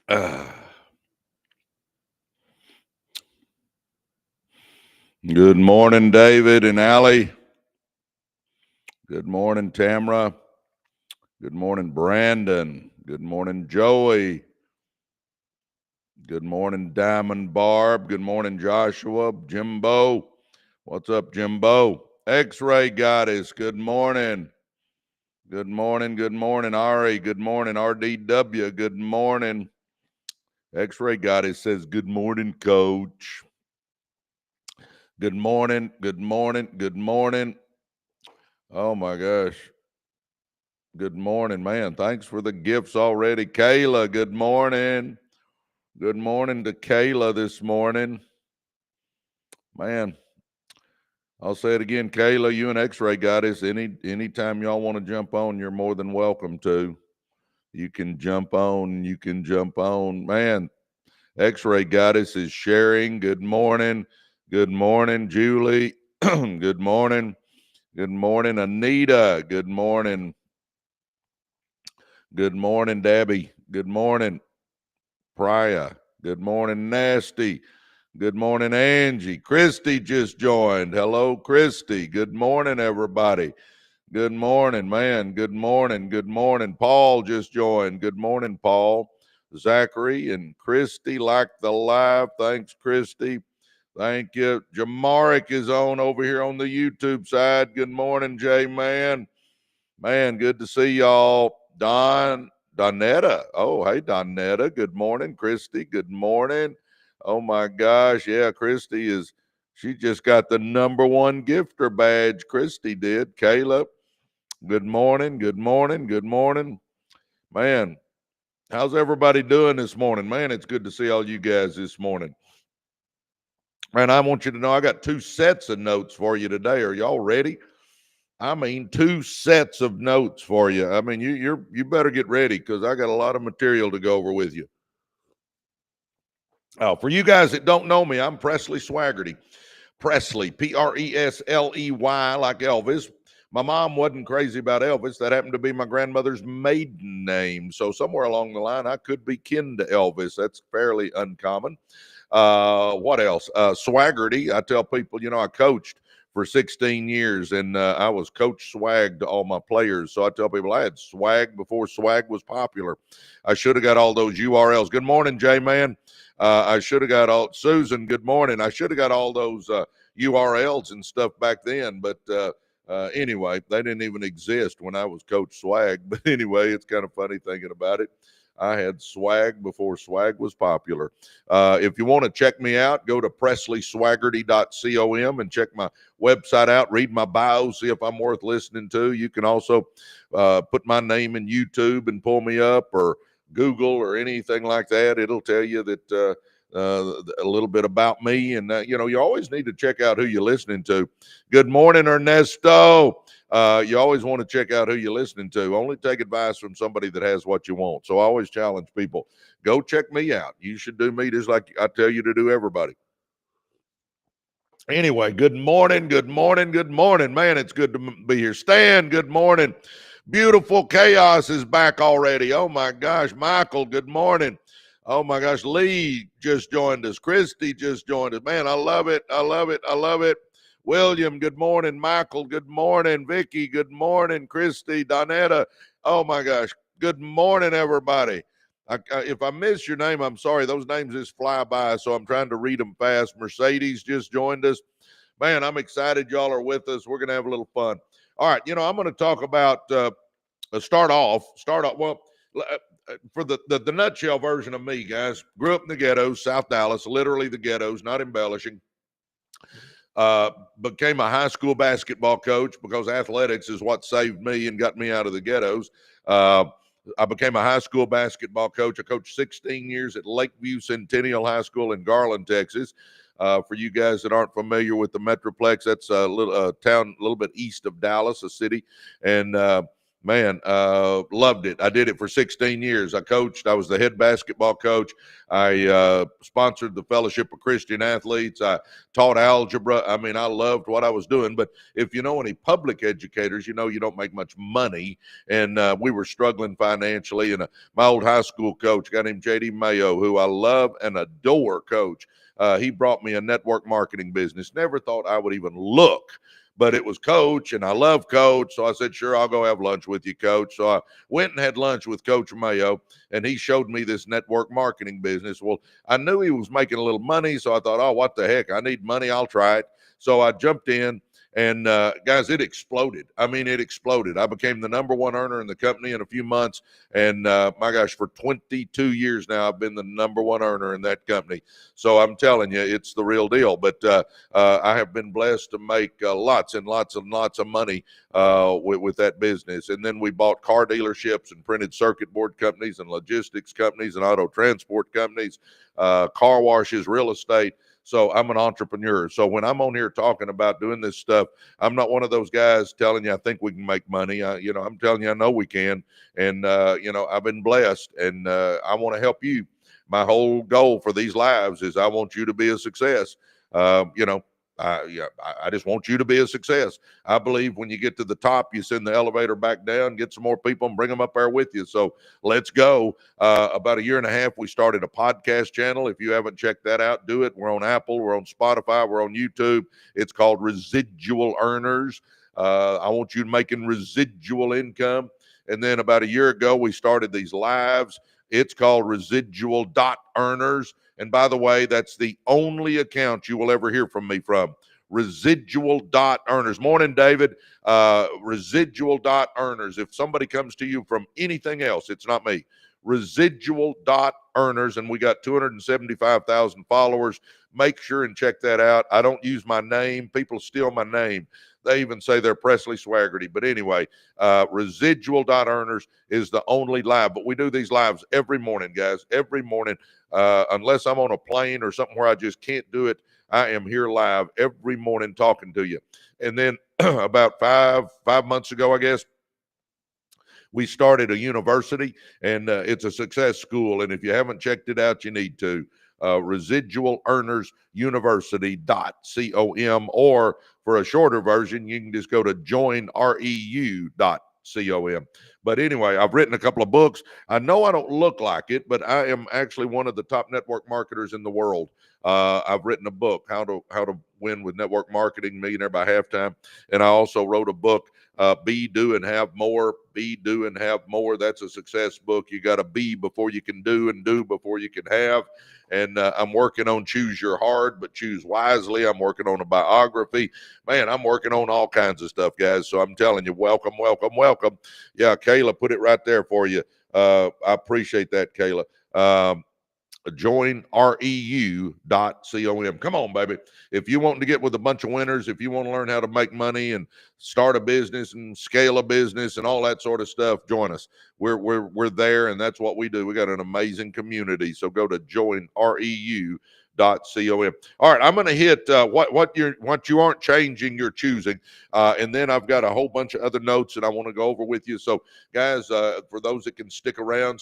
Good morning, David and Allie. Good morning, Tamara. Good morning, Brandon. Good morning, Joey. Good morning, Diamond Barb. Good morning, Joshua. Jimbo. What's up, Jimbo? X-Ray Goddess. Good morning. Good morning. Good morning, Ari. Good morning, RDW. Good morning. X-Ray Goddess says, good morning, Coach. Good morning. Good morning. Good morning. Oh, my gosh. Good morning, man. Thanks for the gifts already. Kayla, good morning. Good morning to Kayla this morning. Man, I'll say it again. Kayla, you and X-Ray Goddess, anytime y'all want to jump on, you're more than welcome to. You can jump on. You can jump on. Man, X-Ray Goddess is sharing. Good morning. Good morning, Julie. Good morning. Good morning, Anita. Good morning. Good morning, Debbie. Good morning, Priya. Good morning, Nasty. Good morning, Angie. Christy just joined. Hello, Christy. Good morning, everybody. Good morning, man. Good morning. Good morning. Paul just joined. Good morning, Paul. Zachary and Christy like the live. Thanks, Christy. Thank you. Jamaric is on over here on the YouTube side. Good morning, Jay, man. Man, good to see y'all. Donetta. Oh, hey, Donetta. Good morning. Christy, good morning. Oh, my gosh. Yeah, she just got the #1 gifter badge. Christy did. Caleb, good morning. Good morning. Good morning. Man, how's everybody doing this morning? Man, it's good to see all you guys this morning. Man, I want you to know I got 2 sets of notes for you today. Are y'all ready? I mean, 2 sets of notes for you. I mean, you better get ready because I got a lot of material to go over with you. Oh, for you guys that don't know me, I'm Presley Swagerty. Presley, Presley, like Elvis. My mom wasn't crazy about Elvis. That happened to be my grandmother's maiden name. So somewhere along the line, I could be kin to Elvis. That's fairly uncommon. What else? Swagerty. I tell people, I coached for 16 years and I was Coach Swag to all my players. So I tell people I had swag before swag was popular. I should have got all those URLs. Good morning, J-Man. I should have got all, Susan, good morning. I should have got all those URLs and stuff back then. But anyway, they didn't even exist when I was Coach Swag. But anyway, it's kind of funny thinking about it. I had swag before swag was popular. If you want to check me out, go to presleyswaggerty.com and check my website out, read my bio, see if I'm worth listening to. You can also put my name in YouTube and pull me up, or Google or anything like that. It'll tell you that a little bit about me. And, you always need to check out who you're listening to. Good morning, Ernesto. You always want to check out who you're listening to. Only take advice from somebody that has what you want. So I always challenge people, go check me out. You should do me just like I tell you to do everybody. Anyway, good morning, good morning, good morning. Man, it's good to be here. Stan, good morning. Beautiful Chaos is back already. Oh, my gosh. Michael, good morning. Oh, my gosh. Lee just joined us. Christy just joined us. Man, I love it. I love it. I love it. William, good morning. Michael, good morning. Vicky, good morning. Christy, Donetta. Oh, my gosh. Good morning, everybody. If I miss your name, I'm sorry. Those names just fly by, so I'm trying to read them fast. Mercedes just joined us. Man, I'm excited y'all are with us. We're going to have a little fun. All right, I'm going to talk about start off. Well, for the nutshell version of me, guys. Grew up in the ghettos, South Dallas, literally the ghettos, not embellishing. Became a high school basketball coach because athletics is what saved me and got me out of the ghettos. I became a high school basketball coach. I coached 16 years at Lakeview Centennial High School in Garland, Texas. For you guys that aren't familiar with the Metroplex, that's a little town a little bit east of Dallas, a city. And man, loved it. I did it for 16 years. I coached. I was the head basketball coach. I sponsored the Fellowship of Christian Athletes. I taught algebra. I mean, I loved what I was doing. But if you know any public educators, you know you don't make much money. And we were struggling financially. And my old high school coach, a guy named J.D. Mayo, who I love and adore, coach, he brought me a network marketing business. Never thought I would even look. But it was Coach, and I love Coach. So I said, sure, I'll go have lunch with you, Coach. So I went and had lunch with Coach Mayo, and he showed me this network marketing business. Well, I knew he was making a little money, so I thought, oh, what the heck? I need money. I'll try it. So I jumped in, and guys, it exploded. I mean, it exploded. I became the number one earner in the company in a few months. And my gosh, for 22 years now, I've been the number one earner in that company. So I'm telling you, it's the real deal. But I have been blessed to make lots and lots and lots of money with that business. And then we bought car dealerships and printed circuit board companies and logistics companies and auto transport companies, car washes, real estate. So I'm an entrepreneur. So when I'm on here talking about doing this stuff, I'm not one of those guys telling you I think we can make money. I'm telling you I know we can. And, I've been blessed, and I want to help you. My whole goal for these lives is I want you to be a success. I just want you to be a success. I believe when you get to the top, you send the elevator back down, get some more people and bring them up there with you. So let's go. About a year and a half, we started a podcast channel. If you haven't checked that out, do it. We're on Apple, we're on Spotify, we're on YouTube. It's called Residual Earners. I want you making residual income. And then about a year ago, we started these lives. It's called Residual Earners. And by the way, that's the only account you will ever hear from me from. Residual Earners. Morning, David. Residual Earners. If somebody comes to you from anything else, it's not me. Residual Earners. And we got 275,000 followers. Make sure and check that out. I don't use my name. People steal my name. They even say they're Presley Swagerty. But anyway, Residual Earners is the only live. But we do these lives every morning, guys, every morning. Unless I'm on a plane or something where I just can't do it, I am here live every morning talking to you. And then about five months ago, I guess, we started a university, and it's a success school. And if you haven't checked it out, you need to. Residual Earners University.com, or for a shorter version, you can just go to joinreu.com. But anyway, I've written a couple of books. I know I don't look like it, but I am actually one of the top network marketers in the world. I've written a book, How to Win with Network Marketing, Millionaire by Halftime. And I also wrote a book, Be, Do, and Have More. Be, Do, and Have More. That's a success book. You got to be before you can do, and do before you can have. And I'm working on Choose Your Heart, but Choose Wisely. I'm working on a biography. Man, I'm working on all kinds of stuff, guys. So I'm telling you, welcome, welcome, welcome. Yeah, Kayla put it right there for you. I appreciate that, Kayla. joinreu.com. Come on, baby. If you want to get with a bunch of winners, if you want to learn how to make money and start a business and scale a business and all that sort of stuff, join us. We're there, and that's what we do. We got an amazing community. So go to joinreu.com. All right, I'm going to hit what you aren't changing, you're choosing, and then I've got a whole bunch of other notes that I want to go over with you. So, guys, for those that can stick around.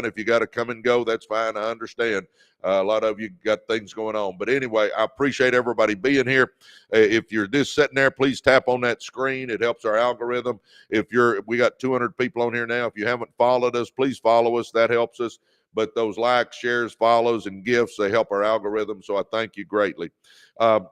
If you got to come and go, that's fine. I understand. A lot of you got things going on, but anyway, I appreciate everybody being here. If you're just sitting there, please tap on that screen. It helps our algorithm. We got 200 people on here now. If you haven't followed us, please follow us. That helps us. But those likes, shares, follows, and gifts, they help our algorithm. So I thank you greatly. All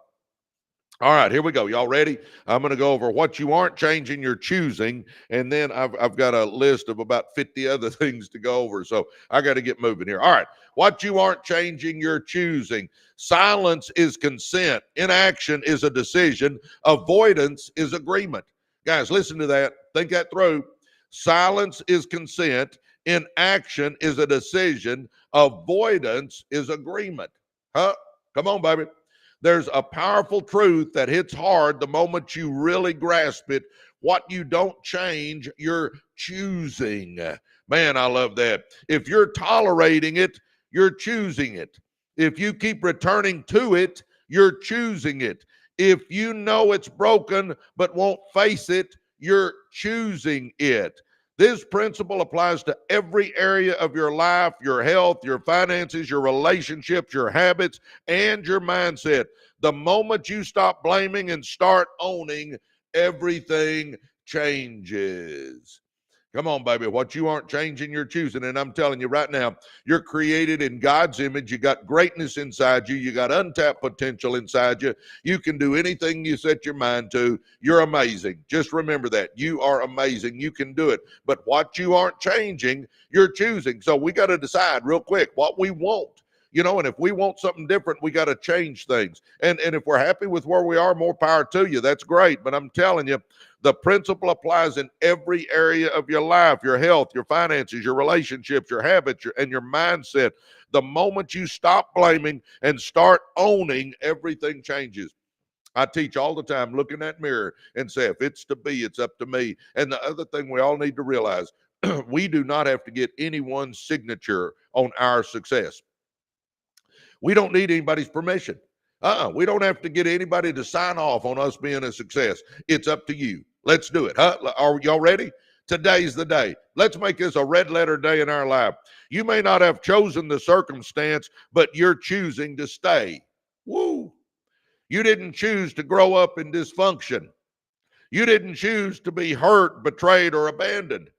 right, here we go. Y'all ready? I'm going to go over what you aren't changing, you're choosing. And then I've got a list of about 50 other things to go over. So I got to get moving here. All right. What you aren't changing, you're choosing. Silence is consent. Inaction is a decision. Avoidance is agreement. Guys, listen to that. Think that through. Silence is consent. Inaction is a decision. Avoidance is agreement. Huh? Come on, baby. There's a powerful truth that hits hard the moment you really grasp it. What you don't change, you're choosing. Man, I love that. If you're tolerating it, you're choosing it. If you keep returning to it, you're choosing it. If you know it's broken but won't face it, you're choosing it. This principle applies to every area of your life, your health, your finances, your relationships, your habits, and your mindset. The moment you stop blaming and start owning, everything changes. Come on, baby. What you aren't changing, you're choosing. And I'm telling you right now, you're created in God's image. You got greatness inside you. You got untapped potential inside you. You can do anything you set your mind to. You're amazing. Just remember that. You are amazing. You can do it. But what you aren't changing, you're choosing. So we got to decide real quick what we want. And if we want something different, we got to change things. And if we're happy with where we are, more power to you. That's great. But I'm telling you, the principle applies in every area of your life, your health, your finances, your relationships, your habits, and your mindset. The moment you stop blaming and start owning, everything changes. I teach all the time, look in that mirror and say, if it's to be, it's up to me. And the other thing we all need to realize, we do not have to get anyone's signature on our success. We don't need anybody's permission. We don't have to get anybody to sign off on us being a success. It's up to you. Let's do it. Are y'all ready? Today's the day. Let's make this a red letter day in our life. You may not have chosen the circumstance, but you're choosing to stay. Woo. You didn't choose to grow up in dysfunction. You didn't choose to be hurt, betrayed, or abandoned.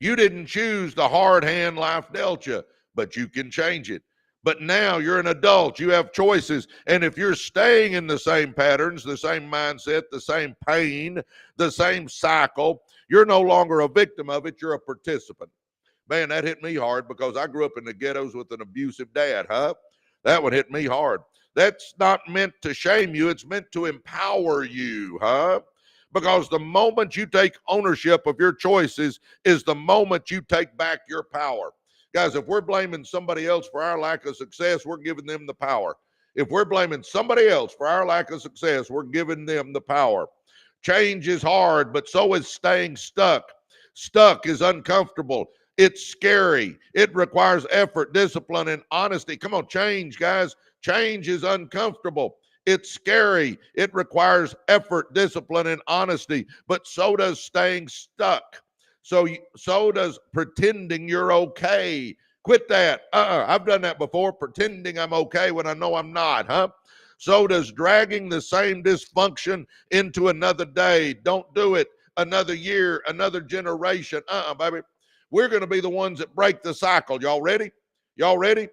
You didn't choose the hard hand life dealt you, but you can change it. But now you're an adult. You have choices. And if you're staying in the same patterns, the same mindset, the same pain, the same cycle, you're no longer a victim of it. You're a participant. Man, that hit me hard because I grew up in the ghettos with an abusive dad, That one hit me hard. That's not meant to shame you. It's meant to empower you, Because the moment you take ownership of your choices is the moment you take back your power. Guys, if we're blaming somebody else for our lack of success, we're giving them the power. If we're blaming somebody else for our lack of success, we're giving them the power. Change is hard, but so is staying stuck. Stuck is uncomfortable. It's scary. It requires effort, discipline, and honesty. Come on, change, guys. Change is uncomfortable. It's scary. It requires effort, discipline, and honesty, but so does staying stuck. So does pretending you're okay. Quit that. I've done that before, pretending I'm okay when I know I'm not, So does dragging the same dysfunction into another day. Don't do it. Another year, another generation. Baby. We're going to be the ones that break the cycle. Y'all ready? Y'all ready?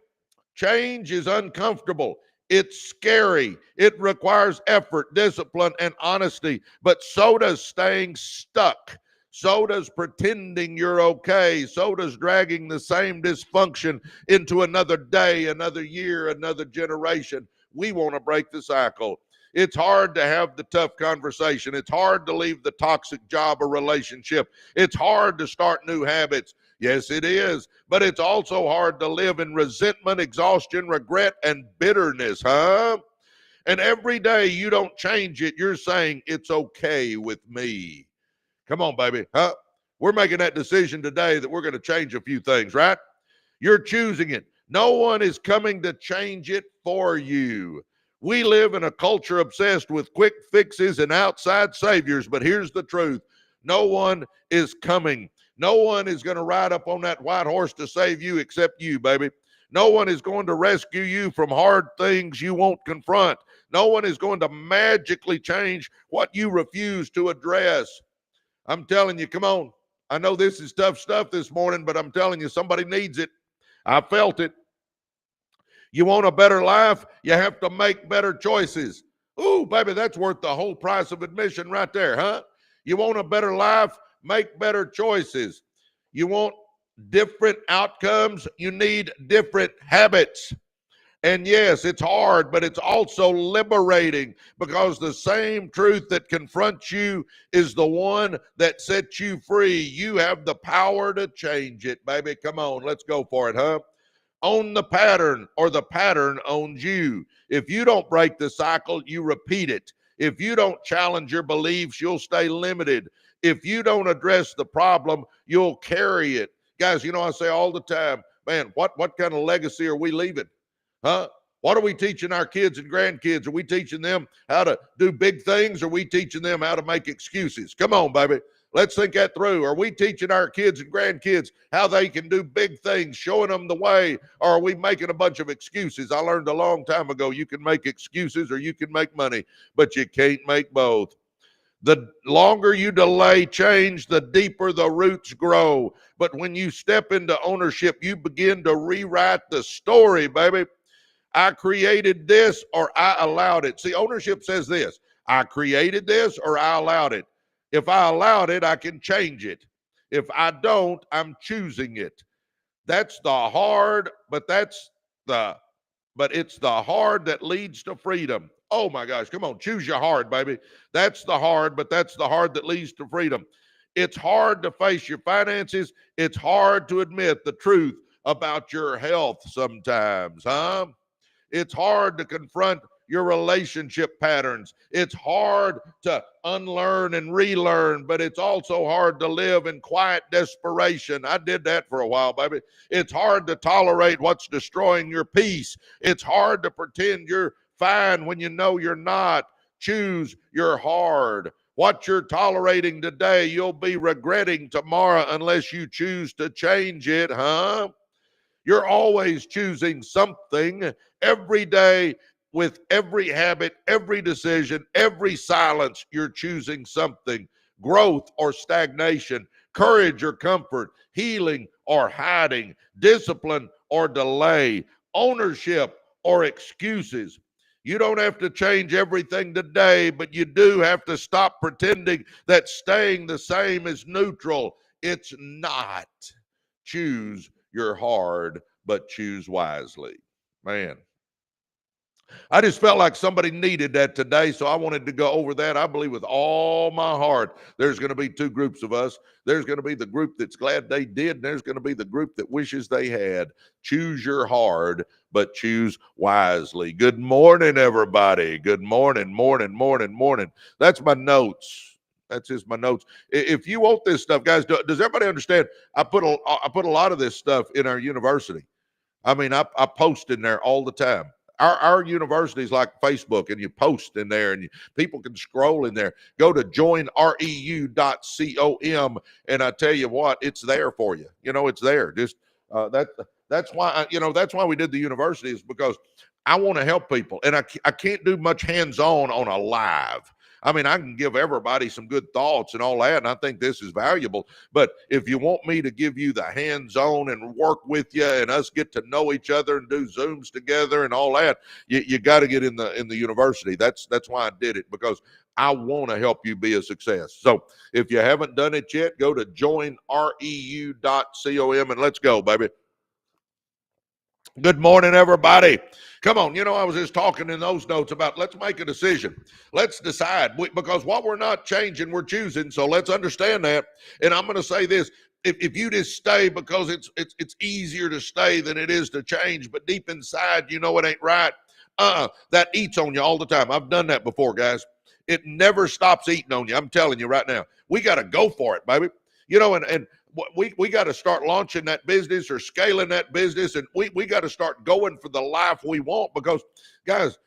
Change is uncomfortable. It's scary. It requires effort, discipline, and honesty, but so does staying stuck. So does pretending you're okay. So does dragging the same dysfunction into another day, another year, another generation. We want to break the cycle. It's hard to have the tough conversation. It's hard to leave the toxic job or relationship. It's hard to start new habits. Yes, it is. But it's also hard to live in resentment, exhaustion, regret, and bitterness, And every day you don't change it, you're saying it's okay with me. Come on, baby. We're making that decision today that we're going to change a few things, right? You're choosing it. No one is coming to change it for you. We live in a culture obsessed with quick fixes and outside saviors, but here's the truth. No one is coming. No one is going to ride up on that white horse to save you except you, baby. No one is going to rescue you from hard things you won't confront. No one is going to magically change what you refuse to address. I'm telling you, come on. I know this is tough stuff this morning, but I'm telling you, somebody needs it. I felt it. You want a better life? You have to make better choices. Ooh, baby, that's worth the whole price of admission right there, You want a better life? Make better choices. You want different outcomes? You need different habits. And yes, it's hard, but it's also liberating because the same truth that confronts you is the one that sets you free. You have the power to change it, baby. Come on, let's go for it, Own the pattern or the pattern owns you. If you don't break the cycle, you repeat it. If you don't challenge your beliefs, you'll stay limited. If you don't address the problem, you'll carry it. Guys, I say all the time, man, what kind of legacy are we leaving? What are we teaching our kids and grandkids? Are we teaching them how to do big things? Or are we teaching them how to make excuses? Come on, baby. Let's think that through. Are we teaching our kids and grandkids how they can do big things, showing them the way, or are we making a bunch of excuses? I learned a long time ago, you can make excuses or you can make money, but you can't make both. The longer you delay change, the deeper the roots grow. But when you step into ownership, you begin to rewrite the story, baby. I created this or I allowed it. See, ownership says this: I created this or I allowed it. If I allowed it, I can change it. If I don't, I'm choosing it. That's the hard, but it's the hard that leads to freedom. Oh my gosh, come on, choose your hard, baby. That's the hard, but that's the hard that leads to freedom. It's hard to face your finances. It's hard to admit the truth about your health sometimes, huh? It's hard to confront your relationship patterns. It's hard to unlearn and relearn, but it's also hard to live in quiet desperation. I did that for a while, baby. It's hard to tolerate what's destroying your peace. It's hard to pretend you're fine when you know you're not. Choose your hard. What you're tolerating today, you'll be regretting tomorrow unless you choose to change it, huh? You're always choosing something every day. With every habit, every decision, every silence, you're choosing something. Growth or stagnation, courage or comfort, healing or hiding, discipline or delay, ownership or excuses. You don't have to change everything today, but you do have to stop pretending that staying the same is neutral. It's not. Choose your hard, but choose wisely. Man, I just felt like somebody needed that today, so I wanted to go over that. I believe with all my heart there's going to be two groups of us. There's going to be the group that's glad they did, and there's going to be the group that wishes they had. Choose your hard, but choose wisely. Good morning, everybody. Good morning, morning. That's my notes. That's just my notes. If you want this stuff, guys, does everybody understand? I put a lot of this stuff in our university. I mean, I post in there all the time. Our university is like Facebook, and you post in there, and people can scroll in there. Go to joinreu.com, and I tell you what, it's there for you. You know, it's there. Just that's why that's why we did the university, is because I want to help people, and I can't do much hands-on on a live. I mean, I can give everybody some good thoughts and all that, and I think this is valuable. But if you want me to give you the hands-on and work with you and us get to know each other and do Zooms together and all that, you got to get in the university. That's why I did it, because I want to help you be a success. So if you haven't done it yet, go to joinreu.com and let's go, baby. Good morning, everybody. Come on, I was just talking in those notes about let's make a decision. Let's decide, because what we're not changing, we're choosing. So let's understand that. And I'm going to say this: if you just stay because it's easier to stay than it is to change, but deep inside you know it ain't right, that eats on you all the time. I've done that before, guys. It never stops eating on you. I'm telling you right now. We got to go for it, baby. And we got to start launching that business or scaling that business, and we got to start going for the life we want, because, guys,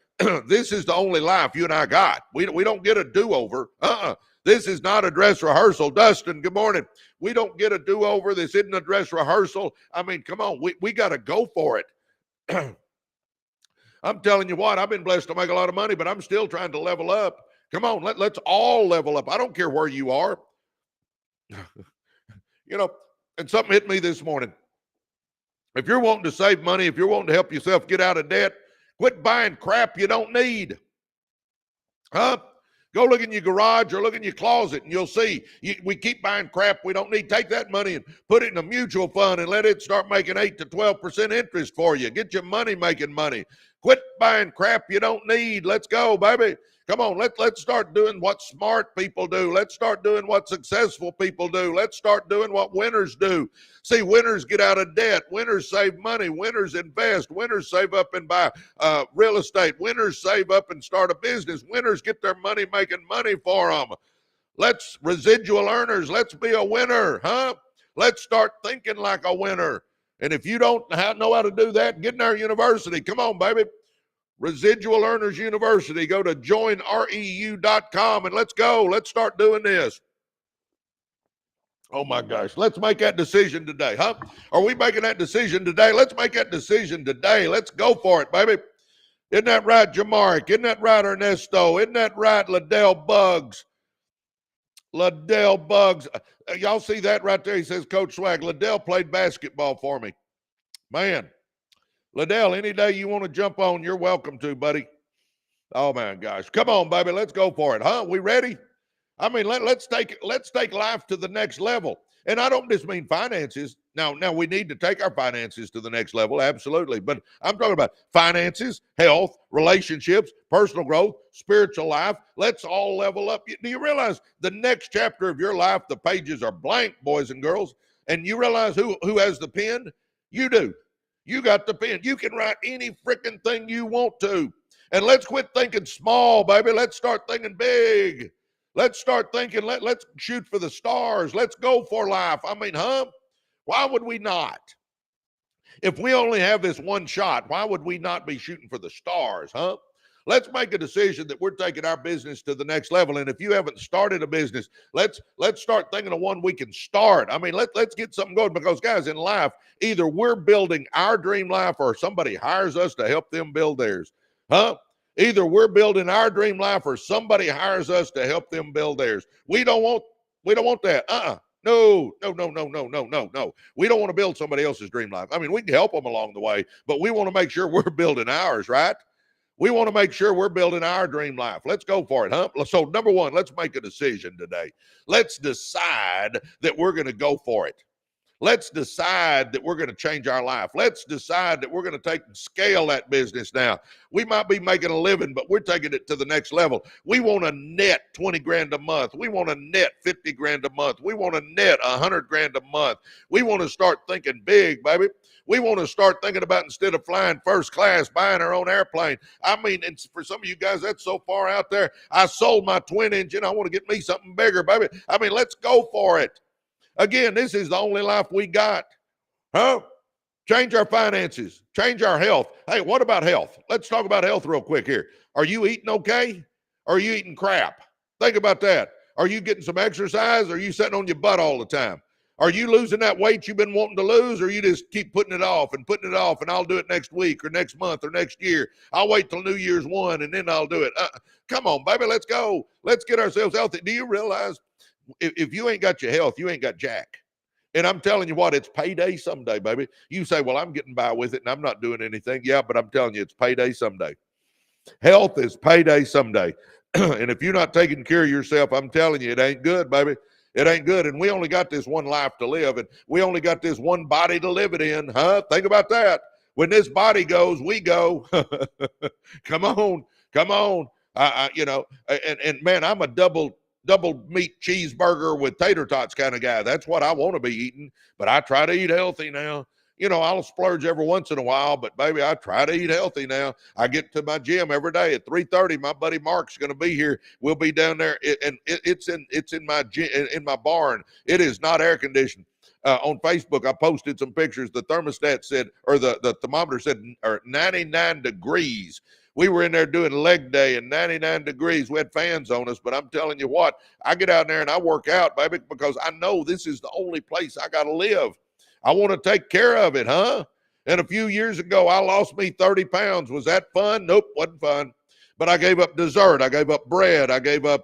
this is the only life you and I got. We don't get a do-over. This is not a dress rehearsal. Dustin, good morning. We don't get a do-over. This isn't a dress rehearsal. I mean, come on. We got to go for it. I'm telling you what, I've been blessed to make a lot of money, but I'm still trying to level up. Come on, let's all level up. I don't care where you are. And something hit me this morning. If you're wanting to save money, if you're wanting to help yourself get out of debt, quit buying crap you don't need. Huh? Go look in your garage or look in your closet, and you'll see we keep buying crap we don't need. Take that money and put it in a mutual fund and let it start making 8 to 12% interest for you. Get your money making money. Quit buying crap you don't need. Let's go, baby. Come on, let's start doing what smart people do. Let's start doing what successful people do. Let's start doing what winners do. See, winners get out of debt. Winners save money. Winners invest. Winners save up and buy real estate. Winners save up and start a business. Winners get their money making money for them. Let's residual earners. Let's be a winner, huh? Let's start thinking like a winner. And if you don't know how to do that, get in our university. Come on, baby. Residual Earners University. Go to joinreu.com and let's go. Let's start doing this. Oh my gosh. Let's make that decision today, huh? Are we making that decision today? Let's make that decision today. Let's go for it, baby. Isn't that right, Jamark? Isn't that right, Ernesto? Isn't that right, Liddell Bugs? Liddell Bugs. Y'all see that right there? He says, Coach Swag, Liddell played basketball for me. Man, Liddell, any day you want to jump on, you're welcome to, buddy. Oh, man, gosh. Come on, baby. Let's go for it, huh? We ready? I mean, let's take life to the next level. And I don't just mean finances. Now we need to take our finances to the next level, absolutely. But I'm talking about finances, health, relationships, personal growth, spiritual life. Let's all level up. Do you realize the next chapter of your life, the pages are blank, boys and girls? And you realize who has the pen? You do. You got the pen. You can write any freaking thing you want to. And let's quit thinking small, baby. Let's start thinking big. Let's start thinking, let's shoot for the stars. Let's go for life. I mean, huh? Why would we not? If we only have this one shot, why would we not be shooting for the stars, huh? Let's make a decision that we're taking our business to the next level. And if you haven't started a business, let's start thinking of one we can start. I mean, let's get something going, because guys, in life, either we're building our dream life or somebody hires us to help them build theirs, huh? Either we're building our dream life or somebody hires us to help them build theirs. We don't want that. No. We don't want to build somebody else's dream life. I mean, we can help them along the way, but we want to make sure we're building ours, right? We want to make sure we're building our dream life. Let's go for it, huh? So number one, let's make a decision today. Let's decide that we're going to go for it. Let's decide that we're going to change our life. Let's decide that we're going to take and scale that business now. We might be making a living, but we're taking it to the next level. We want to net 20 grand a month. We want to net 50 grand a month. We want to net 100 grand a month. We want to start thinking big, baby. We want to start thinking about, instead of flying first class, buying our own airplane. I mean, and for some of you guys, that's so far out there. I sold my twin engine. I want to get me something bigger, baby. I mean, let's go for it. Again, this is the only life we got, huh? Change our finances, change our health. Hey, what about health? Let's talk about health real quick here. Are you eating okay? Or are you eating crap? Think about that. Are you getting some exercise? Or are you sitting on your butt all the time? Are you losing that weight you've been wanting to lose? Or you just keep putting it off, and I'll do it next week or next month or next year. I'll wait till New Year's 1 and then I'll do it. Come on, baby, let's go. Let's get ourselves healthy. Do you realize if you ain't got your health, you ain't got jack? And I'm telling you what, it's payday someday, baby. You say, well, I'm getting by with it and I'm not doing anything. Yeah, but I'm telling you, it's payday someday. Health is payday someday. And if you're not taking care of yourself, I'm telling you, it ain't good, baby. It ain't good. And we only got this one life to live, and we only got this one body to live it in, huh? Think about that. When this body goes, we go. Come on. And man, I'm a double meat cheeseburger with tater tots kind of guy. That's what I want to be eating, but I try to eat healthy now. I'll splurge every once in a while, but baby, I try to eat healthy now. I get to my gym every day at 3:30. My buddy Mark's going to be here. We'll be down there, and it's in my gym, in my barn. It is not air conditioned. On Facebook, I posted some pictures. The thermostat said, or the thermometer said, 99 degrees. We were in there doing leg day and 99 degrees. We had fans on us, but I'm telling you what, I get out there and I work out, baby, because I know this is the only place I got to live. I want to take care of it, huh? And a few years ago, I lost me 30 pounds. Was that fun? Nope, wasn't fun. But I gave up dessert. I gave up bread. I gave up,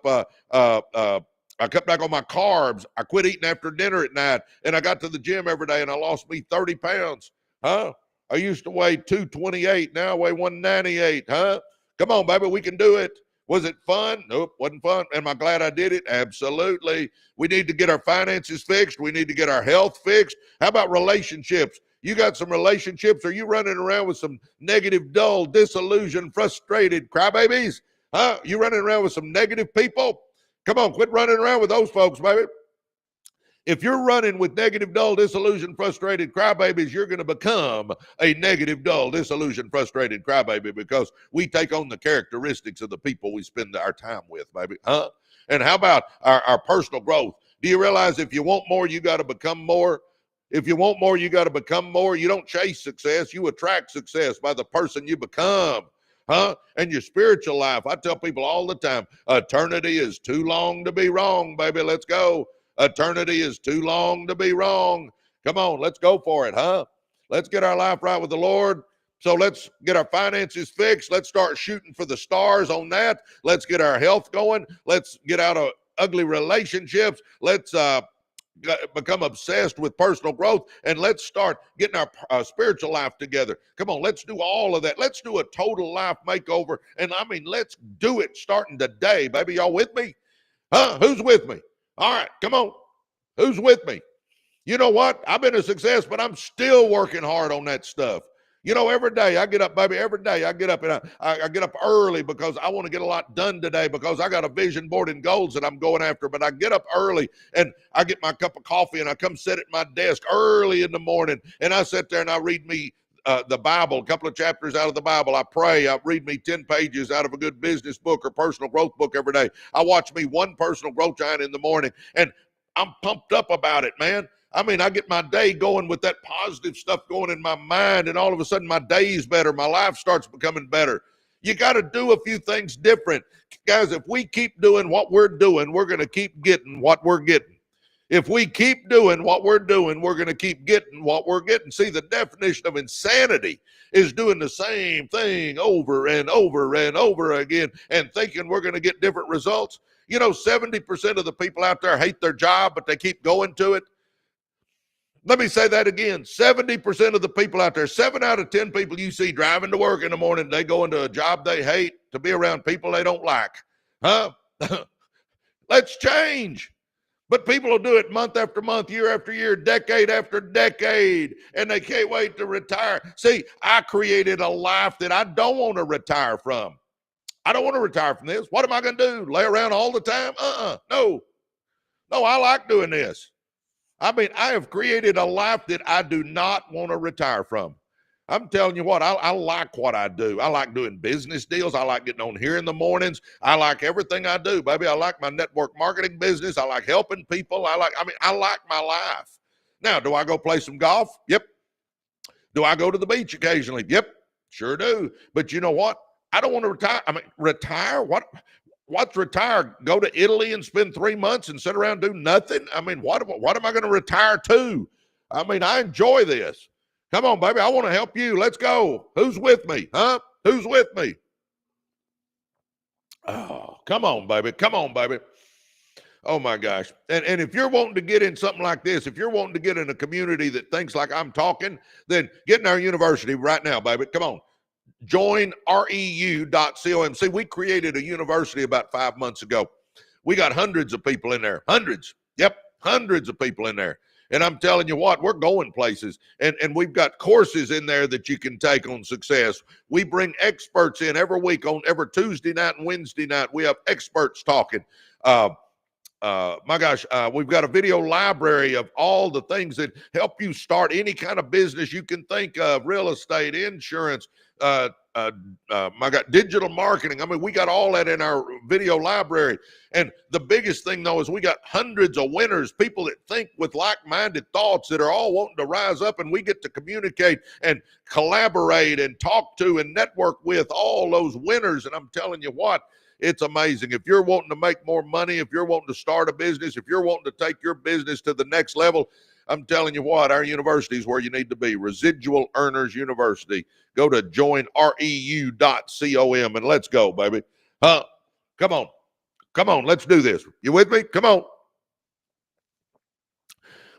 I cut back on my carbs. I quit eating after dinner at night. And I got to the gym every day and I lost me 30 pounds, huh? I used to weigh 228. Now I weigh 198, huh? Come on, baby, we can do it. Was it fun? Nope, wasn't fun. Am I glad I did it? Absolutely. We need to get our finances fixed. We need to get our health fixed. How about relationships? You got some relationships? Are you running around with some negative, dull, disillusioned, frustrated crybabies? Huh? You running around with some negative people? Come on, quit running around with those folks, baby. If you're running with negative, dull, disillusioned, frustrated crybabies, you're going to become a negative, dull, disillusioned, frustrated crybaby, because we take on the characteristics of the people we spend our time with, baby. Huh? And how about our personal growth? Do you realize if you want more, you got to become more? If you want more, you got to become more. You don't chase success. You attract success by the person you become. Huh? And your spiritual life. I tell people all the time, eternity is too long to be wrong, baby. Let's go. Eternity is too long to be wrong. Come on, let's go for it, huh? Let's get our life right with the Lord. So let's get our finances fixed. Let's start shooting for the stars on that. Let's get our health going. Let's get out of ugly relationships. Let's become obsessed with personal growth, and let's start getting our spiritual life together. Come on, let's do all of that. Let's do a total life makeover. And I mean, let's do it starting today, baby. Y'all with me? Huh? Who's with me? All right, come on. Who's with me? You know what? I've been a success, but I'm still working hard on that stuff. You know, every day I get up, baby, every day I get up, and I get up early because I want to get a lot done today because I got a vision board and goals that I'm going after. But I get up early and I get my cup of coffee and I come sit at my desk early in the morning and I sit there and I read me the Bible, a couple of chapters out of the Bible. I pray. I read me 10 pages out of a good business book or personal growth book every day. I watch me one personal growth giant in the morning, and I'm pumped up about it, man. I mean, I get my day going with that positive stuff going in my mind, and all of a sudden my day's better. My life starts becoming better. You got to do a few things different. Guys, if we keep doing what we're doing, we're going to keep getting what we're getting. If we keep doing what we're doing, we're going to keep getting what we're getting. See, the definition of insanity is doing the same thing over and over and over again and thinking we're going to get different results. You know, 70% of the people out there hate their job, but they keep going to it. Let me say that again. 70% of the people out there, 7 out of 10 people you see driving to work in the morning, they go into a job they hate to be around people they don't like. Huh? Let's change. But people will do it month after month, year after year, decade after decade, and they can't wait to retire. See, I created a life that I don't want to retire from. I don't want to retire from this. What am I going to do? Lay around all the time? No, I like doing this. I mean, I have created a life that I do not want to retire from. I'm telling you what, I like what I do. I like doing business deals. I like getting on here in the mornings. I like everything I do, baby. I like my network marketing business. I like helping people. I like my life. Now, do I go play some golf? Yep. Do I go to the beach occasionally? Yep, sure do. But you know what? I don't want to retire. I mean, retire? What's retire? Go to Italy and spend 3 months and sit around and do nothing? I mean, what am I going to retire to? I mean, I enjoy this. Come on, baby. I want to help you. Let's go. Who's with me? Huh? Who's with me? Oh, come on, baby. Come on, baby. Oh, my gosh. And if you're wanting to get in something like this, if you're wanting to get in a community that thinks like I'm talking, then get in our university right now, baby. Come on. Join reu.com. See, we created a university about 5 months ago. We got hundreds of people in there. Hundreds. Yep, hundreds of people in there. And I'm telling you what, we're going places. And we've got courses in there that you can take on success. We bring experts in every week on every Tuesday night and Wednesday night. We have experts talking. My gosh, we've got a video library of all the things that help you start any kind of business you can think of: real estate, insurance, my God, digital marketing. I mean, we got all that in our video library. And the biggest thing, though, is we got hundreds of winners, people that think with like-minded thoughts that are all wanting to rise up, and we get to communicate and collaborate and talk to and network with all those winners. And I'm telling you what, it's amazing. If you're wanting to make more money, if you're wanting to start a business, if you're wanting to take your business to the next level, I'm telling you what, our university is where you need to be. Residual Earners University. Go to joinreu.com and let's go, baby. Huh? Come on. Come on. Let's do this. You with me? Come on.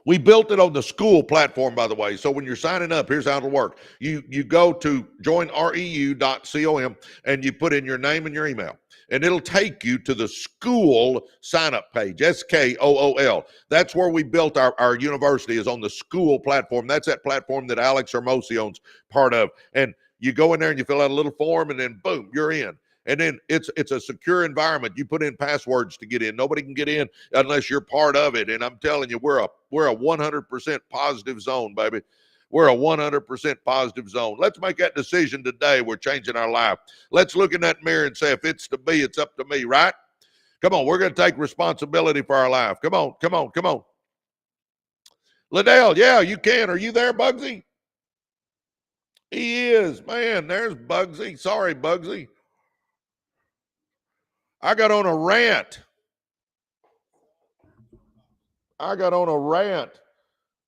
We built it on the school platform, by the way. So when you're signing up, here's how it'll work. You go to joinreu.com and you put in your name and your email. And it'll take you to the school sign-up page, SKOOL. That's where we built our university, is on the school platform. That's that platform that Alex Hermosio's part of. And you go in there and you fill out a little form, and then boom, you're in. And then it's a secure environment. You put in passwords to get in. Nobody can get in unless you're part of it. And I'm telling you, we're a 100% positive zone, baby. We're a 100% positive zone. Let's make that decision today. We're changing our life. Let's look in that mirror and say, if it's to be, it's up to me, right? Come on, we're going to take responsibility for our life. Come on, come on, come on. Liddell, yeah, you can. Are you there, Bugsy? He is. Man, there's Bugsy. Sorry, Bugsy. I got on a rant. I got on a rant.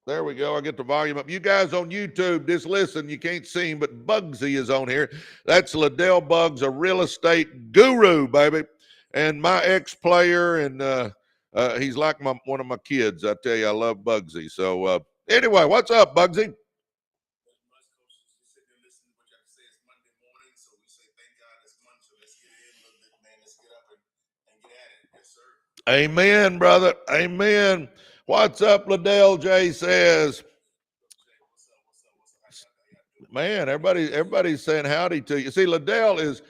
There we go. I get the volume up. You guys on YouTube, just listen. You can't see him, but Bugsy is on here. That's Liddell Buggs, a real estate guru, baby, and my ex-player, and he's like one of my kids. I tell you, I love Bugsy. So anyway, what's up, Bugsy? Amen, brother. Amen. What's up, Liddell? Jay says. Man, everybody's saying howdy to you. See, Liddell is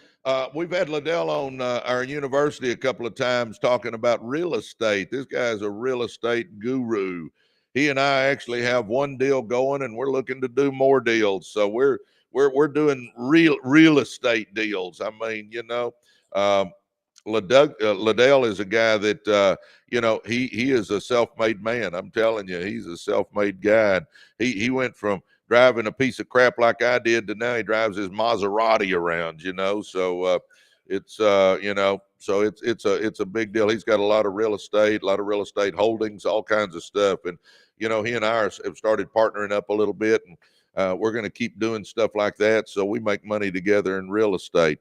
we've had Liddell on our university a couple of times talking about real estate. This guy's a real estate guru. He and I actually have one deal going, and we're looking to do more deals. So we're doing real estate deals. I mean, um, Liddell is a guy that he is a self-made man. I'm telling you, he's a self-made guy. He went from driving a piece of crap like I did to now he drives his Maserati around. So it's a big deal. He's got a lot of real estate holdings, all kinds of stuff, and he and I have started partnering up a little bit, and we're going to keep doing stuff like that, so we make money together in real estate.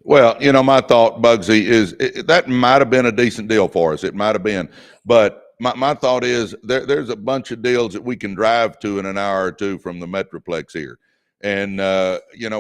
Well, my thought, Bugsy, is that might have been a decent deal for us. It might have been. But my thought is there's a bunch of deals that we can drive to in an hour or two from the Metroplex here. And,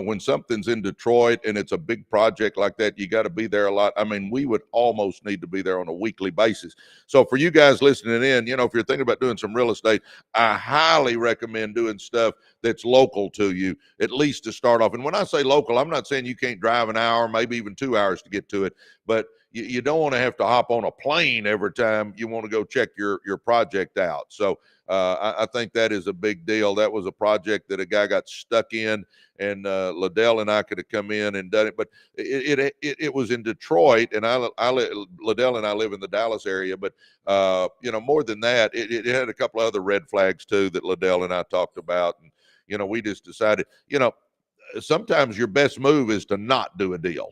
when something's in Detroit and it's a big project like that, you got to be there a lot. I mean, we would almost need to be there on a weekly basis. So for you guys listening in, if you're thinking about doing some real estate, I highly recommend doing stuff that's local to you, at least to start off. And when I say local, I'm not saying you can't drive an hour, maybe even 2 hours to get to it, but you don't want to have to hop on a plane every time you want to go check your project out. So I think that is a big deal. That was a project that a guy got stuck in, and Liddell and I could have come in and done it, but it was in Detroit, and Liddell and I live in the Dallas area, but more than that, it had a couple of other red flags too that Liddell and I talked about, and we just decided, sometimes your best move is to not do a deal.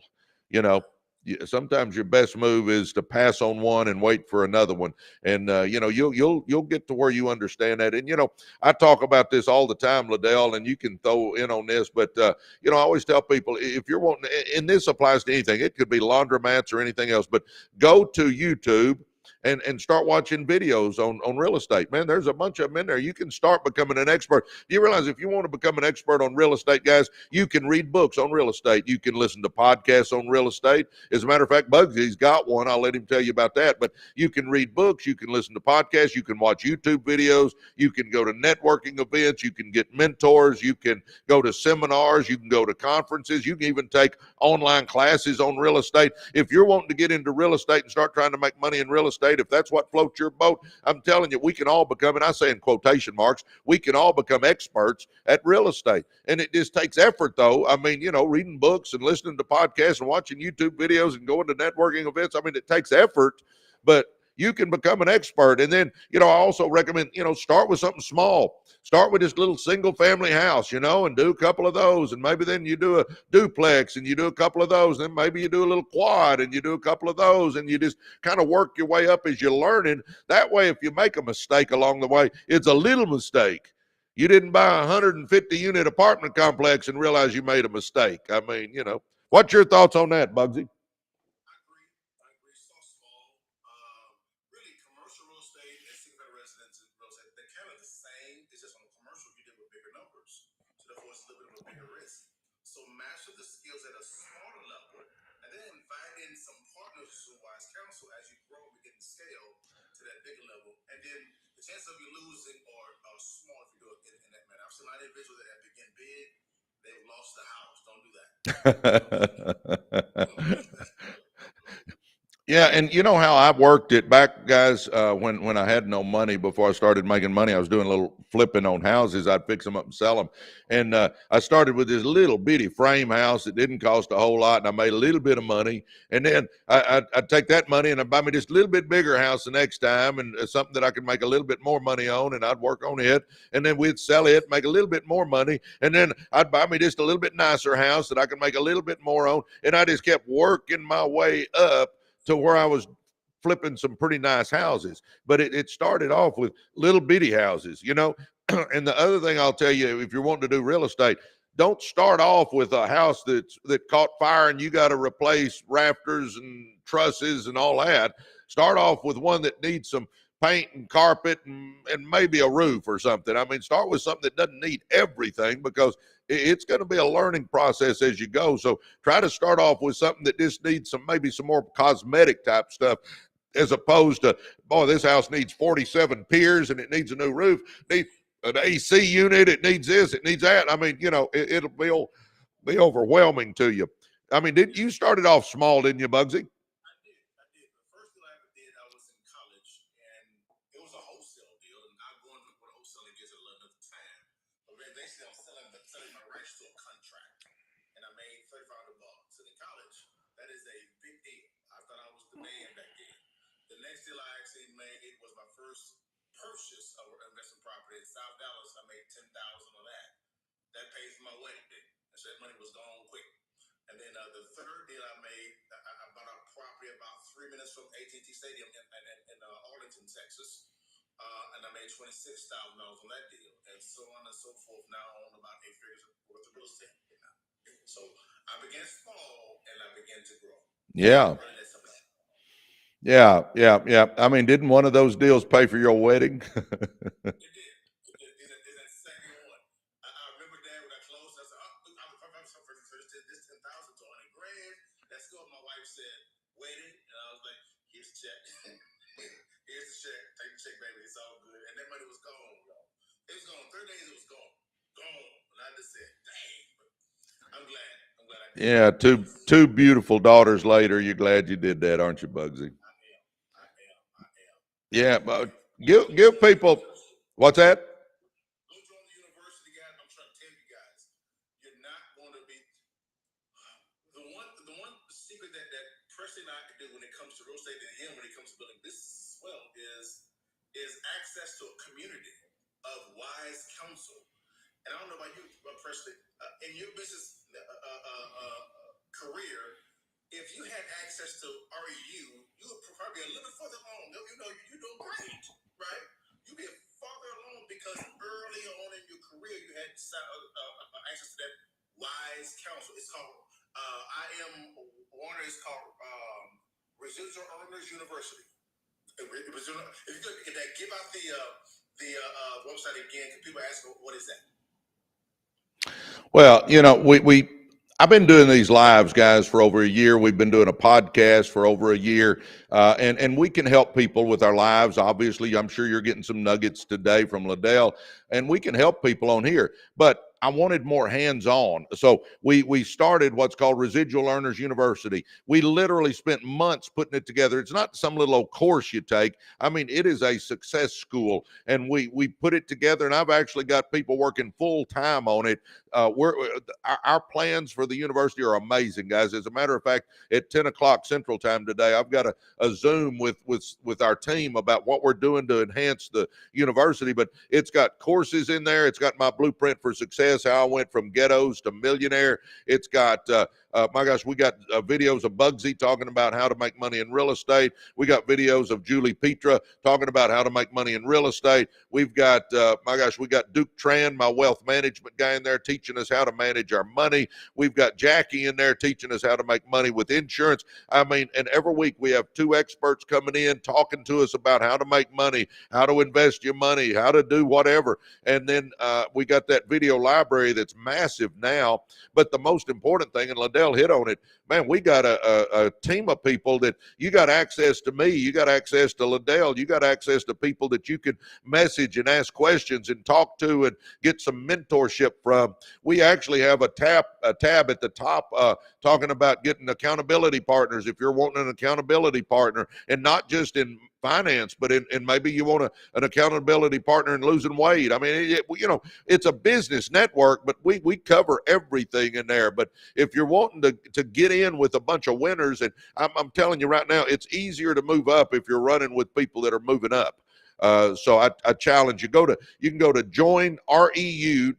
Sometimes your best move is to pass on one and wait for another one, and you'll get to where you understand that. And I talk about this all the time, Liddell, and you can throw in on this, but I always tell people, if you're wanting, and this applies to anything, it could be laundromats or anything else, but go to YouTube and start watching videos on real estate. Man, there's a bunch of them in there. You can start becoming an expert. Do you realize if you want to become an expert on real estate, guys, you can read books on real estate. You can listen to podcasts on real estate. As a matter of fact, Bugsy's got one. I'll let him tell you about that. But you can read books. You can listen to podcasts. You can watch YouTube videos. You can go to networking events. You can get mentors. You can go to seminars. You can go to conferences. You can even take online classes on real estate. If you're wanting to get into real estate and start trying to make money in real estate, if that's what floats your boat, I'm telling you, we can all become, and I say in quotation marks, we can all become experts at real estate. And it just takes effort, though. I mean, reading books and listening to podcasts and watching YouTube videos and going to networking events. I mean, it takes effort, but you can become an expert. And then, I also recommend, start with something small. Start with this little single family house, and do a couple of those. And maybe then you do a duplex and you do a couple of those. And then maybe you do a little quad and you do a couple of those. And you just kind of work your way up as you're learning. That way, if you make a mistake along the way, it's a little mistake. You didn't buy a 150 unit apartment complex and realize you made a mistake. I mean, what's your thoughts on that, Bugsy? chance of you losing or small if you do it in that manner. I've seen a lot of individuals that have begun big, they've lost the house. Don't do that. Yeah, and you know how I worked it back, guys, when I had no money before I started making money. I was doing a little flipping on houses. I'd fix them up and sell them. And I started with this little bitty frame house that didn't cost a whole lot, and I made a little bit of money. And then I'd take that money and I'd buy me just a little bit bigger house the next time, and something that I could make a little bit more money on, and I'd work on it. And then we'd sell it, make a little bit more money. And then I'd buy me just a little bit nicer house that I could make a little bit more on. And I just kept working my way up to where I was flipping some pretty nice houses. But it started off with little bitty houses, you know. And the other thing I'll tell you, if you're wanting to do real estate, don't start off with a house that caught fire and you got to replace rafters and trusses and all that. Start off with one that needs some paint and carpet and maybe a roof or something. I mean, start with something that doesn't need everything, because it's going to be a learning process as you go. So try to start off with something that just needs maybe some more cosmetic type stuff, as opposed to, boy, this house needs 47 piers and it needs a new roof, needs an AC unit, it needs this, it needs that. I mean, you know, it'll be overwhelming to you. I mean, you started off small, didn't you, Bugsy? I did. The first deal I ever did, I was in college, and it was a wholesale deal. And I'm going to what wholesaling is at another time. But basically, I'm selling my rights to a contract, and I made $3,500. And in college, that is a big deal. I thought I was the man back then. The next deal I actually made was my first purchase of an investment property in South Dallas. I made $10,000 on that. That pays for my wedding day. So that money was gone quick. And then the third deal I made, I bought a property about 3 minutes from AT&T Stadium in Arlington, Texas. And I made $26,000 on that deal. And so on and so forth. Now I own about 8 figures worth of real estate. So I began small and I began to grow. Yeah. Yeah. I mean, didn't one of those deals pay for your wedding? It did. It's that second one. I remember that when I closed, I said, this 10,000 to 100 grand. Let's go. My wife said, wedding. And I was like, here's the check. Here's the check. Take the check, baby. It's all good. And that money was gone, y'all. It was gone. 3 days, it was gone. Gone. And I just said, dang. But I'm glad I did. Yeah, two beautiful daughters later, you're glad you did that, aren't you, Bugsy? I am. Yeah, but give people, what's that? Go join the university, guys. I'm trying to tell you guys, you're not going to be the one secret that Presley and I can do when it comes to real estate and him when it comes to building business as well is access to a community of wise counsel. And I don't know about you, Presley, in your business career, if you had access to REU, you would probably be a little bit further along. You know, you're doing great, right? You'd be farther along because early on in your career, you had access to that wise counsel. It's called, Warner is called Residual Earners University. If you could give out the website again, people ask, what is that? Well, you know, I've been doing these lives, guys, for over a year. We've been doing a podcast for over a year, and we can help people with our lives. Obviously, I'm sure you're getting some nuggets today from Liddell, and we can help people on here. But I wanted more hands-on. So we started what's called Residual Earners University. We literally spent months putting it together. It's not some little old course you take. I mean, it is a success school, and we put it together, and I've actually got people working full-time on it. Our plans for the university are amazing, guys. As a matter of fact, at 10 o'clock Central Time today, I've got a Zoom with our team about what we're doing to enhance the university. But it's got courses in there. It's got my blueprint for success, how I went from ghettos to millionaire. It's got, my gosh, we got videos of Bugsy talking about how to make money in real estate. We got videos of Julie Petra talking about how to make money in real estate. We've got, we got Duke Tran, my wealth management guy, in there teaching us how to manage our money. We've got Jackie in there teaching us how to make money with insurance. I mean, and every week we have 2 experts coming in talking to us about how to make money, how to invest your money, how to do whatever. And then we got that video library that's massive now. But the most important thing, and Liddell Liddell hit on it. Man, we got a team of people that you got access to me. You got access to Liddell. You got access to people that you can message and ask questions and talk to and get some mentorship from. We actually have a tab at the top talking about getting accountability partners if you're wanting an accountability partner, and not just in finance, but in maybe you want an accountability partner in losing weight. I mean, it's a business network, but we cover everything in there. But if you're wanting to get in with a bunch of winners, and I'm telling you right now, it's easier to move up if you're running with people that are moving up. So I challenge you. You can go to joinreu.com.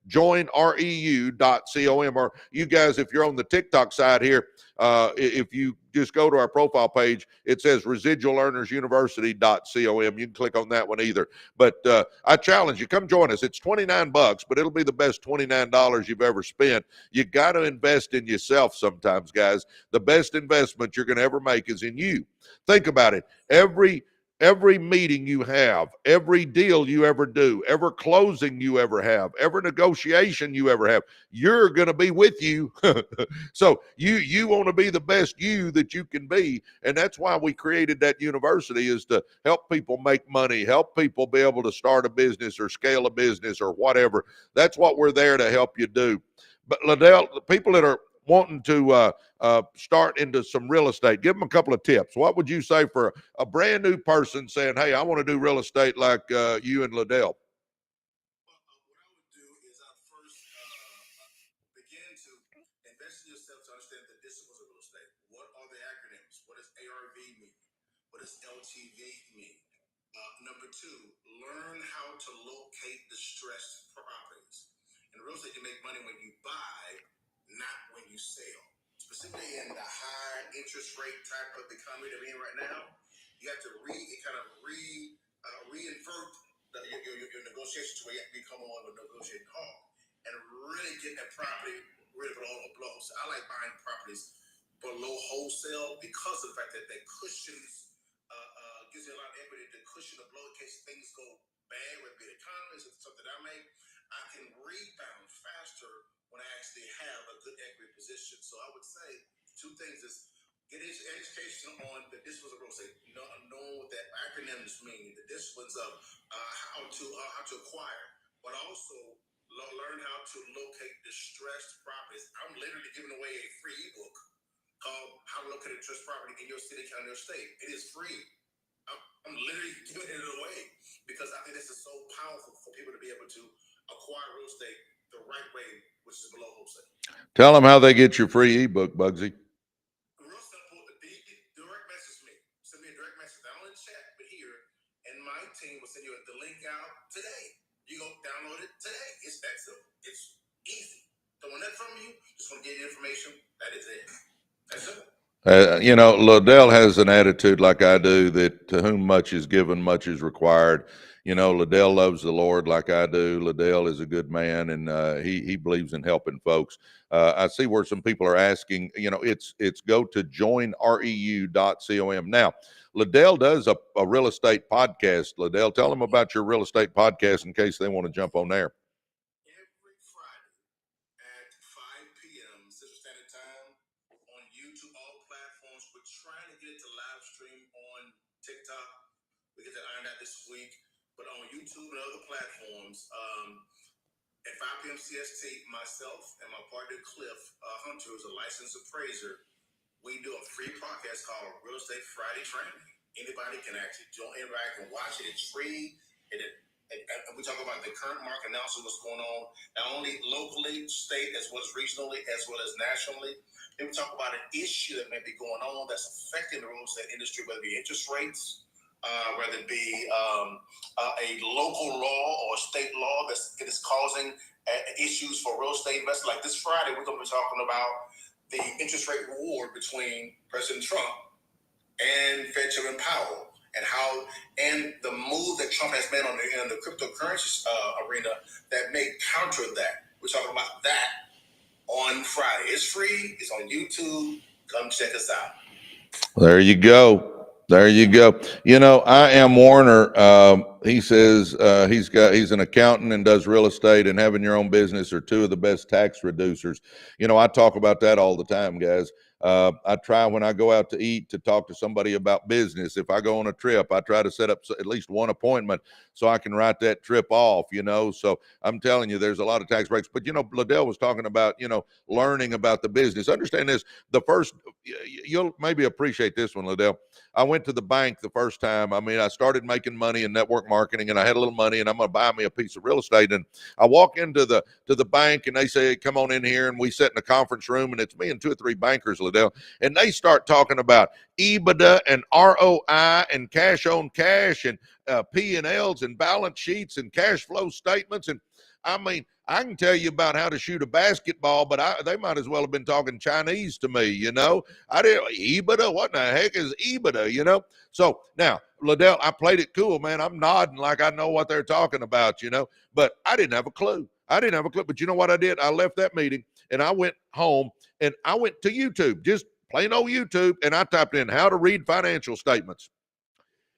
Joinreu.com. Or you guys, if you're on the TikTok side here, if you just go to our profile page, it says residualearnersuniversity.com. You can click on that one either. But I challenge you, come join us. It's $29, but it'll be the best $29 you've ever spent. You got to invest in yourself sometimes, guys. The best investment you're going to ever make is in you. Think about it. Every meeting you have, every deal you ever do, every closing you ever have, every negotiation you ever have, you're going to be with you. So you want to be the best you that you can be. And that's why we created that university, is to help people make money, help people be able to start a business or scale a business or whatever. That's what we're there to help you do. But Liddell, the people that are wanting to start into some real estate, give them a couple of tips. What would you say for a brand new person saying, hey, I want to do real estate like you and Liddell? What I would do is I'd first begin to invest in yourself to understand the disciplines of real estate. What are the acronyms? What does ARV mean? What does LTV mean? Number two, learn how to locate distressed properties. In real estate, you make money when you buy, not when you sell. Specifically in the high interest rate type of economy that we're in right now, you have to reinvert your negotiations to where you have to become more of a negotiating hall and really get that property really below wholesale. I like buying properties below wholesale because of the fact that that cushions gives you a lot of equity to cushion the blow in case things go bad, whether it be the economy or something I make. I can rebound faster when I actually have a good equity position. So I would say two things is get education on the disciplines of real estate, knowing what that acronyms mean, the disciplines of how to acquire, but also learn how to locate distressed properties. I'm literally giving away a free ebook called How to Locate a Distressed Property in Your City, County, or State. It is free. I'm literally giving it away because I think this is so powerful for people to be able to acquire real estate the right way, which is below wholesale. Tell them how they get your free ebook, Bugsy. Real simple. Direct message me. Send me a direct message, not only in chat, but here, and my team will send you the link out today. You go download it today. It's that simple. It's easy. Don't want that from you. Just want to get you information. That is it. That's simple. Liddell has an attitude like I do, that to whom much is given, much is required. Liddell loves the Lord like I do. Liddell is a good man, and he believes in helping folks. I see where some people are asking, it's go to joinreu.com. Now, Liddell does a real estate podcast. Liddell, tell them about your real estate podcast in case they want to jump on there. Every Friday at 5 p.m. Central Standard Time on YouTube, all platforms. We're trying to get it to live stream on TikTok. We get that ironed out this week. But on YouTube and other platforms, at 5 p.m. CST, myself and my partner Cliff Hunter, who's a licensed appraiser, we do a free podcast called Real Estate Friday Training. Anybody can actually join, anybody can watch it. It's free. And we talk about the current market analysis, what's going on, not only locally, state, as well as regionally, as well as nationally. Then we talk about an issue that may be going on that's affecting the real estate industry, whether it be interest rates, whether it be a local law or state law that is causing issues for real estate investors. Like this Friday, we're going to be talking about the interest rate war between President Trump and Fed Chairman Powell, and the move that Trump has made on the cryptocurrency arena that may counter that. We're talking about that on Friday. It's free. It's on YouTube. Come check us out. There you go. There you go. I am Warner. He says he's an accountant and does real estate, and having your own business are two of the best tax reducers. I talk about that all the time, guys. I try when I go out to eat to talk to somebody about business. If I go on a trip, I try to set up at least one appointment so I can write that trip off, So I'm telling you, there's a lot of tax breaks. But, Liddell was talking about, learning about the business. Understand this. You'll maybe appreciate this one, Liddell. I went to the bank the first time. I started making money in network marketing, and I had a little money, and I'm going to buy me a piece of real estate. And I walk into the bank, and they say, "Come on in here," and we sit in a conference room, and it's me and two or three bankers, Liddell, and they start talking about EBITDA and ROI and cash on cash and P&Ls and balance sheets and cash flow statements. And I can tell you about how to shoot a basketball, but they might as well have been talking Chinese to me, I didn't, EBITDA, what in the heck is EBITDA, So now, Liddell, I played it cool, man. I'm nodding like I know what they're talking about, but I didn't have a clue. But you know what I did? I left that meeting and I went home and I went to YouTube, just plain old YouTube, and I typed in how to read financial statements.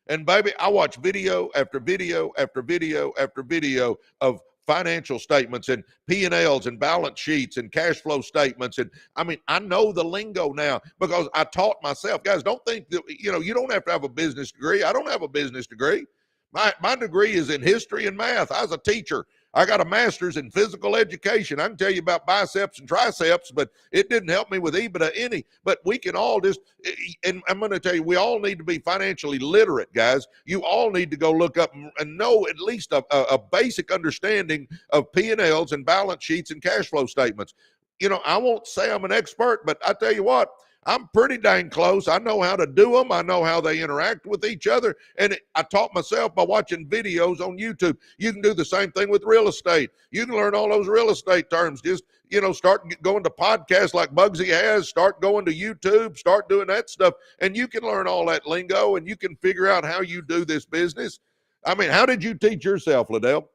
And baby, I watched video after video after video after video of financial statements and P&Ls and balance sheets and cash flow statements. And I know the lingo now because I taught myself. Guys, don't think that, you don't have to have a business degree. I don't have a business degree. My degree is in history and math. I was a teacher. I got a master's in physical education. I can tell you about biceps and triceps, but it didn't help me with EBITDA any. But we can all and I'm going to tell you, we all need to be financially literate, guys. You all need to go look up and know at least a basic understanding of P&Ls and balance sheets and cash flow statements. I won't say I'm an expert, but I tell you what, I'm pretty dang close. I know how to do them. I know how they interact with each other. And I taught myself by watching videos on YouTube. You can do the same thing with real estate. You can learn all those real estate terms. Just, start going to podcasts like Bugsy has, start going to YouTube, start doing that stuff. And you can learn all that lingo and you can figure out how you do this business. How did you teach yourself, Liddell?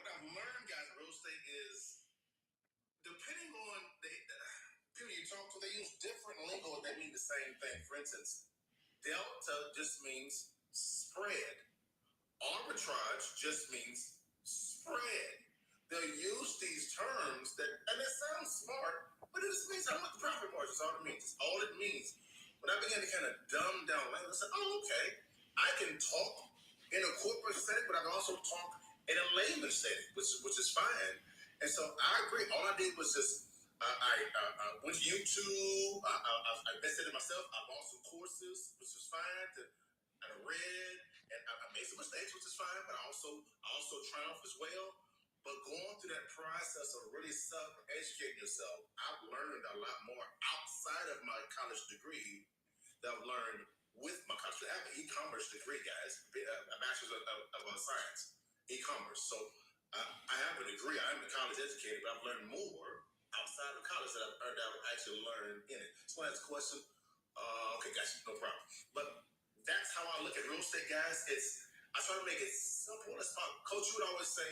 What I've learned, guys, in real estate is depending on people you talk to, they use different lingo that mean the same thing. For instance, delta just means spread. Arbitrage just means spread. They'll use these terms and it sounds smart, but it just means how much profit margin. That's all it means. It's all it means. When I began to kind of dumb down language, I said, oh, okay, I can talk in a corporate setting, but I can also talk in a layman setting, which is fine. And so I agree. All I did was just I went to YouTube. I invested in myself. I bought some courses, which was fine. I read, and I made some mistakes, which is fine. But I also triumphed as well. But going through that process of really self-educating yourself, I've learned a lot more outside of my college degree that I've learned with my college. I have an e-commerce degree, guys, a bachelor's of science, e-commerce. So I have a degree. I'm a college educated, but I've learned more outside of college that I've actually learned in it. So that's the question. Okay, guys, no problem. But that's how I look at real estate, guys. I try to make it simple as possible. Coach, you would always say,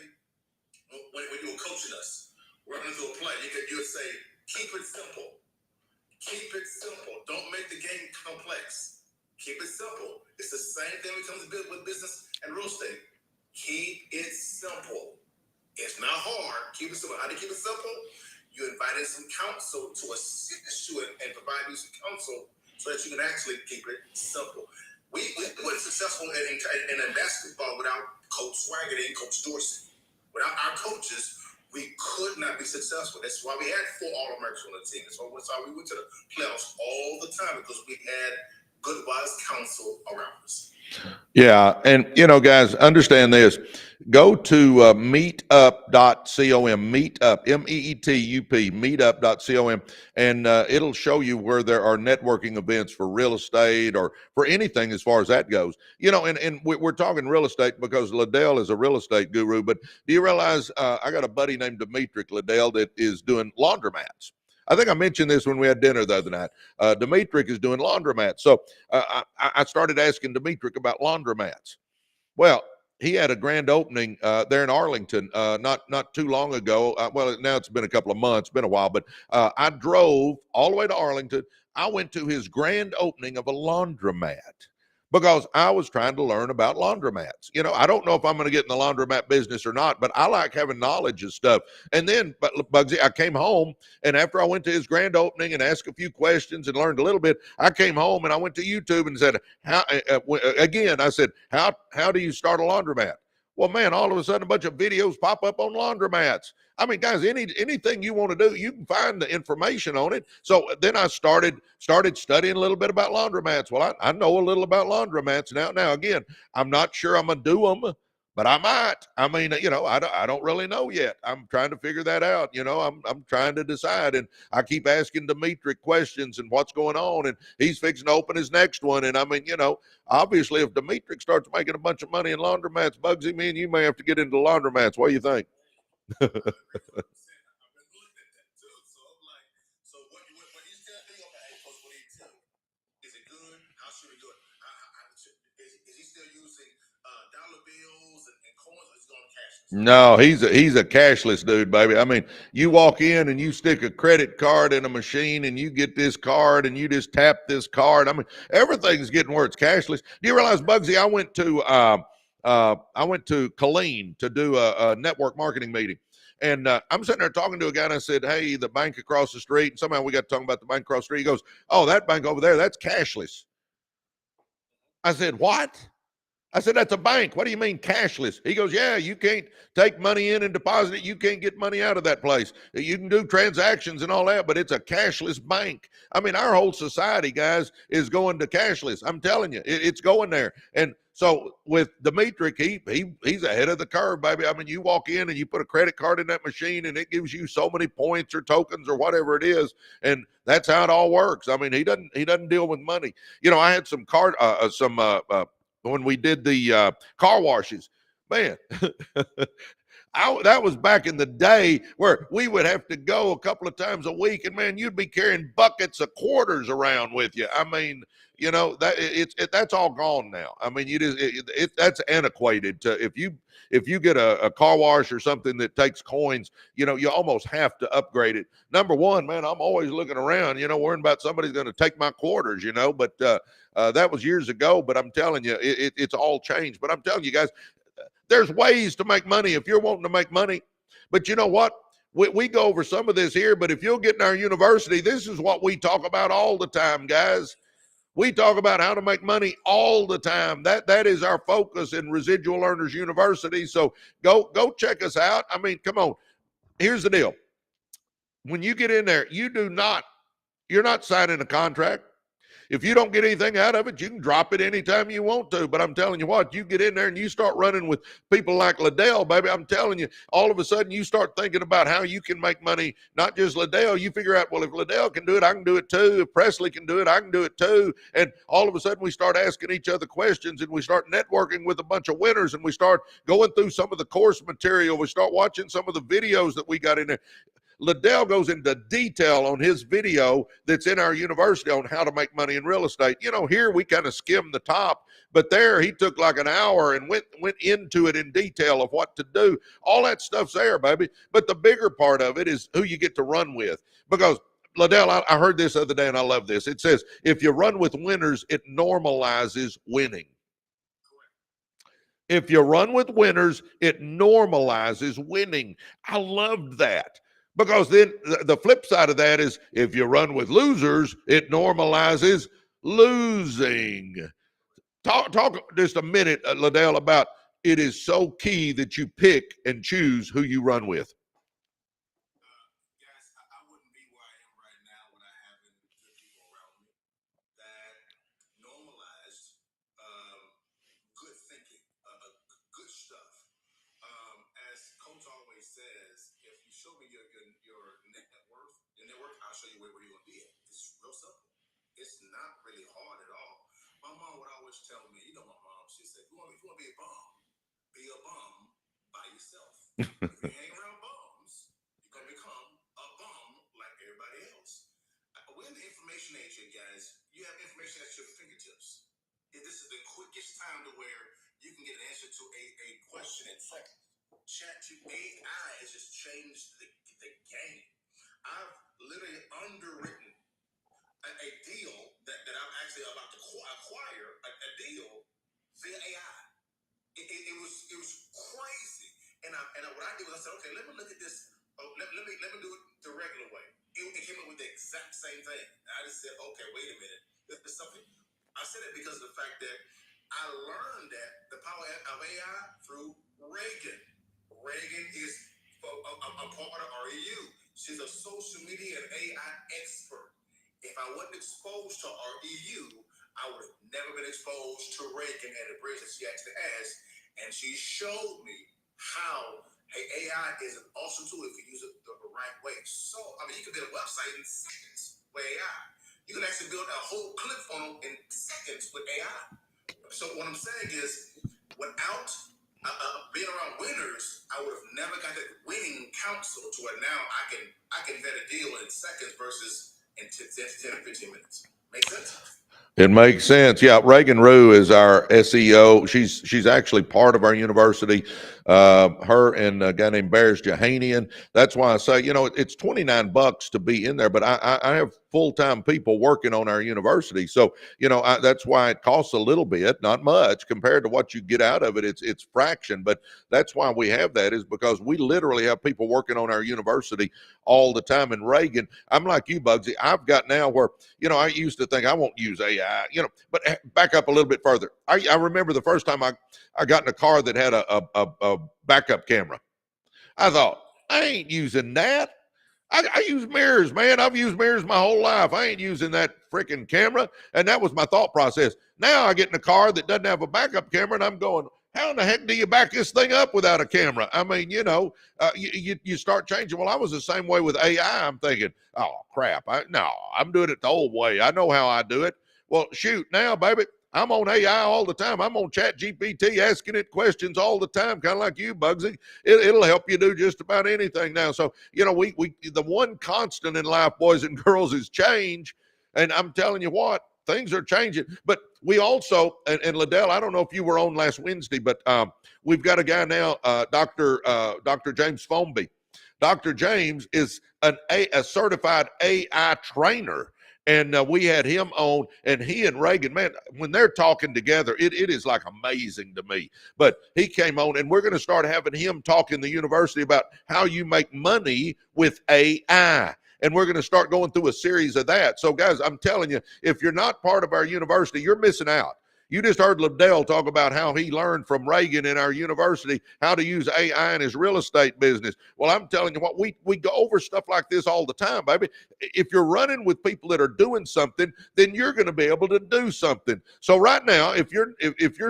when you were coaching us, we're going to do a play, you would say, keep it simple. Keep it simple. Don't make the game complex. Keep it simple. It's the same thing when it comes to with business and real estate. Keep it simple. It's not hard. Keep it simple. How do you keep it simple? You invite in some counsel to assist you and provide you some counsel so that you can actually keep it simple. We weren't successful in basketball without Coach Swagerty and Coach Dorsey. Without our coaches, we could not be successful. That's why we had 4 All-Americans on the team. That's why we went to the playoffs all the time, because we had good, wise counsel around us. Yeah. And, guys, understand this. Go to meetup.com, meetup, MEETUP, meetup.com, and it'll show you where there are networking events for real estate or for anything as far as that goes. And we're talking real estate because Liddell is a real estate guru, but do you realize I got a buddy named Dimitri Liddell that is doing laundromats? I think I mentioned this when we had dinner the other night. Demetric is doing laundromats. So I started asking Demetric about laundromats. Well, he had a grand opening there in Arlington not too long ago. Well, now it's been a couple of months, been a while, but I drove all the way to Arlington. I went to his grand opening of a laundromat because I was trying to learn about laundromats. You know, I don't know if I'm going to get in the laundromat business or not, but I like having knowledge of stuff. And then, but Bugsy, I came home, and after I went to his grand opening and asked a few questions and learned a little bit, I came home and I went to YouTube and said, again, I said, how do you start a laundromat? Well, man, all of a sudden a bunch of videos pop up on laundromats. I mean, guys, anything you want to do, you can find the information on it. So then I started studying a little bit about laundromats. Well, I know a little about laundromats now. Now, again, I'm not sure I'm gonna do them, but I might. I mean, you know, I don't really know yet. I'm trying to figure that out. You know, I'm trying to decide, and I keep asking Demetric questions and what's going on, and he's fixing to open his next one. And I mean, you know, obviously, if Demetric starts making a bunch of money in laundromats, Bugsy, me and you may have to get into laundromats. What do you think? I've been looking at that too. So I'm like, so what he's telling me, okay, hey, Coach, what do you tell me? Is it good? How should we do it? Is he still using dollar bills and coins, or is he going cashless? No, he's a cashless dude, baby. I mean, you walk in and you stick a credit card in a machine and you get this card and you just tap this card. I mean, everything's getting where it's cashless. Do you realize, Bugsy, I went to Killeen to do a network marketing meeting. And I'm sitting there talking to a guy, and I said, hey, the bank across the street. And somehow we got talking about the bank across the street. He goes, oh, that bank over there, that's cashless. I said, what? I said, that's a bank. What do you mean cashless? He goes, yeah, you can't take money in and deposit it. You can't get money out of that place. You can do transactions and all that, but it's a cashless bank. I mean, our whole society, guys, is going to cashless. I'm telling you, it's going there. And so with Demetric, he's ahead of the curve, baby. I mean, you walk in and you put a credit card in that machine and it gives you so many points or tokens or whatever it is. And that's how it all works. I mean, he doesn't deal with money. You know, I had some when we did the car washes, man, that was back in the day where we would have to go a couple of times a week, and man, you'd be carrying buckets of quarters around with you. I mean, you know, that's all gone now. I mean, that's antiquated. If you get a car wash or something that takes coins, you know, you almost have to upgrade it. Number one, man, I'm always looking around, you know, worrying about somebody's going to take my quarters, you know, but that was years ago. But I'm telling you, it's all changed. But I'm telling you guys, there's ways to make money if you're wanting to make money. But you know what? We go over some of this here, but if you'll get in our university, this is what we talk about all the time, guys. We talk about how to make money all the time. That is our focus in Residual Earners University. So go check us out. I mean, come on. Here's the deal. When you get in there, you're not signing a contract. If you don't get anything out of it, you can drop it anytime you want to. But I'm telling you what, you get in there and you start running with people like Liddell, baby. I'm telling you, all of a sudden you start thinking about how you can make money. Not just Liddell. You figure out, well, if Liddell can do it, I can do it too. If Presley can do it, I can do it too. And all of a sudden we start asking each other questions, and we start networking with a bunch of winners, and we start going through some of the course material. We start watching some of the videos that we got in there. Liddell goes into detail on his video that's in our university on how to make money in real estate. You know, here we kind of skim the top, but there he took like an hour and went into it in detail of what to do. All that stuff's there, baby. But the bigger part of it is who you get to run with. Because Liddell, I heard this the other day and I love this. It says, if you run with winners, it normalizes winning. If you run with winners, it normalizes winning. I loved that. Because then the flip side of that is if you run with losers, it normalizes losing. Talk just a minute, Liddell, about it is so key that you pick and choose who you run with. Guys, I wouldn't be where I am right now when I haven't good people around me that normalized good thinking, good stuff. As Coach always says, if you show me your net worth, I'll show you where you're gonna be at. It's real simple. It's not really hard at all. My mom would always tell me, you know, my mom, she said, if you want to be a bum by yourself. If you hang around bums, you're gonna become a bum like everybody else. information age, guys. You have information at your fingertips. This is the quickest time to where you can get an answer to a question in seconds. AI has just changed the game. I've literally underwritten a deal that I'm actually about to acquire a deal via AI. It was crazy. And what I did was I said, okay, let me look at this. Oh, let me do it the regular way. It came up with the exact same thing. And I just said, okay, wait a minute. There's something. I said it because of the fact that I learned that the power of AI through Reagan. Reagan is a part of REU. She's a social media and AI expert. If I wasn't exposed to REU, I would have never been exposed to Reagan and the bridge that she actually has. And she showed me how AI is an awesome tool if you use it the right way. So, you can build a website in seconds with AI. You can actually build a whole clip funnel in seconds with AI. So what I'm saying is, without being around winners, I would have never got that winning counsel to where now I can vet a deal in seconds versus in 10 or 15 minutes. Make sense? It makes sense. Yeah, Reagan Rue is our SEO. She's actually part of our university. Her and a guy named Bears Jahanian. That's why I say, it's $29 to be in there, but I have full-time people working on our university. So, that's why it costs a little bit, not much compared to what you get out of it. It's fraction, but that's why we have that, is because we literally have people working on our university all the time. And Reagan, I'm like you, Bugsy. I've got now where, I used to think I won't use AI, but back up a little bit further. I remember the first time I got in a car that had a backup camera. I thought, I ain't using that. I use mirrors, man. I've used mirrors my whole life. I ain't using that freaking camera. And that was my thought process. Now I get in a car that doesn't have a backup camera, and I'm going, how in the heck do you back this thing up without a camera? You start changing. Well, I was the same way with AI. I'm thinking, oh, crap. I'm doing it the old way. I know how I do it. Well, shoot, now, baby, I'm on AI all the time. I'm on Chat GPT asking it questions all the time, kind of like you, Bugsy. It'll help you do just about anything now. So, we the one constant in life, boys and girls, is change. And I'm telling you what, things are changing. But we also, and Liddell, I don't know if you were on last Wednesday, but we've got a guy now, Dr. James Fombey. Dr. James is a certified AI trainer. And we had him on, and he and Reagan, man, when they're talking together, it is like amazing to me. But he came on, and we're going to start having him talk in the university about how you make money with AI. And we're going to start going through a series of that. So, guys, I'm telling you, if you're not part of our university, you're missing out. You just heard Liddell talk about how he learned from Reagan in our university how to use AI in his real estate business. Well, I'm telling you what, we go over stuff like this all the time, baby. If you're running with people that are doing something, then you're going to be able to do something. So right now, if you're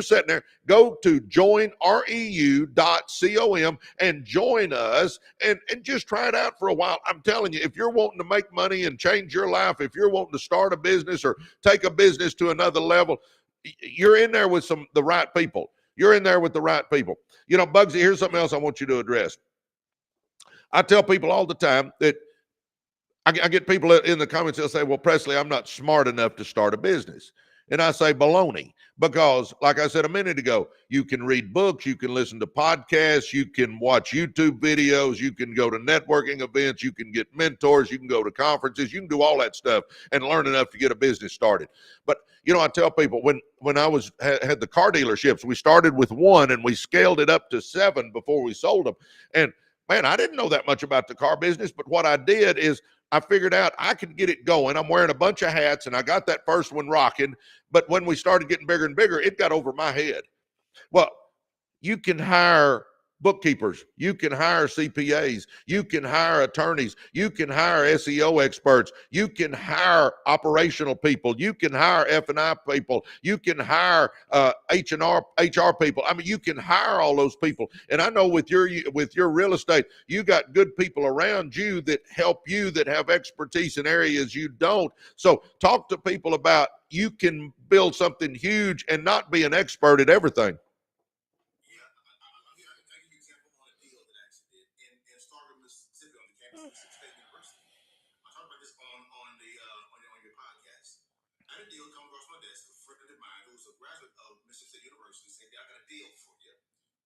sitting there, go to joinreu.com and join us and just try it out for a while. I'm telling you, if you're wanting to make money and change your life, if you're wanting to start a business or take a business to another level, you're in there with the right people. You're in there with the right people. Bugsy, here's something else I want you to address. I tell people all the time that I get people in the comments, they'll say, well, Presley, I'm not smart enough to start a business. And I say baloney, because like I said a minute ago, you can read books, you can listen to podcasts, you can watch YouTube videos, you can go to networking events, you can get mentors, you can go to conferences, you can do all that stuff and learn enough to get a business started. But I tell people, when I had the car dealerships, we started with one and we scaled it up to 7 before we sold them. And man, I didn't know that much about the car business, but what I did is I figured out I could get it going. I'm wearing a bunch of hats, and I got that first one rocking. But when we started getting bigger and bigger, it got over my head. Well, you can hire bookkeepers, you can hire CPAs, you can hire attorneys, you can hire SEO experts, you can hire operational people, you can hire F&I people, you can hire HR people. You can hire all those people. And I know with your real estate, you got good people around you that help you, that have expertise in areas you don't. So talk to people about, you can build something huge and not be an expert at everything. my desk, a friend of mine who's a graduate of Mississippi State University, said, "I got a deal for you.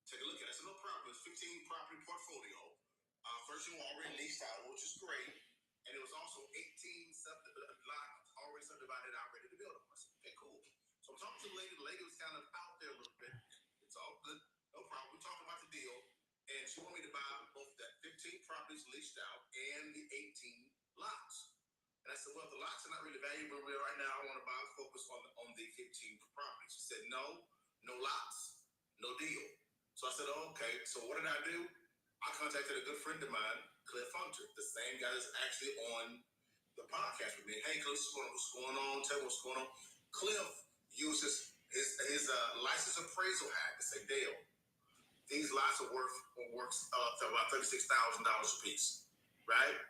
Take a look at it." I said, "No problem. It's 15 property portfolio. First you already leased out, which is great. And it was also 18 lots already subdivided out, ready to build them." I said, "Okay, cool." So I'm talking to the lady. The lady was kind of out there a little bit. It's all good. No problem. We're talking about the deal. And she wanted me to buy both that 15 properties leased out and the 18 lots. And I said, "Well, the lots are not really valuable right now. I want to focus on the 15 properties." She said, "No, no lots, no deal." So I said, "Oh, okay." So what did I do? I contacted a good friend of mine, Cliff Hunter, the same guy that's actually on the podcast with me. "Hey, Cliff, what's going on? Tell me what's going on." Cliff uses his license appraisal hack to say, "Dale, these lots are worth about $36,000 a piece, right?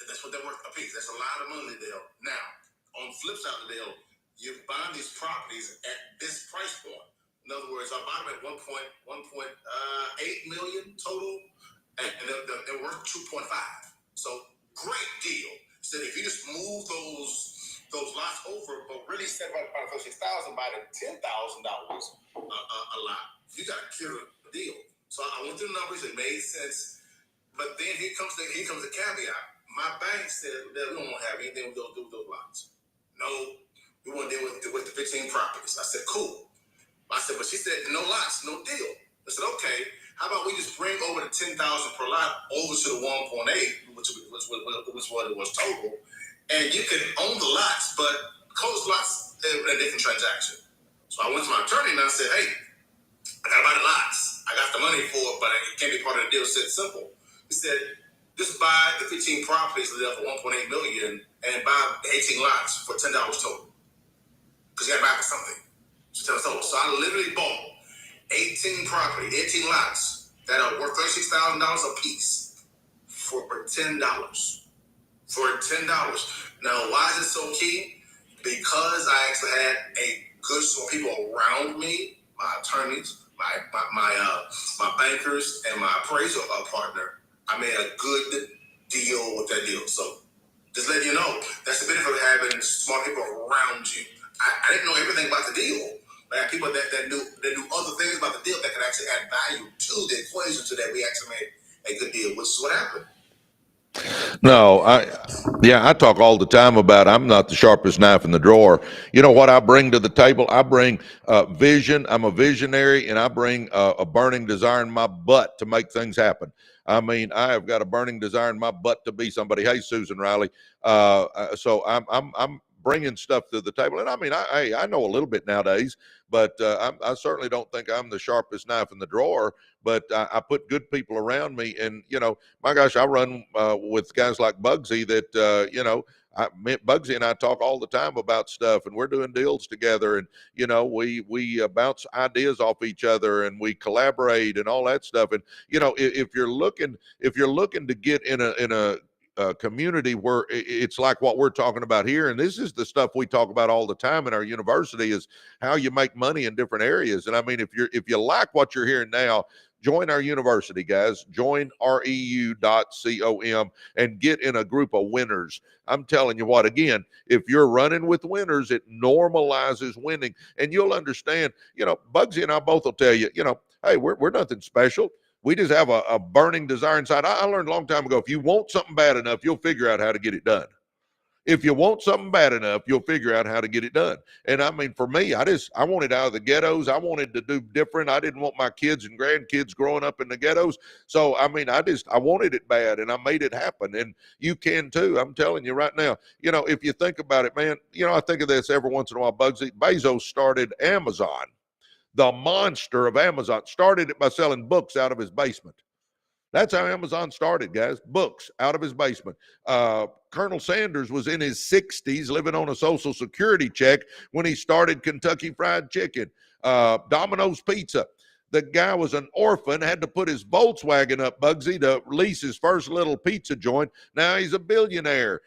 That's what they're worth a piece. That's a lot of money, Dale. Now, on the flip side of the deal, you're buying these properties at this price point. In other words, I bought them at 1.8 million total, and they're worth 2.5. So great deal." Said if you just move those lots over, but really set about $36,000 by the $10,000 a lot, you got a killer deal. So I went through the numbers. It made sense. But then here comes the caveat. My bank said that we don't want to have anything to do with those lots. No, we want to deal with the 15 properties. I said, "Cool." I said, but she said, "No lots, no deal." I said, "Okay, how about we just bring over the 10,000 per lot over to the 1.8, which was what it was total, and you can own the lots, but close lots in a different transaction." So I went to my attorney and I said, "Hey, I got to buy the lots. I got the money for it, but it can't be part of the deal." He said, "Simple." He said, "Just buy the 15 properties for $1.8 million and buy 18 lots for $10 total. Because you got to buy for something." So I literally bought 18 lots that are worth $36,000 a piece for $10. For $10. Now, why is it so key? Because I actually had a good sort of people around me, my attorneys, my bankers, and my appraisal partner. I made a good deal with that deal. So just letting you know, that's the benefit of having smart people around you. I didn't know everything about the deal. I had people that knew other things about the deal that could actually add value to the equation so that we actually made a good deal, which is what happened. No, I talk all the time about I'm not the sharpest knife in the drawer. You know what I bring to the table? I bring vision. I'm a visionary, and I bring a burning desire in my butt to make things happen. I mean, I have got a burning desire in my butt to be somebody. Hey, Susan Riley. So I'm bringing stuff to the table, and I mean, I know a little bit nowadays, but I certainly don't think I'm the sharpest knife in the drawer. But I put good people around me, and my gosh, I run with guys like Bugsy that, Bugsy and I talk all the time about stuff, and we're doing deals together, and, we bounce ideas off each other, and we collaborate and all that stuff. And, if you're looking to get in a community where it's like what we're talking about here, and this is the stuff we talk about all the time in our university, is how you make money in different areas. And I mean, if you like what you're hearing now, join our university, guys. Join reu.com and get in a group of winners. I'm telling you what, again, if you're running with winners, it normalizes winning. And you'll understand, Bugsy and I both will tell you, hey, we're nothing special. We just have a burning desire inside. I learned a long time ago, if you want something bad enough, you'll figure out how to get it done. If you want something bad enough, you'll figure out how to get it done. And I mean, for me, I wanted out of the ghettos. I wanted to do different. I didn't want my kids and grandkids growing up in the ghettos. So, I mean, I wanted it bad, and I made it happen. And you can too. I'm telling you right now, if you think about it, man, I think of this every once in a while. Bugsy Bezos started Amazon. The monster of Amazon started it by selling books out of his basement. That's how Amazon started, guys. Books out of his basement. Colonel Sanders was in his 60s living on a Social Security check when he started Kentucky Fried Chicken. Domino's Pizza. The guy was an orphan, had to put his Volkswagen up, Bugsy, to lease his first little pizza joint. Now he's a billionaire.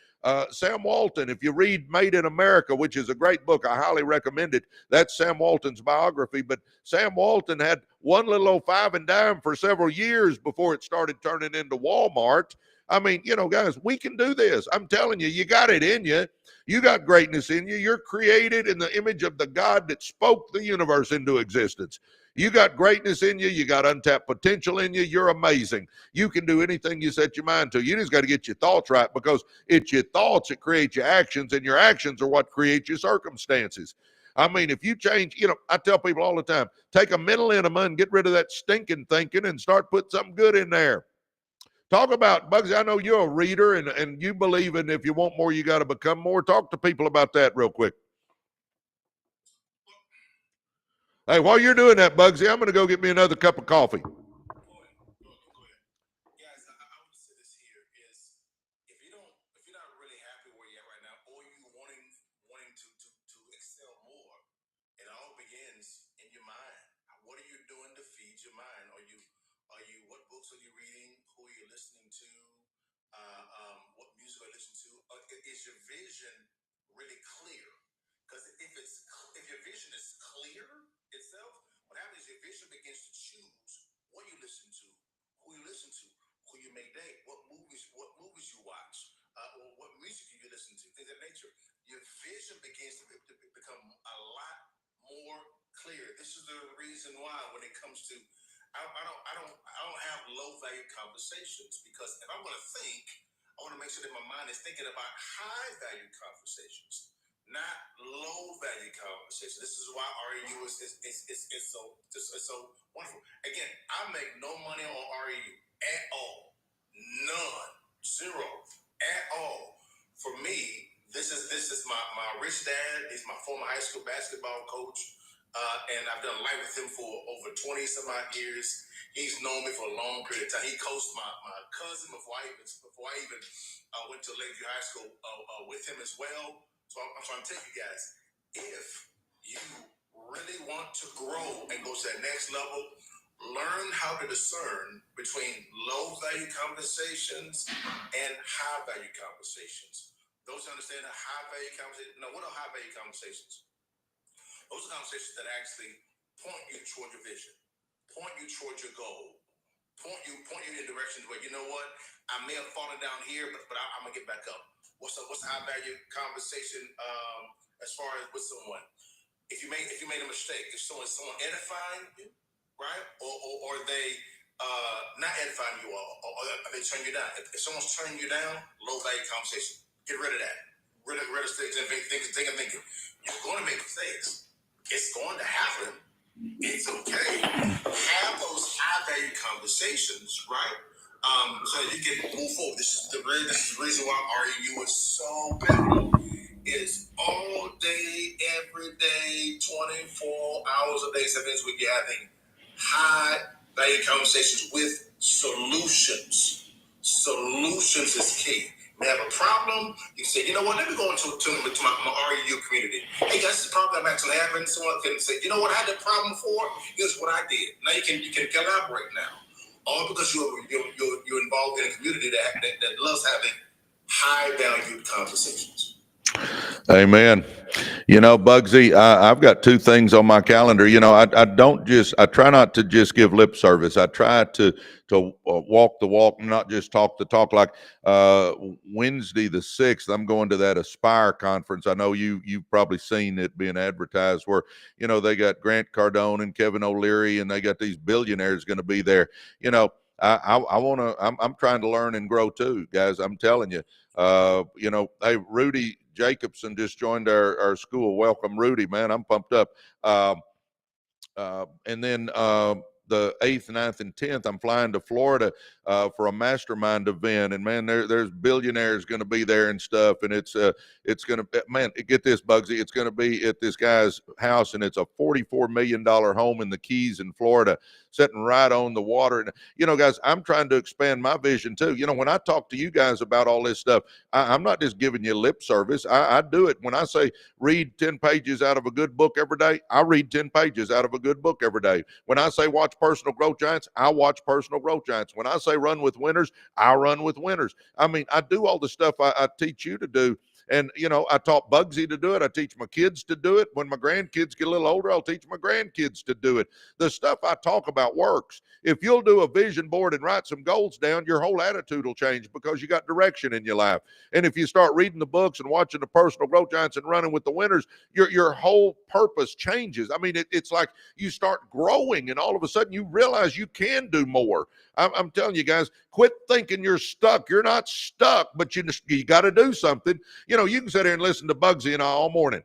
Sam Walton, if you read Made in America, which is a great book, I highly recommend it. That's Sam Walton's biography. But Sam Walton had one little old five and dime for several years before it started turning into Walmart. I mean, guys, we can do this. I'm telling you, you got it in you. You got greatness in you. You're created in the image of the God that spoke the universe into existence. You got greatness in you. You got untapped potential in you. You're amazing. You can do anything you set your mind to. You just got to get your thoughts right, because it's your thoughts that create your actions, and your actions are what create your circumstances. I mean, if you change, I tell people all the time, take a mental enema and get rid of that stinking thinking and start putting something good in there. Talk about, Bugsy, I know you're a reader, and you believe in if you want more, you got to become more. Talk to people about that real quick. Hey, while you're doing that, Bugsy, I'm going to go get me another cup of coffee. Go ahead. Guys, I would say this here is, if you're not really happy where you're at right now, or you wanting to excel more, it all begins in your mind. What are you doing to feed your mind? What books are you reading? Who are you listening to? What music are you listening to? Is your vision really clear? Because if your vision is clear itself, what happens is your vision begins to choose what you listen to, who you listen to, who you may date, what movies you watch, or what music you listen to, things of that nature. Your vision begins to become a lot more clear. This is the reason why, when it comes to, I don't have low value conversations, because if I'm going to think, I want to make sure that my mind is thinking about high value conversations, not low value conversations. This is why REU is so wonderful. Again, I make no money on REU at all, none, zero at all. For me, this is my rich dad. He's my former high school basketball coach. And I've done life with him for over 20 some odd years. He's known me for a long period of time. He coached my cousin before I even went to Lakeview High School with him as well. So I'm trying to tell you guys, if you really want to grow and go to that next level, learn how to discern between low value conversations and high value conversations. Those who understand a high value conversation. Now, what are high value conversations? Those are conversations that actually point you toward your vision, point you toward your goal, point you in directions where, you know what, I may have fallen down here, but I'm gonna get back up. What's a high value conversation as far as with someone? If you made a mistake, if someone edifying you, right, or they not edifying you, or they turn you down. If someone's turning you down, low value conversation. Get rid of that. Rid of sticks and thinking. You're going to make mistakes. It's going to happen. It's okay. Have those high value conversations, right? So you can move forward. This is the reason why REU is so pivotal. It's all day, every day, 24 hours a day, 7 days a week. You're having high value conversations with solutions. Solutions is key. You have a problem, you say, you know what, let me go into my REU community. Hey, guys, this is a problem I'm actually having. Someone can say, you know what, I had that problem before. Here's what I did. Now you can collaborate now. All because you're involved in a community that loves having high valued conversations. Amen. Bugsy, I've got two things on my calendar. I try not to just give lip service. I try to walk the walk and not just talk the talk. Like Wednesday the 6th, I'm going to that Aspire conference. I know you've probably seen it being advertised, where they got Grant Cardone and Kevin O'Leary, and they got these billionaires going to be there. I'm trying to learn and grow too, guys. I'm telling you. Hey, Rudy Jacobson just joined our school. Welcome, Rudy, man. I'm pumped up. And then the 8th, 9th, and 10th, I'm flying to Florida for a mastermind event. And man, there's billionaires going to be there and stuff. And it's going to, man, get this, Bugsy. It's going to be at this guy's house, and it's a $44 million home in the Keys in Florida, sitting right on the water. And, guys, I'm trying to expand my vision too. When I talk to you guys about all this stuff, I'm not just giving you lip service. I do it. When I say read 10 pages out of a good book every day, I read 10 pages out of a good book every day. When I say watch Personal Growth Giants, I watch Personal Growth Giants. When I say run with winners, I run with winners. I mean, I do all the stuff I teach you to do. And, I taught Bugsy to do it. I teach my kids to do it. When my grandkids get a little older, I'll teach my grandkids to do it. The stuff I talk about works. If you'll do a vision board and write some goals down, your whole attitude will change because you got direction in your life. And if you start reading the books and watching the personal growth giants and running with the winners, your whole purpose changes. I mean, it's like you start growing and all of a sudden you realize you can do more. I'm telling you guys, quit thinking you're stuck. You're not stuck, but you got to do something. You can sit here and listen to Bugsy and I all morning.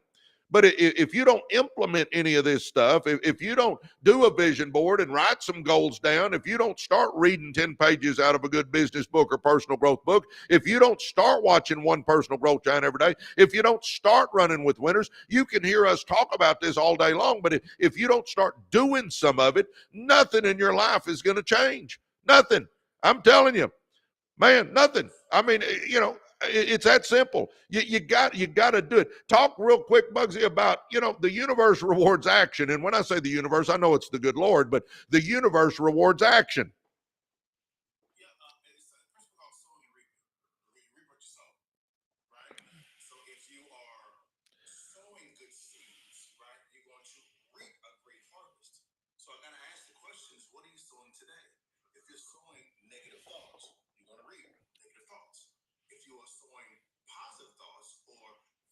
But if you don't implement any of this stuff, if you don't do a vision board and write some goals down, if you don't start reading 10 pages out of a good business book or personal growth book, if you don't start watching one personal growth giant every day, if you don't start running with winners, you can hear us talk about this all day long. But if you don't start doing some of it, nothing in your life is going to change. Nothing. I'm telling you, man, nothing. I mean, it's that simple. You got to do it. Talk real quick, Bugsy, about, the universe rewards action. And when I say the universe, I know it's the good Lord, but the universe rewards action. Yeah, it's a principle called sowing and reaping. Reap what you sow, right? So if you are sowing good seeds, right, you're going to reap a great harvest. So I gotta ask the questions: what are you sowing today? If you're sowing negative thoughts, you're gonna reap negative thoughts. If you are sowing positive thoughts or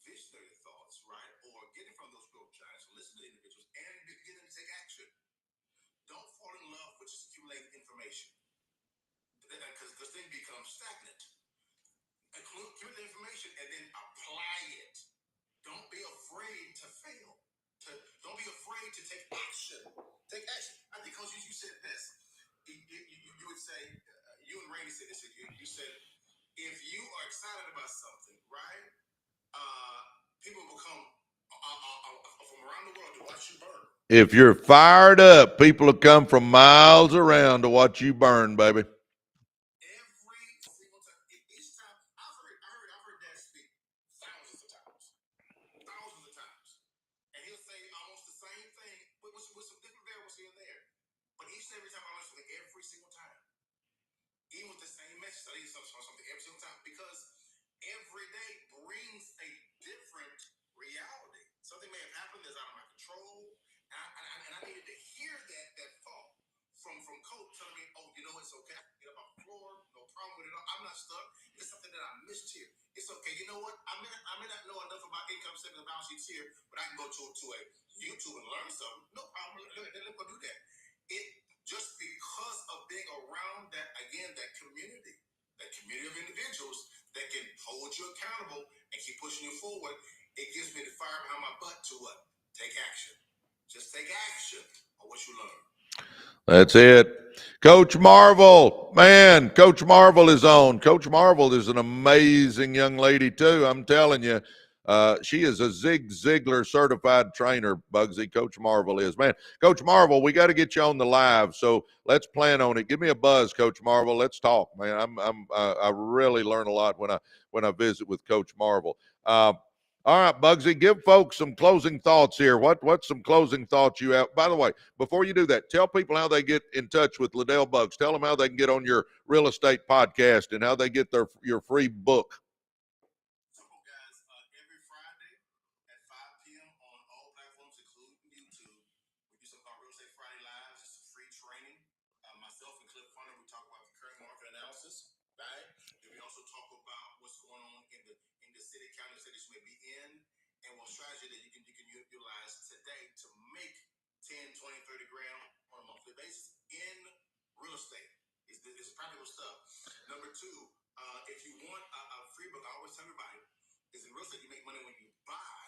visionary thoughts, right, or getting from those growth giants, listen to individuals and begin to take action. Don't fall in love with just accumulating information, because this thing becomes stagnant. Accumulate the information and then apply it. Don't be afraid to fail. Don't be afraid to take action. Take action. I think, Coach, you said this. You would say, you and Randy said this. You said, if you are excited about something, right? People will come from around the world to watch you burn. If you're fired up, people will come from miles around to watch you burn, baby. Every single time. Each time, I've heard Dad speak thousands of times. Thousands of times. And he'll say almost the same thing with some different variables here and there. But each and every time I listen to every single time, even with the same message, I need something every single time, because every day brings a different reality. Something may have happened that's out of my control, and I needed to hear that thought from Coach telling me, oh, it's okay. I can get up off the floor, no problem with it. I'm not stuck. It's something that I missed here. It's okay. You know what? I may not know enough about income statement and balance sheets here, but I can go to a YouTube and learn something. No problem. Let me go do that. It just because of being around that community of individuals that can hold you accountable and keep pushing you forward, it gives me the fire behind my butt to what? Take action. Just take action on what you learn. That's it. Coach Marvel, man, Coach Marvel is on. Coach Marvel is an amazing young lady, too. I'm telling you, she is a Zig Ziglar certified trainer, Bugsy. Coach Marvel is. Man, Coach Marvel, we got to get you on the live, so let's plan on it. Give me a buzz, Coach Marvel. Let's talk, man. I really learn a lot when I visit with Coach Marvel. All right, Bugsy, give folks some closing thoughts here. What's some closing thoughts you have? By the way, before you do that, tell people how they get in touch with Liddell Bugs. Tell them how they can get on your real estate podcast and how they get your free book. Simple, guys. Every Friday at 5 p.m. on all platforms, including YouTube, we do something called Real Estate Friday Lives. It's a free training. Myself and Cliff Funner, we talk about the current market analysis, right? Then we also talk about what's going on in the city, county, cities you may be in, and what strategy that you can utilize today to make 10, 20, 30 grand on a monthly basis in real estate. It's practical stuff. Number two, if you want a free book, I always tell everybody, is in real estate, you make money when you buy,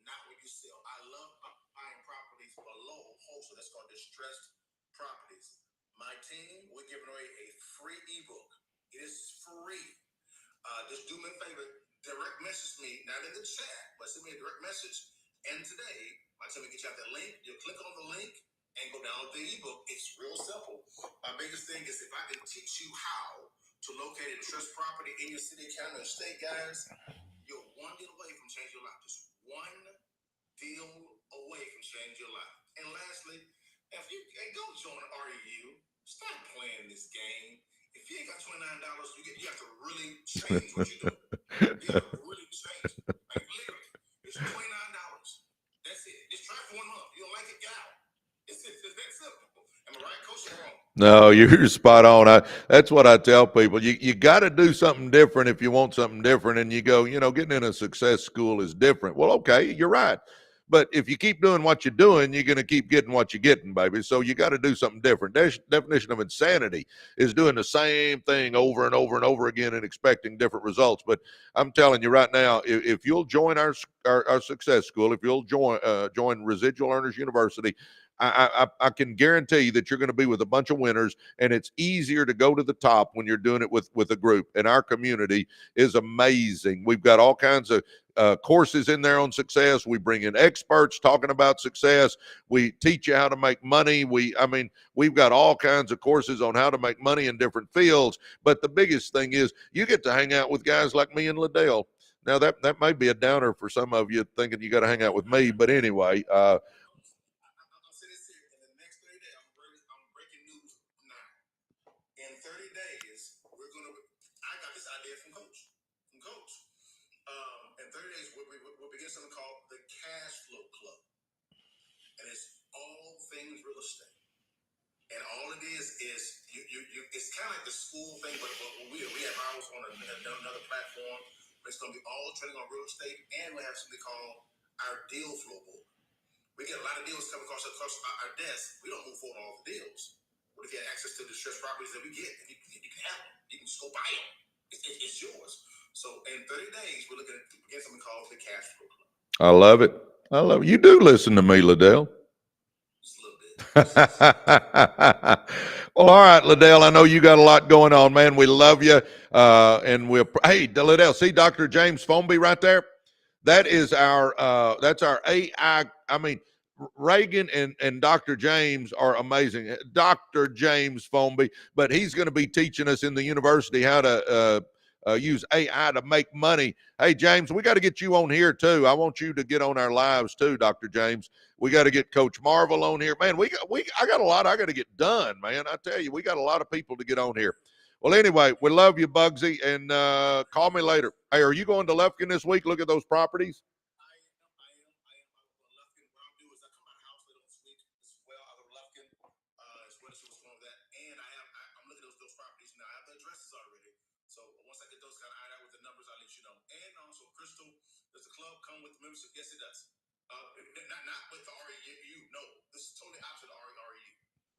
not when you sell. I love buying properties below wholesale. That's called distressed properties. My team, we're giving away a free ebook. It is free. Just do me a favor, direct message me, not in the chat, but send me a direct message. And today, my team will get you out that link. You'll click on the link and go download the ebook. It's real simple. My biggest thing is if I can teach you how to locate a distressed property in your city, county, or state, guys, you're one deal away from changing your life. Just one deal away from changing your life. And lastly, if you go join REU, stop playing this game. If you ain't got $29, you have to really change what you're doing. You have to really change. Try it for 1 month. You don't like it, get out. It's that simple. Am I right, Coach, or wrong? No, you're spot on. That's what I tell people. You got to do something different if you want something different. And you go, getting in a success school is different. Well, okay, you're right. But if you keep doing what you're doing, you're going to keep getting what you're getting, baby. So you got to do something different. Definition of insanity is doing the same thing over and over and over again and expecting different results. But I'm telling you right now, if you'll join our success school, if you'll join Residual Earners University, I can guarantee you that you're going to be with a bunch of winners, and it's easier to go to the top when you're doing it with a group. And our community is amazing. We've got all kinds of courses in there on success. We bring in experts talking about success. We teach you how to make money. We've got all kinds of courses on how to make money in different fields. But the biggest thing is you get to hang out with guys like me and Liddell. Now that may be a downer for some of you thinking you got to hang out with me, but anyway. In 30 days, I got this idea from Coach. In 30 days, we'll begin something called the Cash Flow Club. And it's all things real estate. And all it is it's kind of like the school thing, but we have ours on another platform. It's going to be all training on real estate, and we have something called our deal flow board. We get a lot of deals coming across our desk. We don't move forward on all the deals. What if you have access to the distressed properties that we get? You can have them. You can just go buy them. It's yours. So in 30 days, we're looking at something called the Cash Flow Club. I love it. You do listen to me, Liddell. Just a little bit. Well, all right, Liddell, I know you got a lot going on, man. We love you. And hey, Liddell, see Dr. James Fonby right there? That's our AI. Reagan and Dr. James are amazing. Dr. James Fonby, but he's going to be teaching us in the university how to use AI to make money. Hey, James, we got to get you on here too. I want you to get on our lives too, Dr. James. We got to get Coach Marvel on here, man. I got a lot I got to get done, man. I tell you, we got a lot of people to get on here. Well, anyway, we love you, Bugsy, and call me later. Hey, are you going to Lufkin this week? Look at those properties. Does the club come with membership? Yes, it does. Not with the REU. No, this is totally opposite of REU.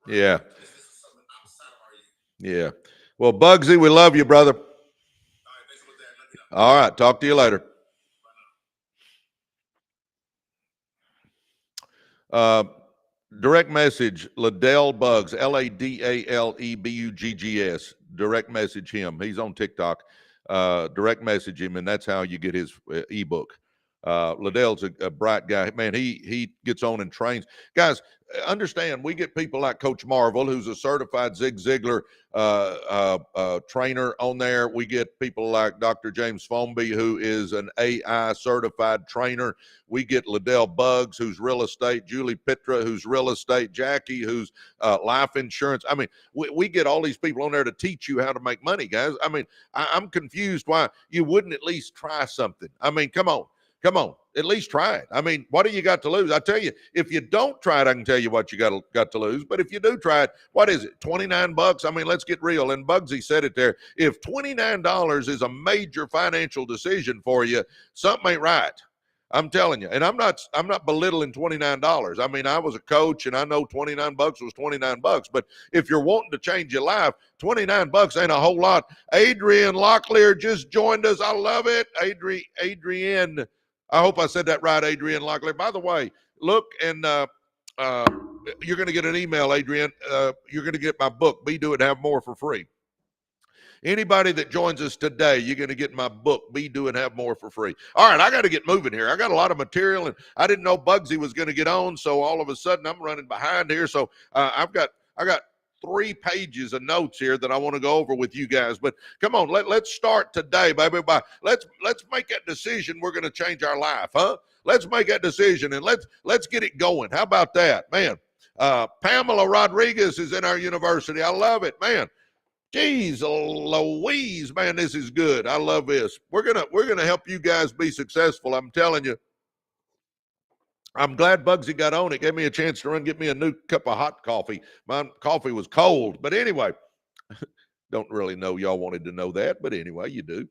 Right? Yeah. This is something outside of REU. Yeah. Well, Bugsy, we love you, brother. All right, thanks for that. Let me know. All right, talk to you later. Direct message Liddell Bugs, LADALEBUGGS. Direct message him. He's on TikTok. Direct message him, and that's how you get his ebook. Liddell's a bright guy, man. He gets on and trains guys. Understand, we get people like Coach Marvel, who's a certified Zig Ziglar trainer on there. We get people like Dr. James Fonby, who is an AI certified trainer. We get Liddell Bugs, who's real estate, Julie Pitra, who's real estate, Jackie, who's life insurance. We get all these people on there to teach you how to make money, guys. I'm confused why you wouldn't at least try something. Come on, at least try it. What do you got to lose? I tell you, if you don't try it, I can tell you what you got to lose. But if you do try it, what is it? $29? Let's get real. And Bugsy said it there. If $29 is a major financial decision for you, something ain't right. I'm telling you. And I'm not belittling $29. I was a coach, and I know $29 was $29. But if you're wanting to change your life, $29 ain't a whole lot. Adrian Locklear just joined us. I love it. Adrian. I hope I said that right, Adrian Locklear. By the way, look, and you're going to get an email, Adrian. You're going to get my book, Be, Do It, Have More, for free. Anybody that joins us today, you're going to get my book, Be, Do It, Have More, for free. All right, I got to get moving here. I got a lot of material, and I didn't know Bugsy was going to get on, so all of a sudden I'm running behind here. So I got 3 pages of notes here that I want to go over with you guys. But come on, let's start today, baby. Let's make that decision. We're going to change our life, huh? Let's make that decision, and let's get it going. How about that, man? Pamela Rodriguez is in our university. I love it, man. Jeez Louise, man, this is good. I love this. We're gonna help you guys be successful. I'm telling you. I'm glad Bugsy got on. It gave me a chance to run get me a new cup of hot coffee. My coffee was cold. But anyway, don't really know y'all wanted to know that, but anyway, you do.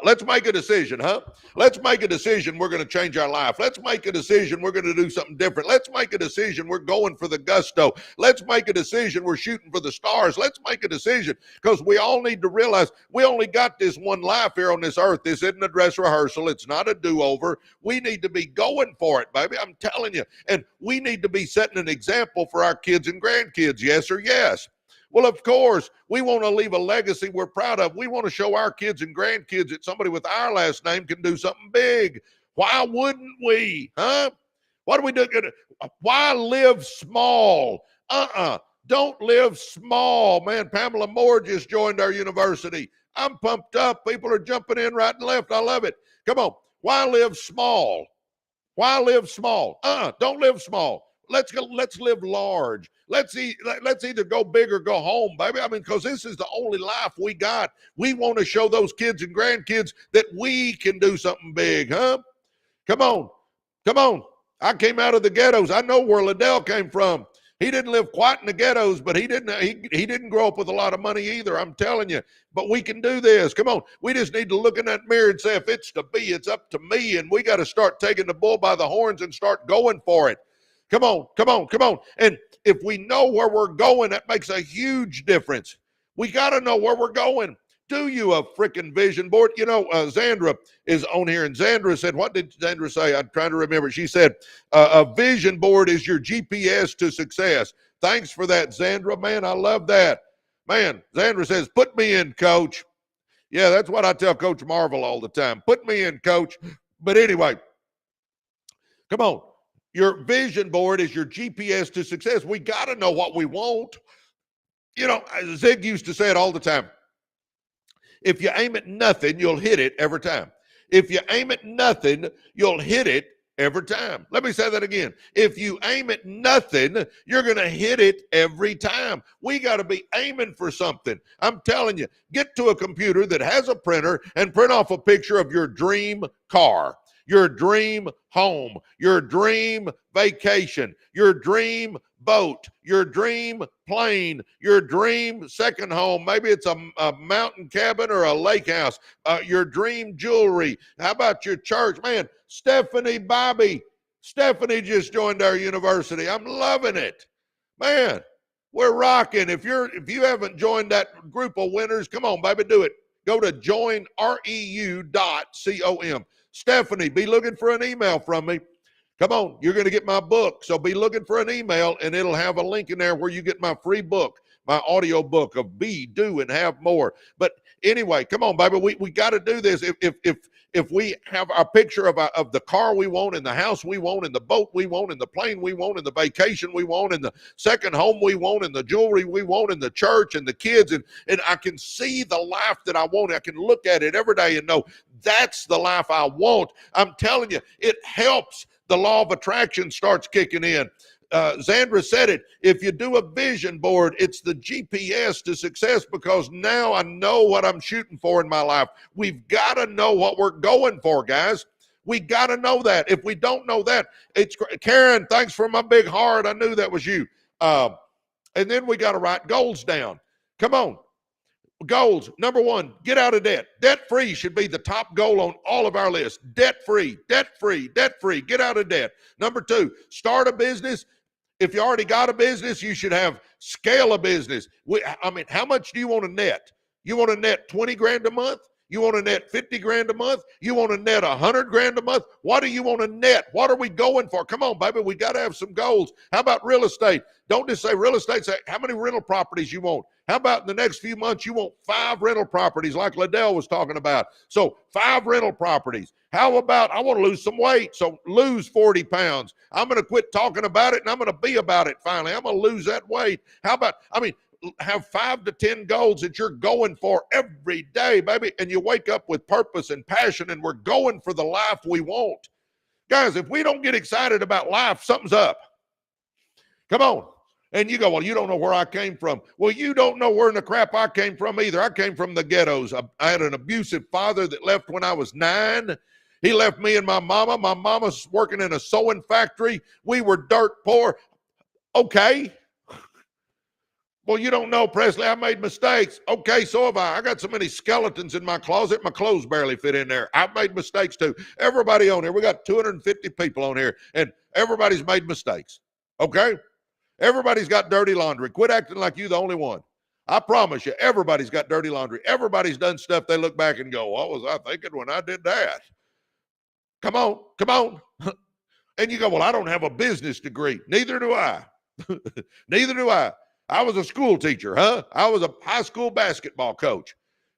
Let's make a decision, huh? Let's make a decision. We're going to change our life. Let's make a decision. We're going to do something different. Let's make a decision. We're going for the gusto. Let's make a decision. We're shooting for the stars. Let's make a decision, because we all need to realize we only got this one life here on this earth. This isn't a dress rehearsal. It's not a do-over. We need to be going for it, baby. I'm telling you. And we need to be setting an example for our kids and grandkids. Yes or yes? Well, of course, we want to leave a legacy we're proud of. We want to show our kids and grandkids that somebody with our last name can do something big. Why wouldn't we? Huh? What do we do? Why live small? Don't live small. Man, Pamela Moore just joined our university. I'm pumped up. People are jumping in right and left. I love it. Come on. Why live small? Why live small? Don't live small. Let's live large. Let's either go big or go home, baby. I mean, because this is the only life we got. We want to show those kids and grandkids that we can do something big, huh? Come on. Come on. I came out of the ghettos. I know where Liddell came from. He didn't live quite in the ghettos, but he didn't grow up with a lot of money either, I'm telling you. But we can do this. Come on. We just need to look in that mirror and say, if it's to be, it's up to me. And we got to start taking the bull by the horns and start going for it. Come on, come on, come on. And if we know where we're going, that makes a huge difference. We got to know where we're going. Do you a freaking vision board? You know, Zandra is on here, and Zandra said, what did Zandra say? I'm trying to remember. She said, a vision board is your GPS to success. Thanks for that, Zandra. Man, I love that. Man, Zandra says, put me in, coach. Yeah, that's what I tell Coach Marvel all the time. Put me in, coach. But anyway, come on. Your vision board is your GPS to success. We got to know what we want. You know, Zig used to say it all the time. If you aim at nothing, you'll hit it every time. If you aim at nothing, you'll hit it every time. Let me say that again. If you aim at nothing, you're going to hit it every time. We got to be aiming for something. I'm telling you, get to a computer that has a printer and print off a picture of your dream car, your dream home, your dream vacation, your dream boat, your dream plane, your dream second home. Maybe it's a mountain cabin or a lake house, your dream jewelry. How about your church? Man, Stephanie Bobby. Stephanie just joined our university. I'm loving it. Man, we're rocking. If you haven't joined that group of winners, come on, baby, do it. Go to joinreu.com. Stephanie, be looking for an email from me. Come on, you're going to get my book. So be looking for an email, and it'll have a link in there where you get my free book, my audio book of Be, Do, and Have More. But anyway, come on, baby, we got to do this. If we have our picture of the car we want, and the house we want, and the boat we want, and the plane we want, and the vacation we want, and the second home we want, and the jewelry we want, and the church and the kids, and I can see the life that I want. I can look at it every day and know that's the life I want. I'm telling you, it helps. The law of attraction starts kicking in. Zandra said it. If you do a vision board, it's the GPS to success, because now I know what I'm shooting for in my life. We've got to know what we're going for, guys. We got to know that. If we don't know that, it's Karen, thanks for my big heart. I knew that was you. And then we got to write goals down. Come on. Goals. Number one, get out of debt. Debt-free should be the top goal on all of our lists. Debt-free, debt-free, debt-free. Get out of debt. Number two, start a business. If you already got a business, you should have scale a business. How much do you want to net? You want to net 20 grand a month? You want to net 50 grand a month? You want to net 100 grand a month? What do you want to net? What are we going for? Come on, baby. We got to have some goals. How about real estate? Don't just say real estate. Say how many rental properties you want. How about in the next few months, you want 5 rental properties like Liddell was talking about. So 5 rental properties. How about I want to lose some weight, so lose 40 pounds. I'm going to quit talking about it, and I'm going to be about it finally. I'm going to lose that weight. How about, have 5 to 10 goals that you're going for every day, baby, and you wake up with purpose and passion, and we're going for the life we want. Guys, if we don't get excited about life, something's up. Come on. And you go, well, you don't know where I came from. Well, you don't know where in the crap I came from either. I came from the ghettos. I had an abusive father that left when I was 9. He left me and my mama. My mama's working in a sewing factory. We were dirt poor. Okay. Well, you don't know, Presley. I made mistakes. Okay, so have I. I got so many skeletons in my closet, my clothes barely fit in there. I've made mistakes too. Everybody on here, we got 250 people on here, and everybody's made mistakes. Okay? Everybody's got dirty laundry. Quit acting like you're the only one. I promise you, everybody's got dirty laundry. Everybody's done stuff they look back and go, what was I thinking when I did that? Come on, come on. And you go, well, I don't have a business degree. Neither do I. Neither do I. I was a school teacher, huh? I was a high school basketball coach.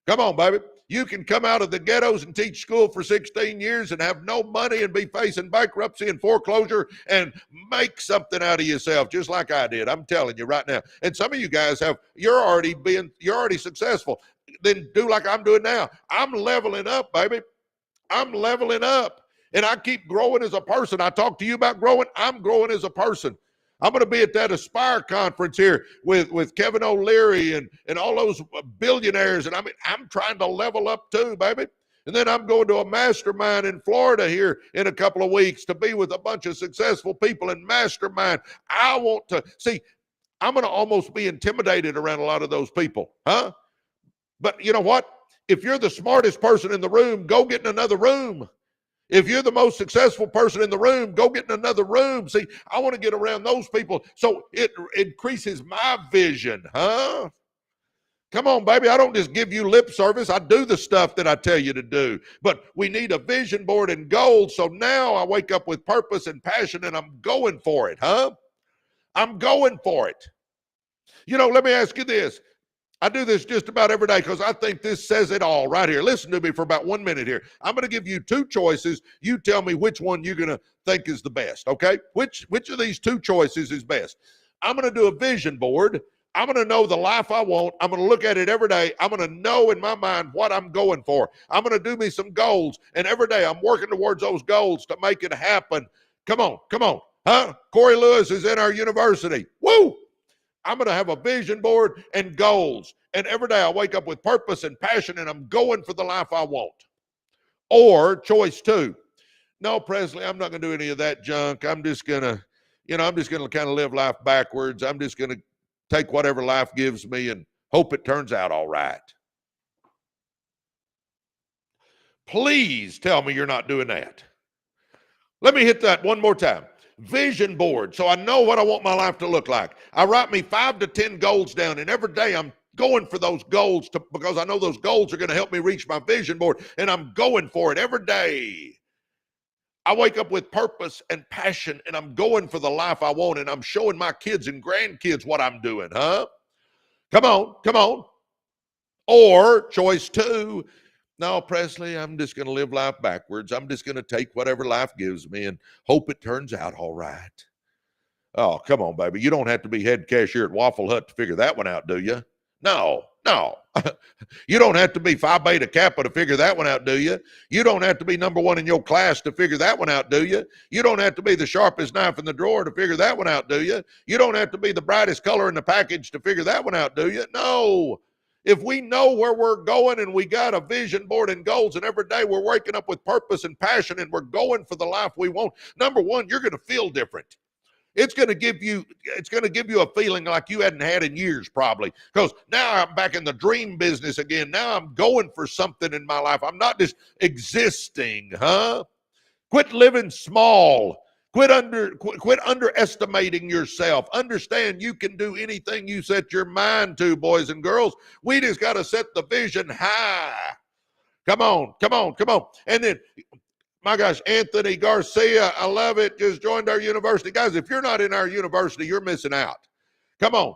Come on, baby. You can come out of the ghettos and teach school for 16 years and have no money and be facing bankruptcy and foreclosure and make something out of yourself, just like I did. I'm telling you right now. And some of you guys you're already successful. Then do like I'm doing now. I'm leveling up, baby. I'm leveling up. And I keep growing as a person. I talk to you about growing. I'm growing as a person. I'm going to be at that Aspire conference here with Kevin O'Leary and all those billionaires. And I'm trying to level up too, baby. And then I'm going to a mastermind in Florida here in a couple of weeks to be with a bunch of successful people in mastermind. I want to see, I'm going to almost be intimidated around a lot of those people, huh? But you know what? If you're the smartest person in the room, go get in another room. If you're the most successful person in the room, go get in another room. See, I want to get around those people so it increases my vision, huh? Come on, baby. I don't just give you lip service. I do the stuff that I tell you to do. But we need a vision board and goals. So now I wake up with purpose and passion and I'm going for it, huh? I'm going for it. You know, let me ask you this. I do this just about every day because I think this says it all right here. Listen to me for about 1 minute here. I'm going to give you two choices. You tell me which one you're going to think is the best, okay? Which of these two choices is best? I'm going to do a vision board. I'm going to know the life I want. I'm going to look at it every day. I'm going to know in my mind what I'm going for. I'm going to do me some goals. And every day I'm working towards those goals to make it happen. Come on, come on. Huh? Corey Lewis is in our university. Woo! I'm going to have a vision board and goals. And every day I wake up with purpose and passion and I'm going for the life I want. Or choice two. No, Presley, I'm not going to do any of that junk. I'm just going to kind of live life backwards. I'm just going to take whatever life gives me and hope it turns out all right. Please tell me you're not doing that. Let me hit that one more time. Vision board, so I know what I want my life to look like. I write me 5 to 10 goals down, and every day I'm going for those goals because I know those goals are going to help me reach my vision board, and I'm going for it every day. I wake up with purpose and passion, and I'm going for the life I want, and I'm showing my kids and grandkids what I'm doing, huh? Come on, come on. Or choice two, no, Presley, I'm just going to live life backwards. I'm just going to take whatever life gives me and hope it turns out all right. Oh, come on, baby. You don't have to be head cashier at Waffle Hut to figure that one out, do you? No. You don't have to be Phi Beta Kappa to figure that one out, do you? You don't have to be number one in your class to figure that one out, do you? You don't have to be the sharpest knife in the drawer to figure that one out, do you? You don't have to be the brightest color in the package to figure that one out, do you? No. If we know where we're going and we got a vision board and goals and every day we're waking up with purpose and passion and we're going for the life we want, number one, you're going to feel different. It's going to give you a feeling like you hadn't had in years probably, because now I'm back in the dream business again. Now I'm going for something in my life. I'm not just existing, huh? Quit living small. Quit underestimating yourself. Understand you can do anything you set your mind to, boys and girls. We just got to set the vision high. Come on, come on, come on. And then, my gosh, Anthony Garcia, I love it, just joined our university. Guys, if you're not in our university, you're missing out. Come on.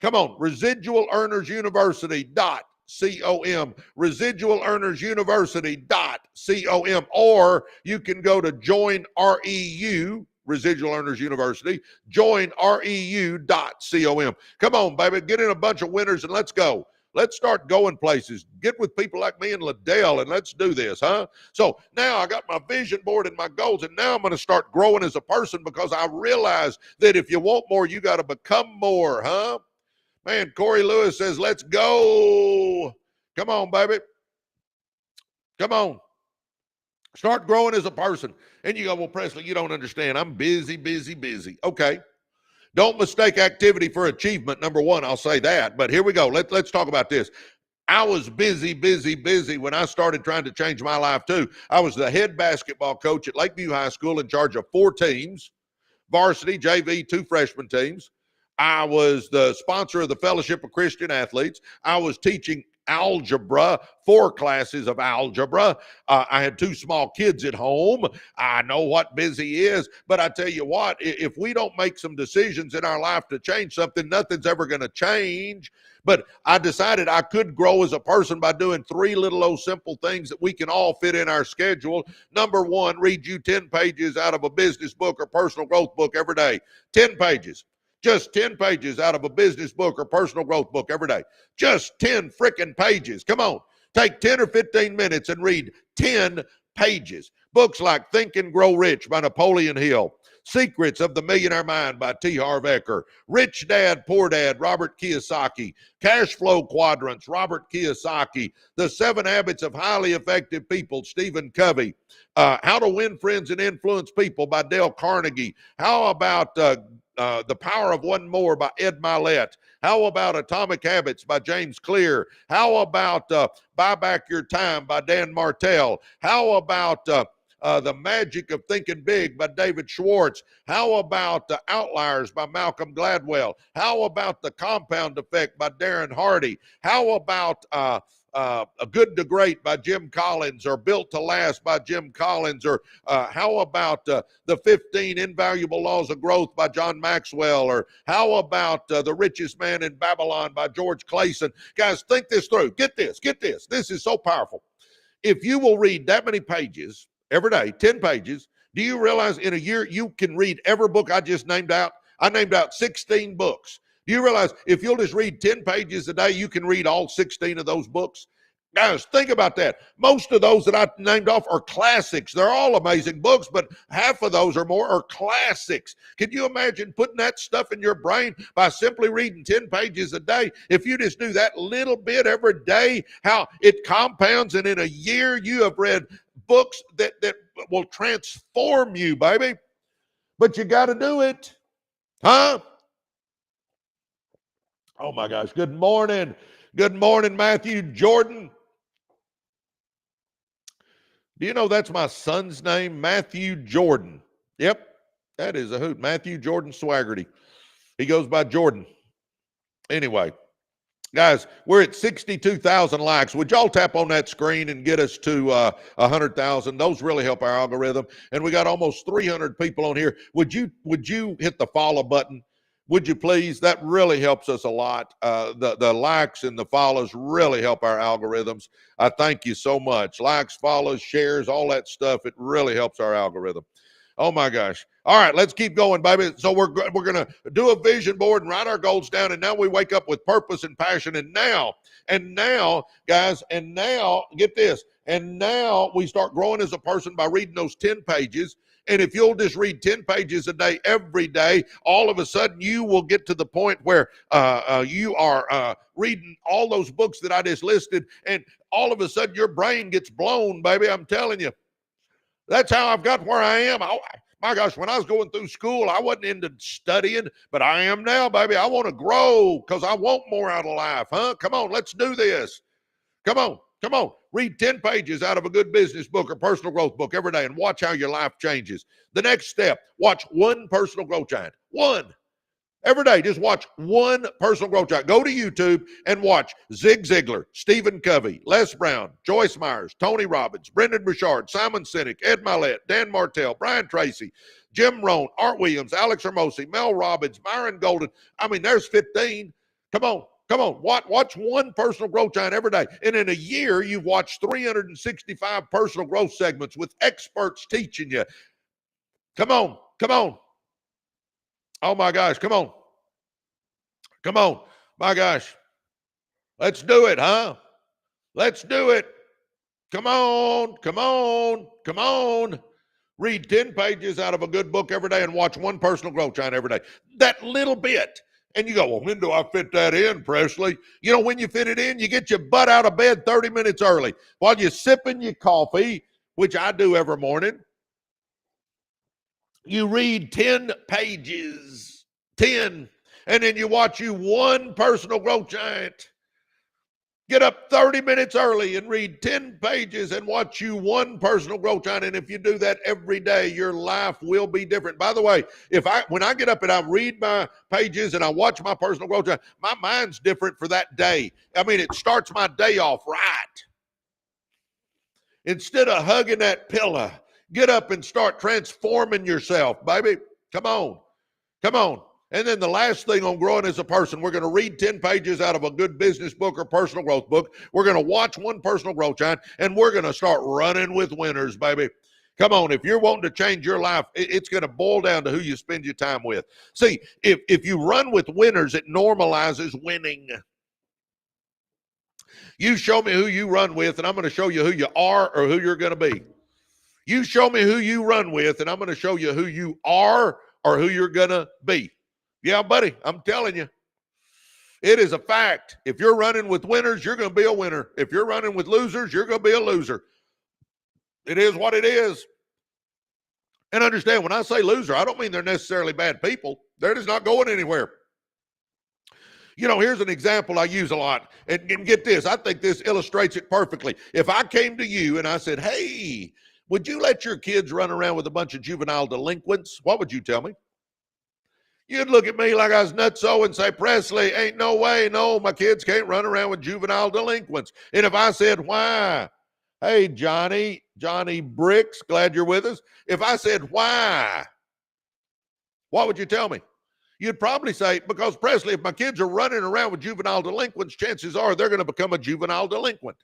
Come on. Residual Earners University.com. Residual Earners University.com. Or you can go to join REU, Residual Earners University, join REU.com. Come on, baby. Get in a bunch of winners and let's go. Let's start going places. Get with people like me and Liddell and let's do this, huh? So now I got my vision board and my goals, and now I'm going to start growing as a person because I realize that if you want more, you got to become more, huh? Man, Corey Lewis says, let's go. Come on, baby. Come on. Start growing as a person. And you go, well, Presley, you don't understand. I'm busy, busy, busy. Okay. Don't mistake activity for achievement. Number one, I'll say that. But here we go. Let's talk about this. I was busy, busy, busy when I started trying to change my life too. I was the head basketball coach at Lakeview High School in charge of 4 teams, varsity, JV, 2 freshman teams. I was the sponsor of the Fellowship of Christian Athletes. I was teaching algebra, 4 classes of algebra. I had 2 small kids at home. I know what busy is, but I tell you what, if we don't make some decisions in our life to change something, nothing's ever going to change. But I decided I could grow as a person by doing 3 little old simple things that we can all fit in our schedule. Number 1, read you 10 pages out of a business book or personal growth book every day. 10 pages. Just 10 pages out of a business book or personal growth book every day. Just 10 freaking pages. Come on. Take 10 or 15 minutes and read 10 pages. Books like Think and Grow Rich by Napoleon Hill, Secrets of the Millionaire Mind by T. Harv Eker, Rich Dad, Poor Dad, Robert Kiyosaki, Cash Flow Quadrants, Robert Kiyosaki, The 7 Habits of Highly Effective People, Stephen Covey, How to Win Friends and Influence People by Dale Carnegie. How about The Power of One More by Ed Mylett? How about Atomic Habits by James Clear? How about Buy Back Your Time by Dan Martell? How about The Magic of Thinking Big by David Schwartz? How about Outliers by Malcolm Gladwell? How about The Compound Effect by Darren Hardy? How about A Good to Great by Jim Collins, or Built to Last by Jim Collins? Or how about The 15 Invaluable Laws of Growth by John Maxwell? Or how about The Richest Man in Babylon by George Clayson? Guys, think this through. Get this. This is so powerful. If you will read that many pages every day, 10 pages, do you realize in a year you can read every book I just named out? I named out 16 books. Do you realize if you'll just read 10 pages a day, you can read all 16 of those books? Guys, think about that. Most of those that I named off are classics. They're all amazing books, but half of those or more are classics. Can you imagine putting that stuff in your brain by simply reading 10 pages a day? If you just do that little bit every day, how it compounds, and in a year you have read books that will transform you, baby. But you got to do it. Huh? Oh my gosh. Good morning. Good morning, Matthew Jordan. Do you know that's my son's name? Matthew Jordan. Yep. That is a hoot. Matthew Jordan Swagerty. He goes by Jordan. Anyway, guys, we're at 62,000 likes. Would y'all tap on that screen and get us to 100,000? Those really help our algorithm. And we got almost 300 people on here. Would you hit the follow button? Would you please? That really helps us a lot. The likes and the follows really help our algorithms. I thank you so much. Likes, follows, shares, all that stuff. It really helps our algorithm. Oh my gosh. All right, let's keep going, baby. So we're going to do a vision board and write our goals down. And now we wake up with purpose and passion. And now, guys, and now, get this. And now we start growing as a person by reading those 10 pages. And if you'll just read 10 pages a day, every day, all of a sudden you will get to the point where you are reading all those books that I just listed. And all of a sudden your brain gets blown, baby. I'm telling you. That's how I've got where I am. My gosh, when I was going through school, I wasn't into studying, but I am now, baby. I want to grow because I want more out of life, huh? Come on, let's do this. Come on. Read 10 pages out of a good business book or personal growth book every day and watch how your life changes. The next step, watch one personal growth giant. One. Every day, just watch one personal growth giant. Go to YouTube and watch Zig Ziglar, Stephen Covey, Les Brown, Joyce Myers, Tony Robbins, Brendan Burchard, Simon Sinek, Ed Mylett, Dan Martell, Brian Tracy, Jim Rohn, Art Williams, Alex Hermosi, Mel Robbins, Myron Golden. I mean, there's 15. Come on. Watch one personal growth giant every day. And in a year, you've watched 365 personal growth segments with experts teaching you. Come on. Oh, my gosh. Come on. My gosh. Let's do it, huh? Let's do it. Come on. Read 10 pages out of a good book every day and watch one personal growth giant every day. That little bit. And you go, well, when do I fit that in, Presley? You know, when you fit it in, you get your butt out of bed 30 minutes early while you're sipping your coffee which I do every morning, you read 10 pages, 10, and then you watch one personal growth giant get up 30 minutes early and read 10 pages and watch one personal growth giant. And if you do that every day, your life will be different. By the way, when I get up and I read my pages and I watch my personal growth giant, my mind's different for that day. I mean, it starts my day off right. Instead of hugging that pillow, get up and start transforming yourself, baby. Come on. Come on. And then the last thing on growing as a person, we're going to read 10 pages out of a good business book or personal growth book. We're going to watch one personal growth giant, and we're going to start running with winners, baby. Come on, if you're wanting to change your life, it's going to boil down to who you spend your time with. See, if you run with winners, it normalizes winning. You show me who you run with, and I'm going to show you who you are or who you're going to be. You show me who you run with, and I'm going to show you who you are or who you're going to be. Yeah, buddy, I'm telling you. It is a fact. If you're running with winners, you're going to be a winner. If you're running with losers, you're going to be a loser. It is what it is. And understand, when I say loser, I don't mean they're necessarily bad people. They're just not going anywhere. You know, here's an example I use a lot. And get this, I think this illustrates it perfectly. If I came to you and I said, hey, would you let your kids run around with a bunch of juvenile delinquents? What would you tell me? You'd look at me like I was nutso and say, Presley, ain't no way, no, my kids can't run around with juvenile delinquents. And if I said, why? Hey, Johnny Bricks, glad you're with us. If I said, why? What would you tell me? You'd probably say, because Presley, if my kids are running around with juvenile delinquents, chances are they're going to become a juvenile delinquent.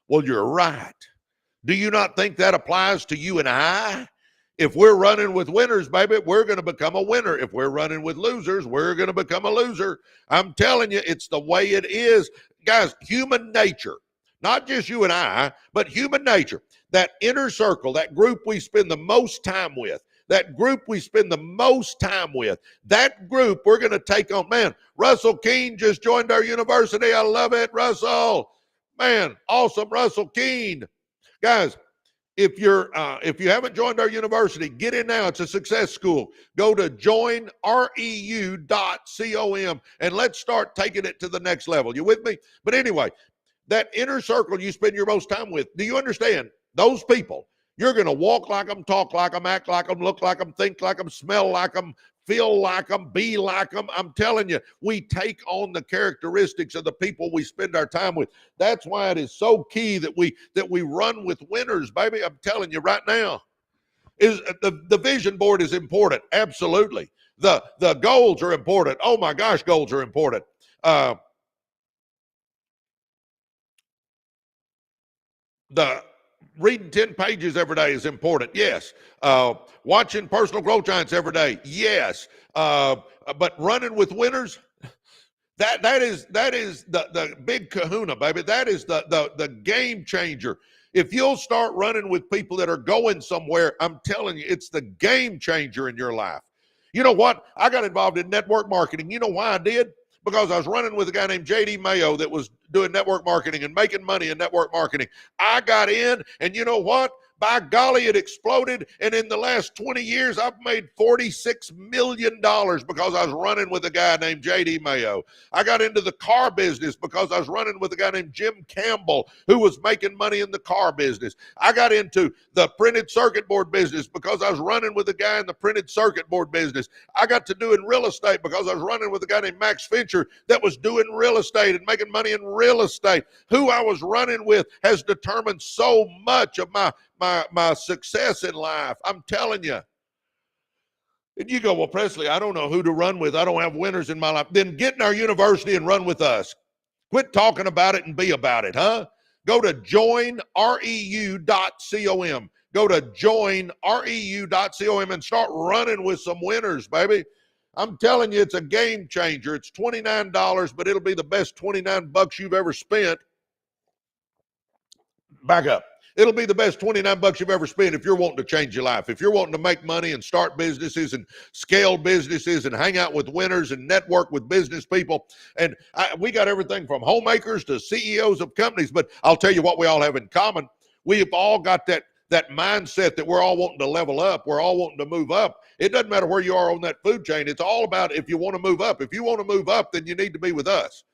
Well, you're right. Do you not think that applies to you and I? If we're running with winners, baby, we're going to become a winner. If we're running with losers, we're going to become a loser. I'm telling you, it's the way it is. Guys, human nature, not just you and I, but human nature, that inner circle, that group we spend the most time with, that group we're going to take on. Man, Russell Keene just joined our university. I love it, Russell. Man, awesome, Russell Keene. Guys, if you haven't joined our university, get in now. It's a success school. Go to joinreu.com and let's start taking it to the next level. You with me? But anyway, that inner circle you spend your most time with, do you understand? Those people, you're going to walk like them, talk like them, act like them, look like them, think like them, smell like them, feel like them, be like them. I'm telling you, we take on the characteristics of the people we spend our time with. That's why it is so key that we run with winners, baby. I'm telling you right now. Is the vision board is important. Absolutely. The goals are important. Oh my gosh, goals are important. The reading 10 pages every day is important. Yes. Watching personal growth giants every day. Yes. But running with winners, that is the big kahuna, baby. That is the game changer. If you'll start running with people that are going somewhere, I'm telling you, it's the game changer in your life. You know what? I got involved in network marketing. You know why I did? Because I was running with a guy named J.D. Mayo that was doing network marketing and making money in network marketing. I got in, and you know what? By golly, it exploded. And in the last 20 years, I've made $46 million because I was running with a guy named J.D. Mayo. I got into the car business because I was running with a guy named Jim Campbell, who was making money in the car business. I got into the printed circuit board business because I was running with a guy in the printed circuit board business. I got to doing real estate because I was running with a guy named Max Fincher that was doing real estate and making money in real estate. Who I was running with has determined so much of my success in life. I'm telling you. And you go, well, Presley, I don't know who to run with. I don't have winners in my life. Then get in our university and run with us. Quit talking about it and be about it, huh? Go to joinreu.com. Go to joinreu.com and start running with some winners, baby. I'm telling you, it's a game changer. It's $29, but it'll be the best $29 you've ever spent. Back up. It'll be the best $29 you've ever spent if you're wanting to change your life. If you're wanting to make money and start businesses and scale businesses and hang out with winners and network with business people. And we got everything from homemakers to CEOs of companies. But I'll tell you what we all have in common. We have all got that that mindset that we're all wanting to level up, we're all wanting to move up. It doesn't matter where you are on that food chain. It's all about if you want to move up. If you want to move up, then you need to be with us.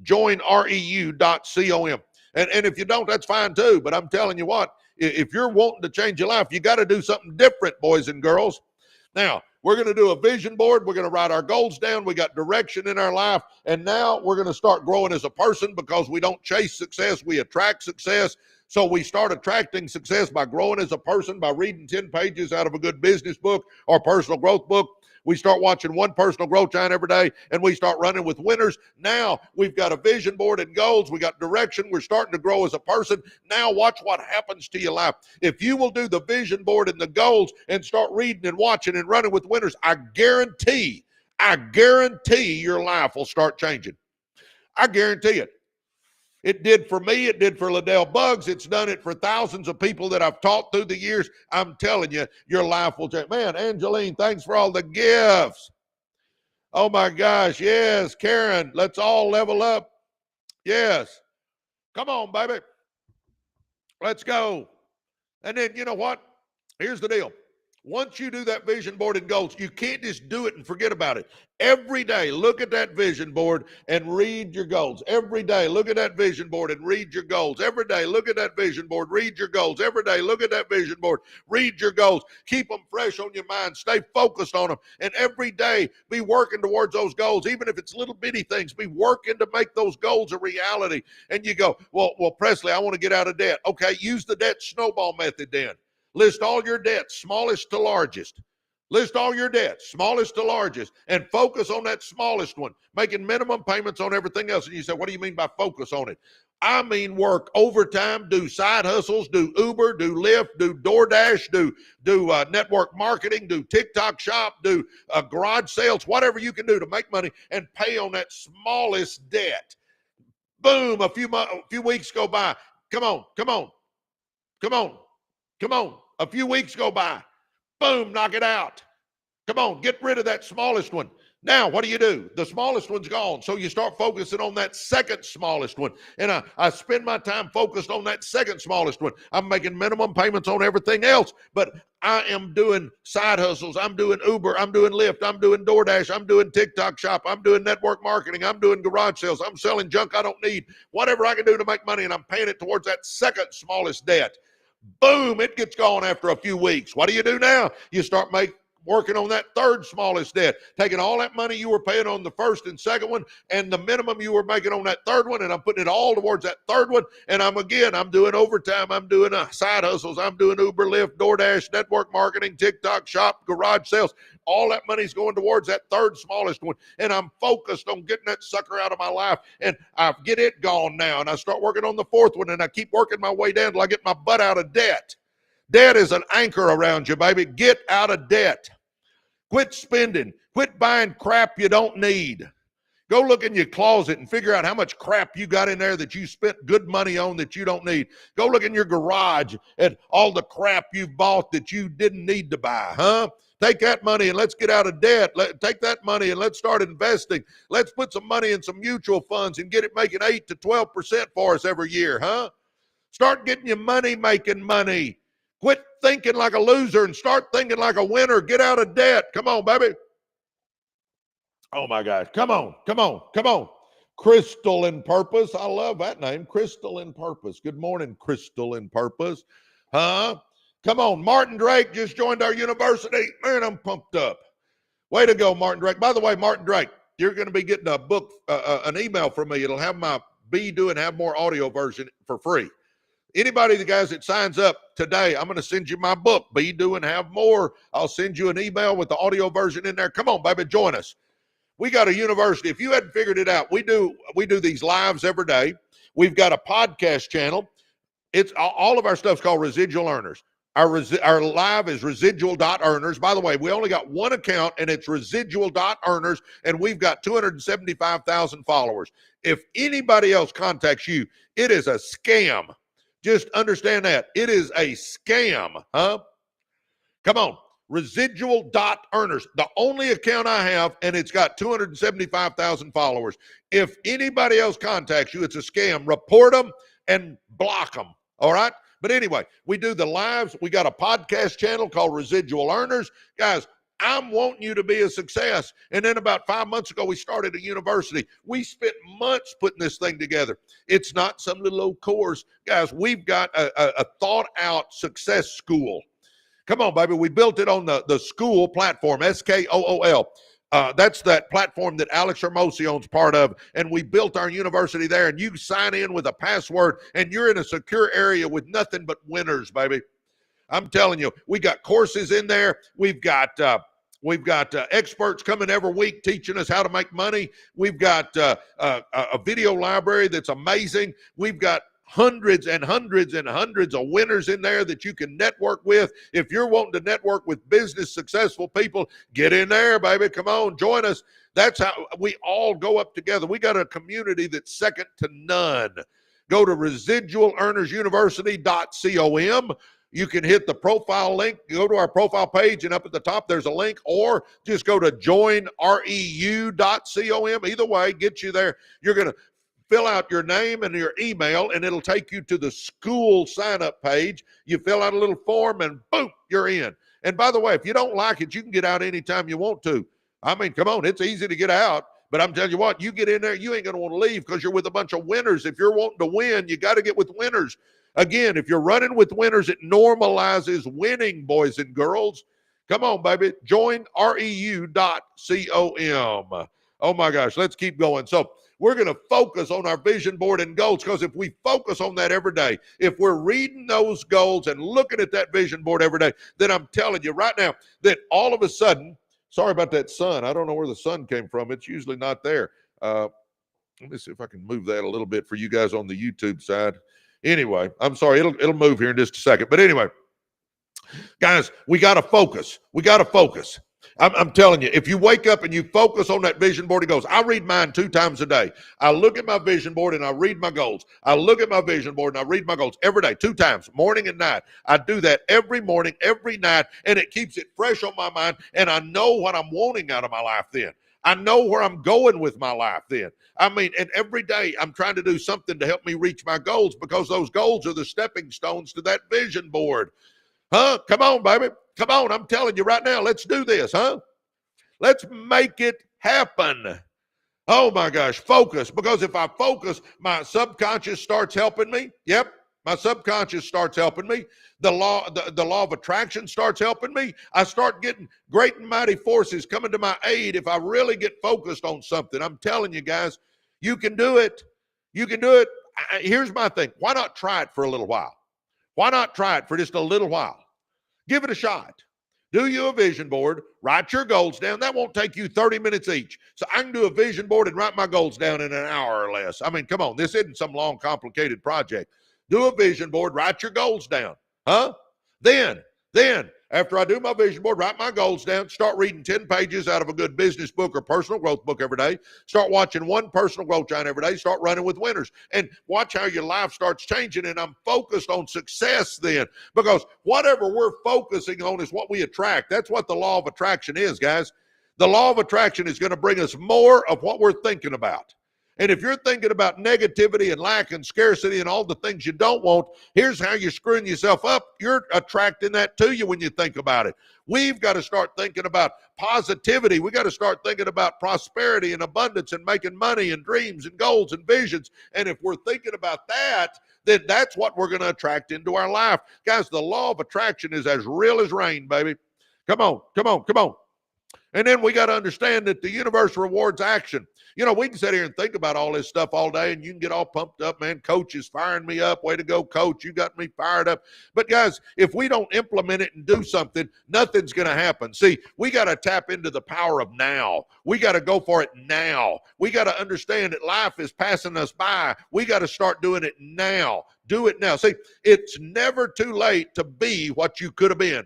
Join reu.com. And if you don't, that's fine too. But I'm telling you what, if you're wanting to change your life, you got to do something different, boys and girls. Now, we're going to do a vision board. We're going to write our goals down. We got direction in our life. And now we're going to start growing as a person, because we don't chase success. We attract success. So we start attracting success by growing as a person, by reading 10 pages out of a good business book or personal growth book. We start watching one personal growth channel every day, and we start running with winners. Now we've got a vision board and goals. We got direction. We're starting to grow as a person. Now watch what happens to your life. If you will do the vision board and the goals and start reading and watching and running with winners, I guarantee your life will start changing. I guarantee it. It did for me. It did for Liddell Buggs. It's done it for thousands of people that I've taught through the years. I'm telling you, your life will change. Man, Angeline, thanks for all the gifts. Oh, my gosh. Yes, Karen, let's all level up. Yes. Come on, baby. Let's go. And then, you know what? Here's the deal. Once you do that vision board and goals, you can't just do it and forget about it. Every day, look at that vision board and read your goals. Every day, look at that vision board and read your goals. Every day, look at that vision board, read your goals. Every day, look at that vision board, read your goals. Keep them fresh on your mind. Stay focused on them. And every day, be working towards those goals. Even if it's little bitty things, be working to make those goals a reality. And you go, well, Presley, I want to get out of debt. Okay, use the debt snowball method then. List all your debts, smallest to largest. List all your debts, smallest to largest, and focus on that smallest one, making minimum payments on everything else. And you say, what do you mean by focus on it? I mean work overtime, do side hustles, do Uber, do Lyft, do DoorDash, do network marketing, do TikTok shop, do garage sales, whatever you can do to make money and pay on that smallest debt. Boom, a few weeks go by. Come on. A few weeks go by. Boom, knock it out. Come on, get rid of that smallest one. Now, what do? The smallest one's gone. So you start focusing on that second smallest one. And I spend my time focused on that second smallest one. I'm making minimum payments on everything else, but I am doing side hustles. I'm doing Uber. I'm doing Lyft. I'm doing DoorDash. I'm doing TikTok shop. I'm doing network marketing. I'm doing garage sales. I'm selling junk I don't need. Whatever I can do to make money, and I'm paying it towards that second smallest debt. Boom, it gets gone after a few weeks. What do you do now? You start working on that third smallest debt, taking all that money you were paying on the first and second one and the minimum you were making on that third one, and I'm putting it all towards that third one. And I'm doing overtime. I'm doing side hustles. I'm doing Uber, Lyft, DoorDash, network marketing, TikTok shop, garage sales. All that money's going towards that third smallest one. And I'm focused on getting that sucker out of my life. And I get it gone now. And I start working on the fourth one, and I keep working my way down till I get my butt out of debt. Debt is an anchor around you, baby. Get out of debt. Quit spending. Quit buying crap you don't need. Go look in your closet and figure out how much crap you got in there that you spent good money on that you don't need. Go look in your garage at all the crap you've bought that you didn't need to buy, huh? Take that money and let's get out of debt. Take that money and let's start investing. Let's put some money in some mutual funds and get it making 8 to 12% for us every year, huh? Start getting your money making money. Quit thinking like a loser and start thinking like a winner. Get out of debt. Come on, baby. Oh, my gosh. Come on. Crystal in Purpose. I love that name. Crystal in Purpose. Good morning, Crystal in Purpose. Huh? Come on. Martin Drake just joined our university. Man, I'm pumped up. Way to go, Martin Drake. By the way, Martin Drake, you're going to be getting a book, an email from me. It'll have my Be, Do, and Have More audio version for free. Anybody, the guys that signs up today, I'm going to send you my book, Be, Do, and Have More. I'll send you an email with the audio version in there. Come on, baby, join us. We got a university. If you hadn't figured it out, we do these lives every day. We've got a podcast channel. It's all of our stuff's called Residual Earners. Our live is residual.earners. By the way, we only got one account, and it's residual.earners, and we've got 275,000 followers. If anybody else contacts you, it is a scam. Just understand that. It is a scam, huh? Come on. Residual.earners. The only account I have, and it's got 275,000 followers. If anybody else contacts you, it's a scam. Report them and block them, all right? But anyway, we do the lives. We got a podcast channel called Residual Earners. Guys, I'm wanting you to be a success. And then about 5 months ago, we started a university. We spent months putting this thing together. It's not some little old course. Guys, we've got a thought-out success school. Come on, baby. We built it on the school platform, SKOOL. That's that platform that Alex Hermosion's part of, and we built our university there, and you sign in with a password, and you're in a secure area with nothing but winners, baby. I'm telling you, we got courses in there. We've got experts coming every week teaching us how to make money. We've got a video library that's amazing. We've got hundreds and hundreds and hundreds of winners in there that you can network with. If you're wanting to network with business successful people, get in there, baby. Come on, join us. That's how we all go up together. We got a community that's second to none. Go to residualearnersuniversity.com. You can hit the profile link, go to our profile page, and up at the top there's a link, or just go to joinreu.com. Either way, get you there. You're going to fill out your name and your email, and it'll take you to the school sign-up page. You fill out a little form, and boom, you're in. And by the way, if you don't like it, you can get out anytime you want to. I mean, come on, it's easy to get out. But I'm telling you what, you get in there, you ain't going to want to leave because you're with a bunch of winners. If you're wanting to win, you got to get with winners. Again, if you're running with winners, it normalizes winning, boys and girls. Come on, baby. Join reu.com. Oh, my gosh. Let's keep going. So we're going to focus on our vision board and goals, because if we focus on that every day, if we're reading those goals and looking at that vision board every day, then I'm telling you right now that all of a sudden, sorry about that sun. I don't know where the sun came from. It's usually not there. Let me see if I can move that a little bit for you guys on the YouTube side. Anyway, I'm sorry. It'll move here in just a second. But anyway, guys, we got to focus. We got to focus. I'm telling you, if you wake up and you focus on that vision board, it goes. I read mine 2 times a day. I look at my vision board and I read my goals. I look at my vision board and I read my goals every day, 2 times, morning and night. I do that every morning, every night, and it keeps it fresh on my mind, and I know what I'm wanting out of my life then. I know where I'm going with my life then. I mean, and every day I'm trying to do something to help me reach my goals, because those goals are the stepping stones to that vision board. Huh? Come on, baby. Come on. I'm telling you right now, let's do this, huh? Let's make it happen. Oh, my gosh. Focus. Because if I focus, my subconscious starts helping me. Yep. My subconscious starts helping me. The law of attraction starts helping me. I start getting great and mighty forces coming to my aid if I really get focused on something. I'm telling you guys, you can do it. You can do it. Here's my thing. Why not try it for a little while? Why not try it for just a little while? Give it a shot. Do you a vision board, write your goals down. That won't take you 30 minutes each. So I can do a vision board and write my goals down in an hour or less. I mean, come on, this isn't some long, complicated project. Do a vision board, write your goals down. Huh? Then, after I do my vision board, write my goals down, start reading 10 pages out of a good business book or personal growth book every day. Start watching one personal growth channel every day. Start running with winners. And watch how your life starts changing. And I'm focused on success then. Because whatever we're focusing on is what we attract. That's what the law of attraction is, guys. The law of attraction is going to bring us more of what we're thinking about. And if you're thinking about negativity and lack and scarcity and all the things you don't want, here's how you're screwing yourself up. You're attracting that to you when you think about it. We've got to start thinking about positivity. We got to start thinking about prosperity and abundance and making money and dreams and goals and visions. And if we're thinking about that, then that's what we're going to attract into our life. Guys, the law of attraction is as real as rain, baby. Come on, come on, come on. And then we got to understand that the universe rewards action. You know, we can sit here and think about all this stuff all day, and you can get all pumped up, man. Coach is firing me up. Way to go, coach. You got me fired up. But, guys, if we don't implement it and do something, nothing's going to happen. See, we got to tap into the power of now. We got to go for it now. We got to understand that life is passing us by. We got to start doing it now. Do it now. See, it's never too late to be what you could have been.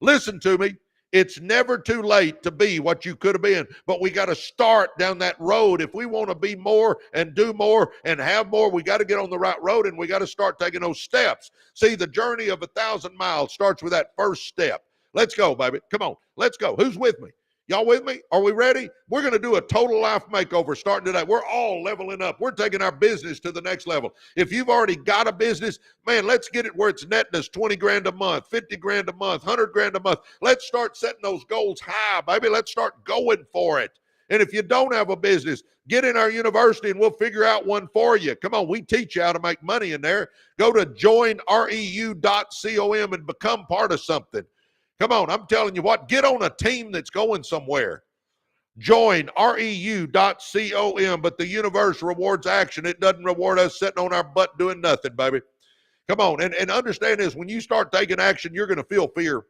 Listen to me. It's never too late to be what you could have been, but we got to start down that road. If we want to be more and do more and have more, we got to get on the right road, and we got to start taking those steps. See, the journey of 1,000 miles starts with that first step. Let's go, baby. Come on. Let's go. Who's with me? Y'all with me? Are we ready? We're going to do a total life makeover starting today. We're all leveling up. We're taking our business to the next level. If you've already got a business, man, let's get it where it's netting us 20 grand a month, 50 grand a month, 100 grand a month. Let's start setting those goals high, baby. Let's start going for it. And if you don't have a business, get in our university and we'll figure out one for you. Come on, we teach you how to make money in there. Go to joinreu.com and become part of something. Come on, I'm telling you what, get on a team that's going somewhere. Join reu.com, but the universe rewards action. It doesn't reward us sitting on our butt doing nothing, baby. Come on, and understand this, when you start taking action, you're going to feel fear.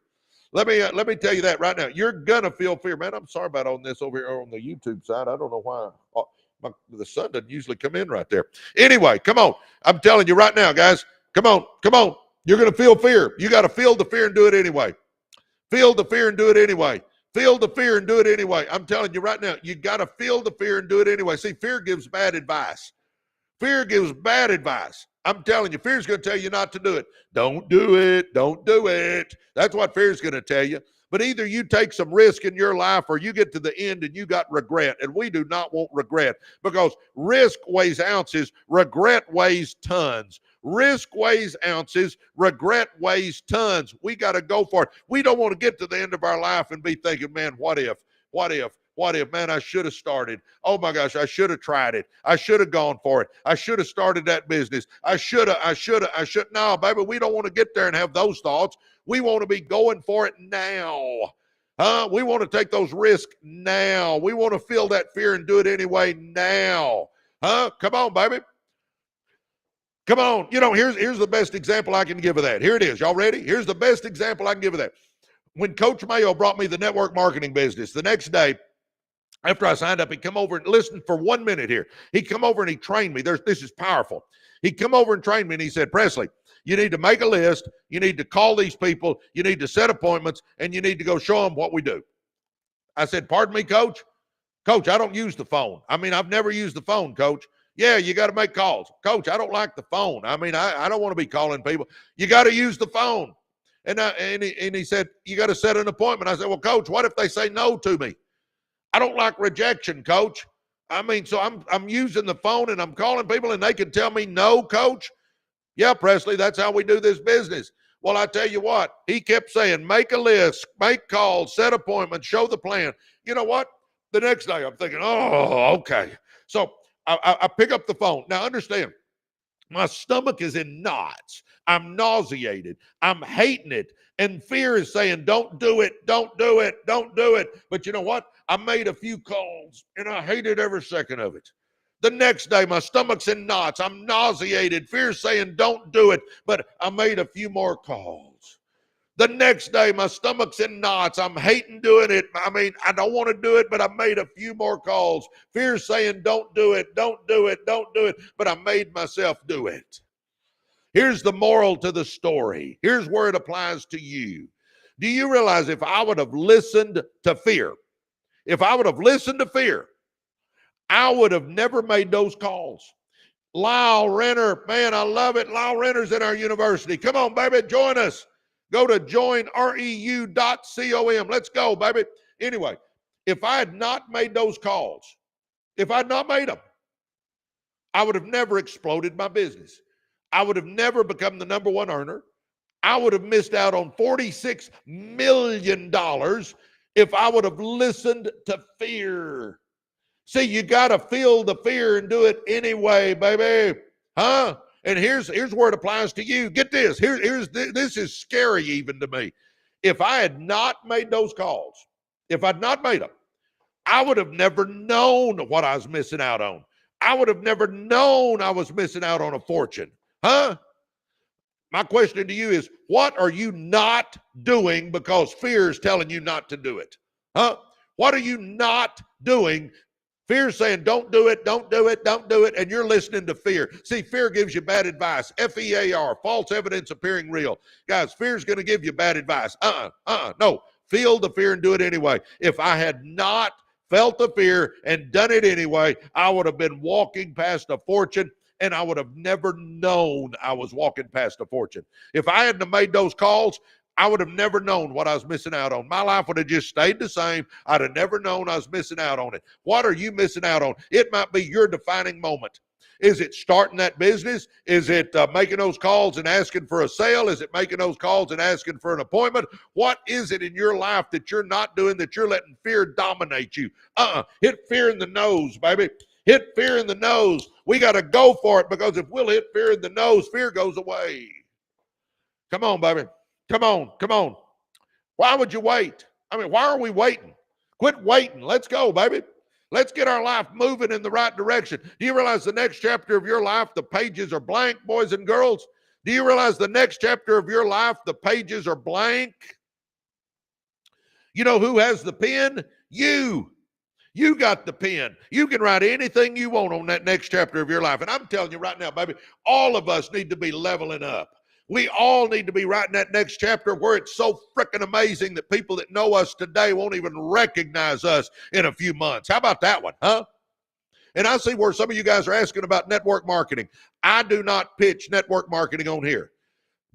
Let me tell you that right now. You're going to feel fear. Man, I'm sorry about on this over here on the YouTube side. I don't know why. The sun doesn't usually come in right there. Anyway, come on. I'm telling you right now, guys. Come on. You're going to feel fear. You got to feel the fear and do it anyway. Feel the fear and do it anyway. Feel the fear and do it anyway. I'm telling you right now, you got to feel the fear and do it anyway. See, fear gives bad advice. Fear gives bad advice. I'm telling you, fear's going to tell you not to do it. Don't do it. Don't do it. That's what fear's going to tell you. But either you take some risk in your life or you get to the end and you got regret. And we do not want regret, because risk weighs ounces, regret weighs tons. Risk weighs ounces, regret weighs tons. We got to go for it. We don't want to get to the end of our life and be thinking, man, what if, man, I should have started. Oh my gosh, I should have tried it. I should have gone for it. I should have started that business. I should. No, baby, we don't want to get there and have those thoughts. We want to be going for it now. We want to take those risks now. We want to feel that fear and do it anyway now. Come on, baby. Come on. You know, here's the best example I can give of that. Here it is. Y'all ready? Here's the best example I can give of that. When Coach Mayo brought me the network marketing business, the next day after I signed up, he'd come over and listen for 1 minute here. He'd come over and he trained me. This is powerful. He'd come over and train me and he said, Presley, you need to make a list. You need to call these people. You need to set appointments and you need to go show them what we do. I said, pardon me, Coach? Coach, I don't use the phone. I mean, I've never used the phone, Coach. Yeah, you got to make calls. Coach, I don't like the phone. I mean, I don't want to be calling people. You got to use the phone. And he said, you got to set an appointment. I said, well, Coach, what if they say no to me? I don't like rejection, Coach. I mean, so I'm using the phone and I'm calling people and they can tell me no, Coach. Yeah, Presley, that's how we do this business. Well, I tell you what, he kept saying, make a list, make calls, set appointments, show the plan. You know what? The next day I'm thinking, oh, okay. So I pick up the phone. Now, understand, my stomach is in knots. I'm nauseated. I'm hating it. And fear is saying, don't do it, don't do it, don't do it. But you know what? I made a few calls, and I hated every second of it. The next day, my stomach's in knots. I'm nauseated. Fear's saying, don't do it. But I made a few more calls. The next day, my stomach's in knots. I'm hating doing it. I mean, I don't want to do it, but I made a few more calls. Fear's saying, don't do it, don't do it, don't do it. But I made myself do it. Here's the moral to the story. Here's where it applies to you. Do you realize if I would have listened to fear, I would have never made those calls. Lyle Renner, man, I love it. Lyle Renner's in our university. Come on, baby, join us. Go to joinreu.com. Let's go, baby. Anyway, if I had not made those calls, if I'd not made them, I would have never exploded my business. I would have never become the number one earner. I would have missed out on $46 million if I would have listened to fear. See, you got to feel the fear and do it anyway, baby. And here's where it applies to you. Get this. This is scary even to me. If I had not made those calls, if I'd not made them, I would have never known what I was missing out on. I would have never known I was missing out on a fortune. My question to you is, what are you not doing because fear is telling you not to do it? What are you not doing? Fear saying, don't do it, don't do it, don't do it, and you're listening to fear. See, fear gives you bad advice. F-E-A-R, false evidence appearing real. Guys, fear's going to give you bad advice. No. Feel the fear and do it anyway. If I had not felt the fear and done it anyway, I would have been walking past a fortune, and I would have never known I was walking past a fortune. If I hadn't made those calls, I would have never known what I was missing out on. My life would have just stayed the same. I'd have never known I was missing out on it. What are you missing out on? It might be your defining moment. Is it starting that business? Is it making those calls and asking for a sale? Is it making those calls and asking for an appointment? What is it in your life that you're not doing, that you're letting fear dominate you? Hit fear in the nose, baby. Hit fear in the nose. We got to go for it, because if we'll hit fear in the nose, fear goes away. Come on, baby. Come on. Come on. Why would you wait? I mean, why are we waiting? Quit waiting. Let's go, baby. Let's get our life moving in the right direction. Do you realize the next chapter of your life, the pages are blank, boys and girls? Do you realize the next chapter of your life, the pages are blank? You know who has the pen? You. You got the pen. You can write anything you want on that next chapter of your life. And I'm telling you right now, baby, all of us need to be leveling up. We all need to be writing that next chapter where it's so freaking amazing that people that know us today won't even recognize us in a few months. How about that one, huh? And I see where some of you guys are asking about network marketing. I do not pitch network marketing on here.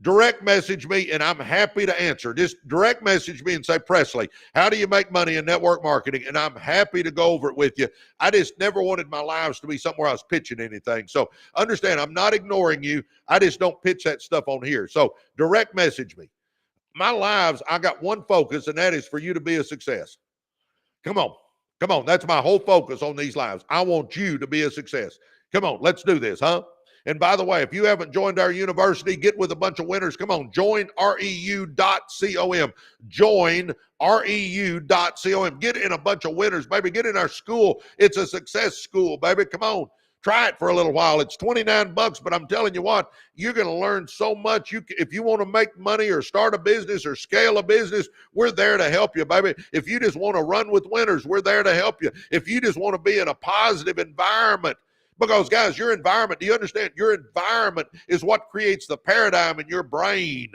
Direct message me, and I'm happy to answer. Just direct message me and say, Presley, how do you make money in network marketing? And I'm happy to go over it with you. I just never wanted my lives to be somewhere I was pitching anything. So understand, I'm not ignoring you. I just don't pitch that stuff on here. So direct message me. My lives, I got one focus, and that is for you to be a success. Come on. Come on. That's my whole focus on these lives. I want you to be a success. Come on. Let's do this, huh? And by the way, if you haven't joined our university, get with a bunch of winners. Come on, join reu.com. Join reu.com. Get in a bunch of winners, baby. Get in our school. It's a success school, baby. Come on. Try it for a little while. It's $29, but I'm telling you what, you're going to learn so much. If you want to make money or start a business or scale a business, we're there to help you, baby. If you just want to run with winners, we're there to help you. If you just want to be in a positive environment, because, guys, your environment, do you understand? Your environment is what creates the paradigm in your brain.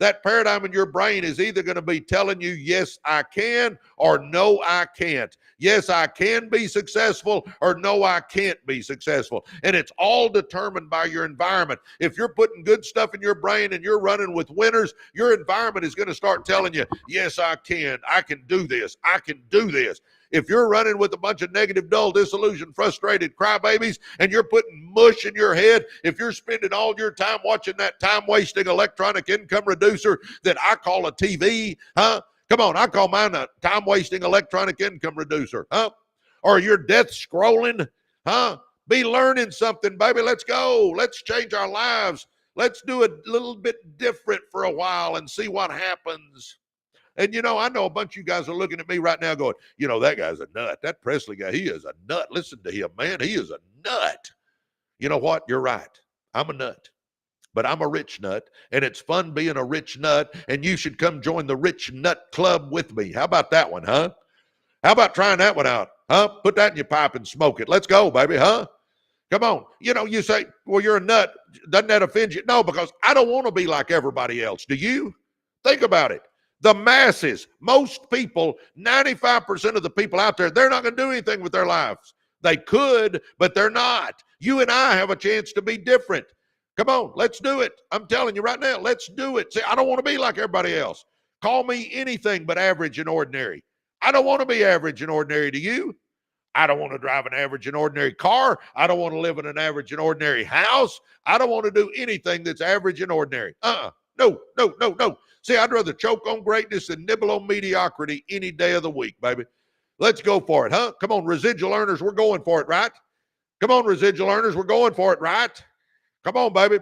That paradigm in your brain is either going to be telling you, yes, I can, or no, I can't. Yes, I can be successful, or no, I can't be successful. And it's all determined by your environment. If you're putting good stuff in your brain and you're running with winners, your environment is going to start telling you, yes, I can do this, I can do this. If you're running with a bunch of negative, dull, disillusioned, frustrated crybabies, and you're putting mush in your head, if you're spending all your time watching that time-wasting electronic income reducer that I call a TV, huh? Come on, I call mine a time-wasting electronic income reducer, huh? Or you're death scrolling, huh? Be learning something, baby. Let's go. Let's change our lives. Let's do it a little bit different for a while and see what happens. And, you know, I know a bunch of you guys are looking at me right now going, you know, that guy's a nut. That Presley guy, he is a nut. Listen to him, man. He is a nut. You know what? You're right. I'm a nut. But I'm a rich nut, and it's fun being a rich nut, and you should come join the Rich Nut Club with me. How about that one, huh? How about trying that one out, huh? Put that in your pipe and smoke it. Let's go, baby, huh? Come on. You know, you say, well, you're a nut. Doesn't that offend you? No, because I don't want to be like everybody else. Do you? Think about it. The masses, most people, 95% of the people out there, they're not going to do anything with their lives. They could, but they're not. You and I have a chance to be different. Come on, let's do it. I'm telling you right now, let's do it. See, I don't want to be like everybody else. Call me anything but average and ordinary. I don't want to be average and ordinary. Do you? I don't want to drive an average and ordinary car. I don't want to live in an average and ordinary house. I don't want to do anything that's average and ordinary. No. See, I'd rather choke on greatness than nibble on mediocrity any day of the week, baby. Let's go for it, huh? Come on, residual earners, we're going for it, right? Come on, residual earners, we're going for it, right? Come on, baby.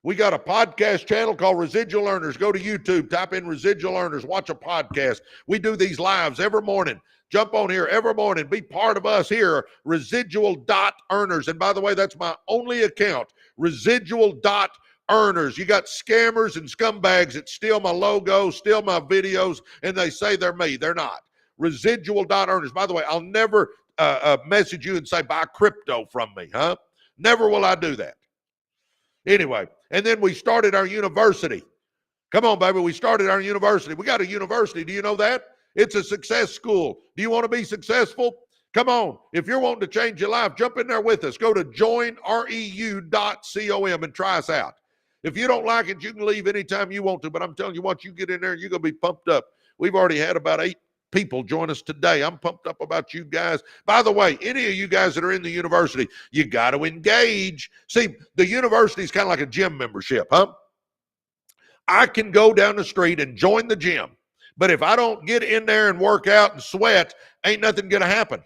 We got a podcast channel called Residual Earners. Go to YouTube, type in Residual Earners, watch a podcast. We do these lives every morning. Jump on here every morning. Be part of us here, Residual.Earners. And by the way, that's my only account, Residual.Earners. You got scammers and scumbags that steal my logo, steal my videos, and they say they're me. They're not. Residual.Earners. By the way, I'll never message you and say, buy crypto from me, huh? Never will I do that. Anyway, and then we started our university. Come on, baby, we started our university. We got a university. Do you know that? It's a success school. Do you want to be successful? Come on. If you're wanting to change your life, jump in there with us. Go to joinreu.com and try us out. If you don't like it, you can leave anytime you want to. But I'm telling you what, you get in there, you're going to be pumped up. We've already had about 8 people join us today. I'm pumped up about you guys. By the way, any of you guys that are in the university, you got to engage. See, the university is kind of like a gym membership, huh? I can go down the street and join the gym, but if I don't get in there and work out and sweat, ain't nothing going to happen.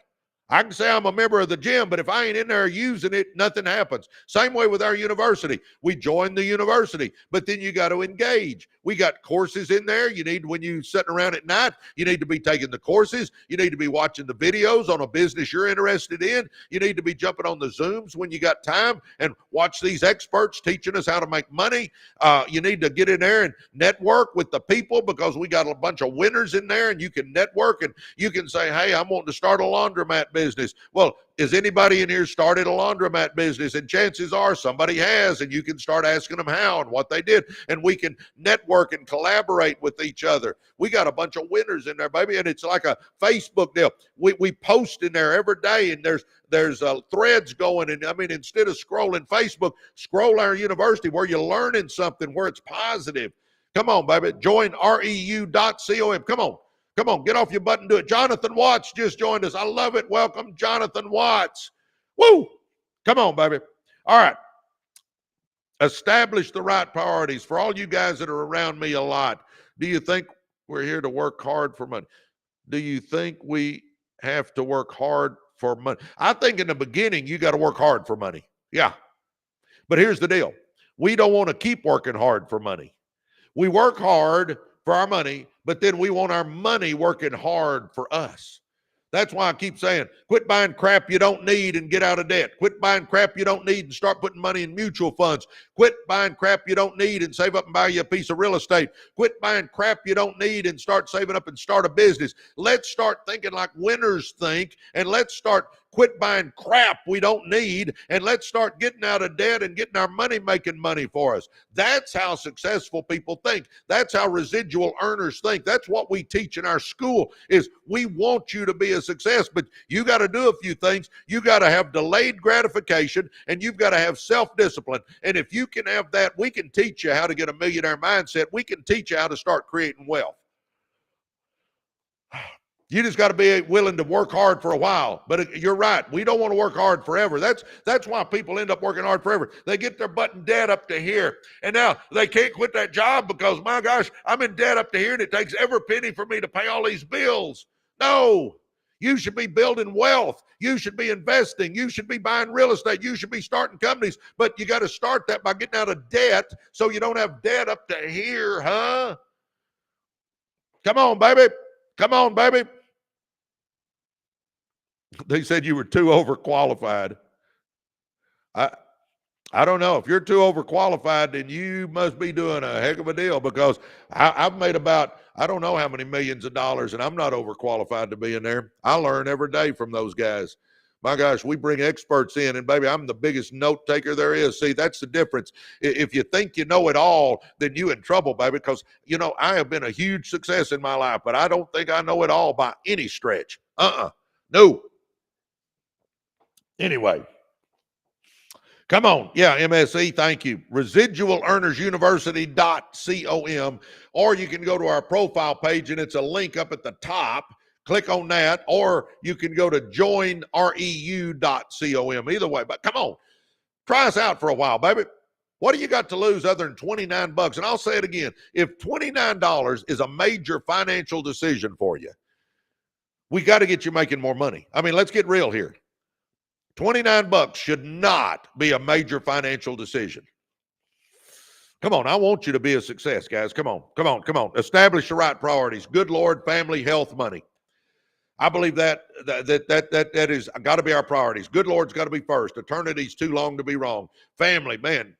I can say I'm a member of the gym, but if I ain't in there using it, nothing happens. Same way with our university. We join the university, but then you got to engage. We got courses in there. You need, when you sitting around at night, you need to be taking the courses. You need to be watching the videos on a business you're interested in. You need to be jumping on the Zooms when you got time and watch these experts teaching us how to make money. You need to get in there and network with the people, because we got a bunch of winners in there, and you can network and you can say, hey, I'm wanting to start a laundromat business. Well, is anybody in here started a laundromat business? And chances are somebody has, and you can start asking them how and what they did, and we can network and collaborate with each other. We got a bunch of winners in there, baby, and it's like a Facebook deal. We post in there every day, and there's threads going, and I mean, instead of scrolling Facebook, scroll our university where you're learning something, where it's positive. Come on, baby, join reu.com. Come on, get off your butt and do it. Jonathan Watts just joined us. I love it. Welcome, Jonathan Watts. Woo! Come on, baby. All right. Establish the right priorities. For all you guys that are around me a lot, do you think we're here to work hard for money? Do you think we have to work hard for money? I think in the beginning, you got to work hard for money. Yeah. But here's the deal. We don't want to keep working hard for money. We work hard for our money, but then we want our money working hard for us. That's why I keep saying, quit buying crap you don't need and get out of debt. Quit buying crap you don't need and start putting money in mutual funds. Quit buying crap you don't need and save up and buy you a piece of real estate. Quit buying crap you don't need and start saving up and start a business. Let's start thinking like winners think, and let's start quit buying crap we don't need, and let's start getting out of debt and getting our money making money for us. That's how successful people think. That's how residual earners think. That's what we teach in our school, is we want you to be a success, but you got to do a few things. You got to have delayed gratification, and you've got to have self-discipline. And if you can have that, we can teach you how to get a millionaire mindset. We can teach you how to start creating wealth. You just got to be willing to work hard for a while. But you're right. We don't want to work hard forever. That's why people end up working hard forever. They get their butt in debt up to here. And now they can't quit that job because, my gosh, I'm in debt up to here and it takes every penny for me to pay all these bills. No. You should be building wealth. You should be investing. You should be buying real estate. You should be starting companies. But you got to start that by getting out of debt so you don't have debt up to here, huh? Come on, baby. Come on, baby. They said you were too overqualified. I don't know. If you're too overqualified, then you must be doing a heck of a deal, because I've made about, I don't know how many millions of dollars, and I'm not overqualified to be in there. I learn every day from those guys. My gosh, we bring experts in, and baby, I'm the biggest note taker there is. See, that's the difference. If you think you know it all, then you in trouble, baby, because, you know, I have been a huge success in my life, but I don't think I know it all by any stretch. No. Anyway, come on. Yeah, MSE, thank you. ResidualEarnersUniversity.com, or you can go to our profile page, and it's a link up at the top. Click on that, or you can go to joinreu.com. Either way, but come on. Try us out for a while, baby. What do you got to lose other than $29? And I'll say it again. If $29 is a major financial decision for you, we got to get you making more money. I mean, let's get real here. $29 should not be a major financial decision. Come on, I want you to be a success, guys. Come on. Establish the right priorities. Good Lord, family, health, money. I believe that is got to be our priorities. Good Lord's got to be first. Eternity's too long to be wrong. Family, man,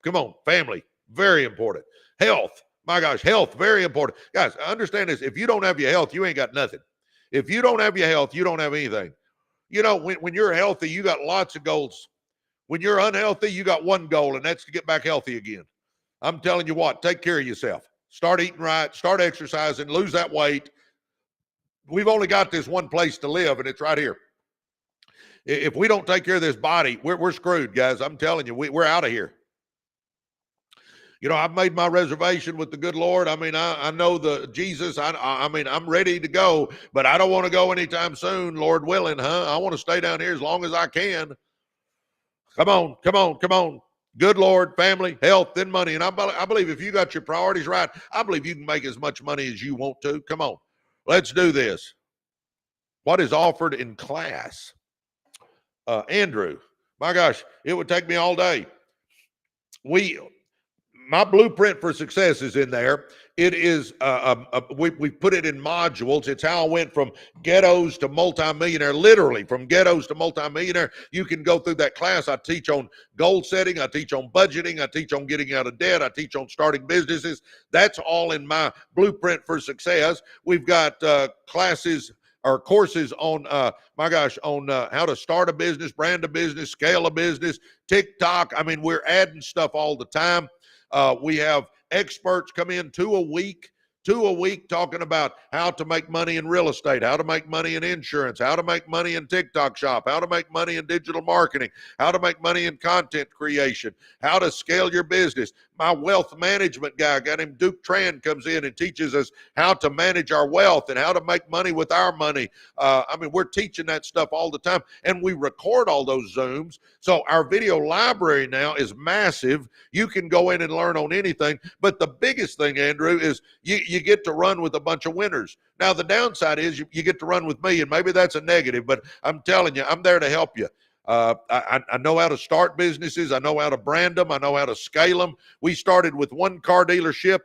come on, family, very important. Health, my gosh, health, very important. Guys, understand this. If you don't have your health, you ain't got nothing. If you don't have your health, you don't have anything. You know, when you're healthy, you got lots of goals. When you're unhealthy, you got one goal, and that's to get back healthy again. I'm telling you what, take care of yourself. Start eating right, start exercising, lose that weight. We've only got this one place to live, and it's right here. If we don't take care of this body, we're screwed, guys. I'm telling you, we're out of here. I've made my reservation with the good Lord. I mean, I know the Jesus. I mean, I'm ready to go, but I don't want to go anytime soon, Lord willing, huh? I want to stay down here as long as I can. Come on, come on, come on. Good Lord, family, health, then money. And I believe if you got your priorities right, I believe you can make as much money as you want to. Come on, let's do this. What is offered in class? Andrew, my gosh, it would take me all day. My blueprint for success is in there. It is we put it in modules. It's how I went from ghettos to multimillionaire, literally from ghettos to multimillionaire. You can go through that class. I teach on goal setting. I teach on budgeting. I teach on getting out of debt. I teach on starting businesses. That's all in my blueprint for success. We've got classes or courses on on how to start a business, brand a business, scale a business, TikTok. I mean, we're adding stuff all the time. We have experts come in two a week talking about how to make money in real estate, how to make money in insurance, how to make money in TikTok shop, how to make money in digital marketing, how to make money in content creation, how to scale your business. My wealth management guy, got him Duke Tran, comes in and teaches us how to manage our wealth and how to make money with our money. I mean, we're teaching that stuff all the time, and we record all those Zooms. So our video library now is massive. You can go in and learn on anything. But the biggest thing, Andrew, is you get to run with a bunch of winners. Now, the downside is you get to run with me, and maybe that's a negative, but I'm telling you, I'm there to help you. I know how to start businesses. I know how to brand them. I know how to scale them. We started with one car dealership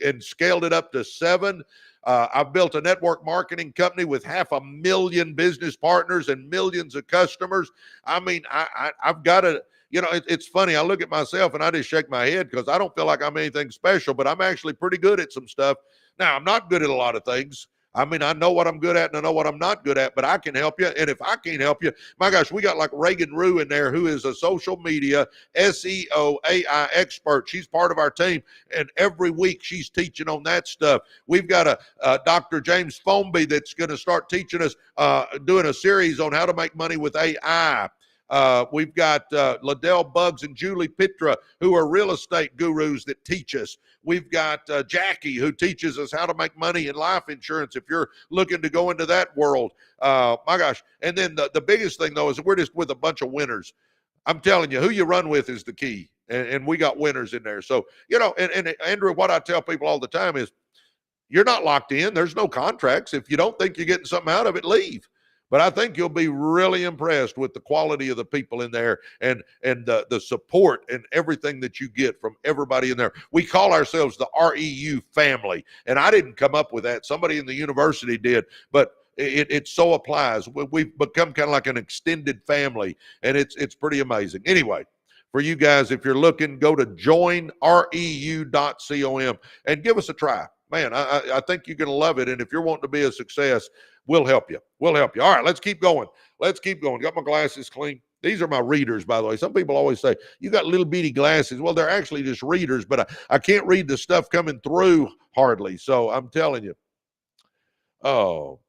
and scaled it up to 7. I've built a network marketing company with 500,000 business partners and millions of customers. I mean, I've got to, it's funny. I look at myself and I just shake my head because I don't feel like I'm anything special, but I'm actually pretty good at some stuff. Now, I'm not good at a lot of things. I mean, I know what I'm good at and I know what I'm not good at, but I can help you. And if I can't help you, my gosh, we got like Reagan Rue in there, who is a social media SEO AI expert. She's part of our team. And every week she's teaching on that stuff. We've got a Dr. James Fomby that's going to start teaching us, doing a series on how to make money with AI. We've got Liddell Buggs and Julie Pitra, who are real estate gurus that teach us. We've got Jackie, who teaches us how to make money in life insurance if you're looking to go into that world. My gosh. And then the biggest thing, though, is we're just with a bunch of winners. I'm telling you, who you run with is the key. And we got winners in there. So, and Andrew, what I tell people all the time is you're not locked in. There's no contracts. If you don't think you're getting something out of it, leave. But I think you'll be really impressed with the quality of the people in there and the support and everything that you get from everybody in there. We call ourselves the REU family, and I didn't come up with that. Somebody in the university did, but it so applies. We've become kind of like an extended family, and it's pretty amazing. Anyway, for you guys, if you're looking, go to joinreu.com and give us a try. Man, I think you're going to love it. And if you're wanting to be a success, we'll help you. We'll help you. All right, let's keep going. Let's keep going. Got my glasses clean. These are my readers, by the way. Some people always say, you got little bitty glasses. Well, they're actually just readers, but I can't read the stuff coming through hardly. So I'm telling you. Oh.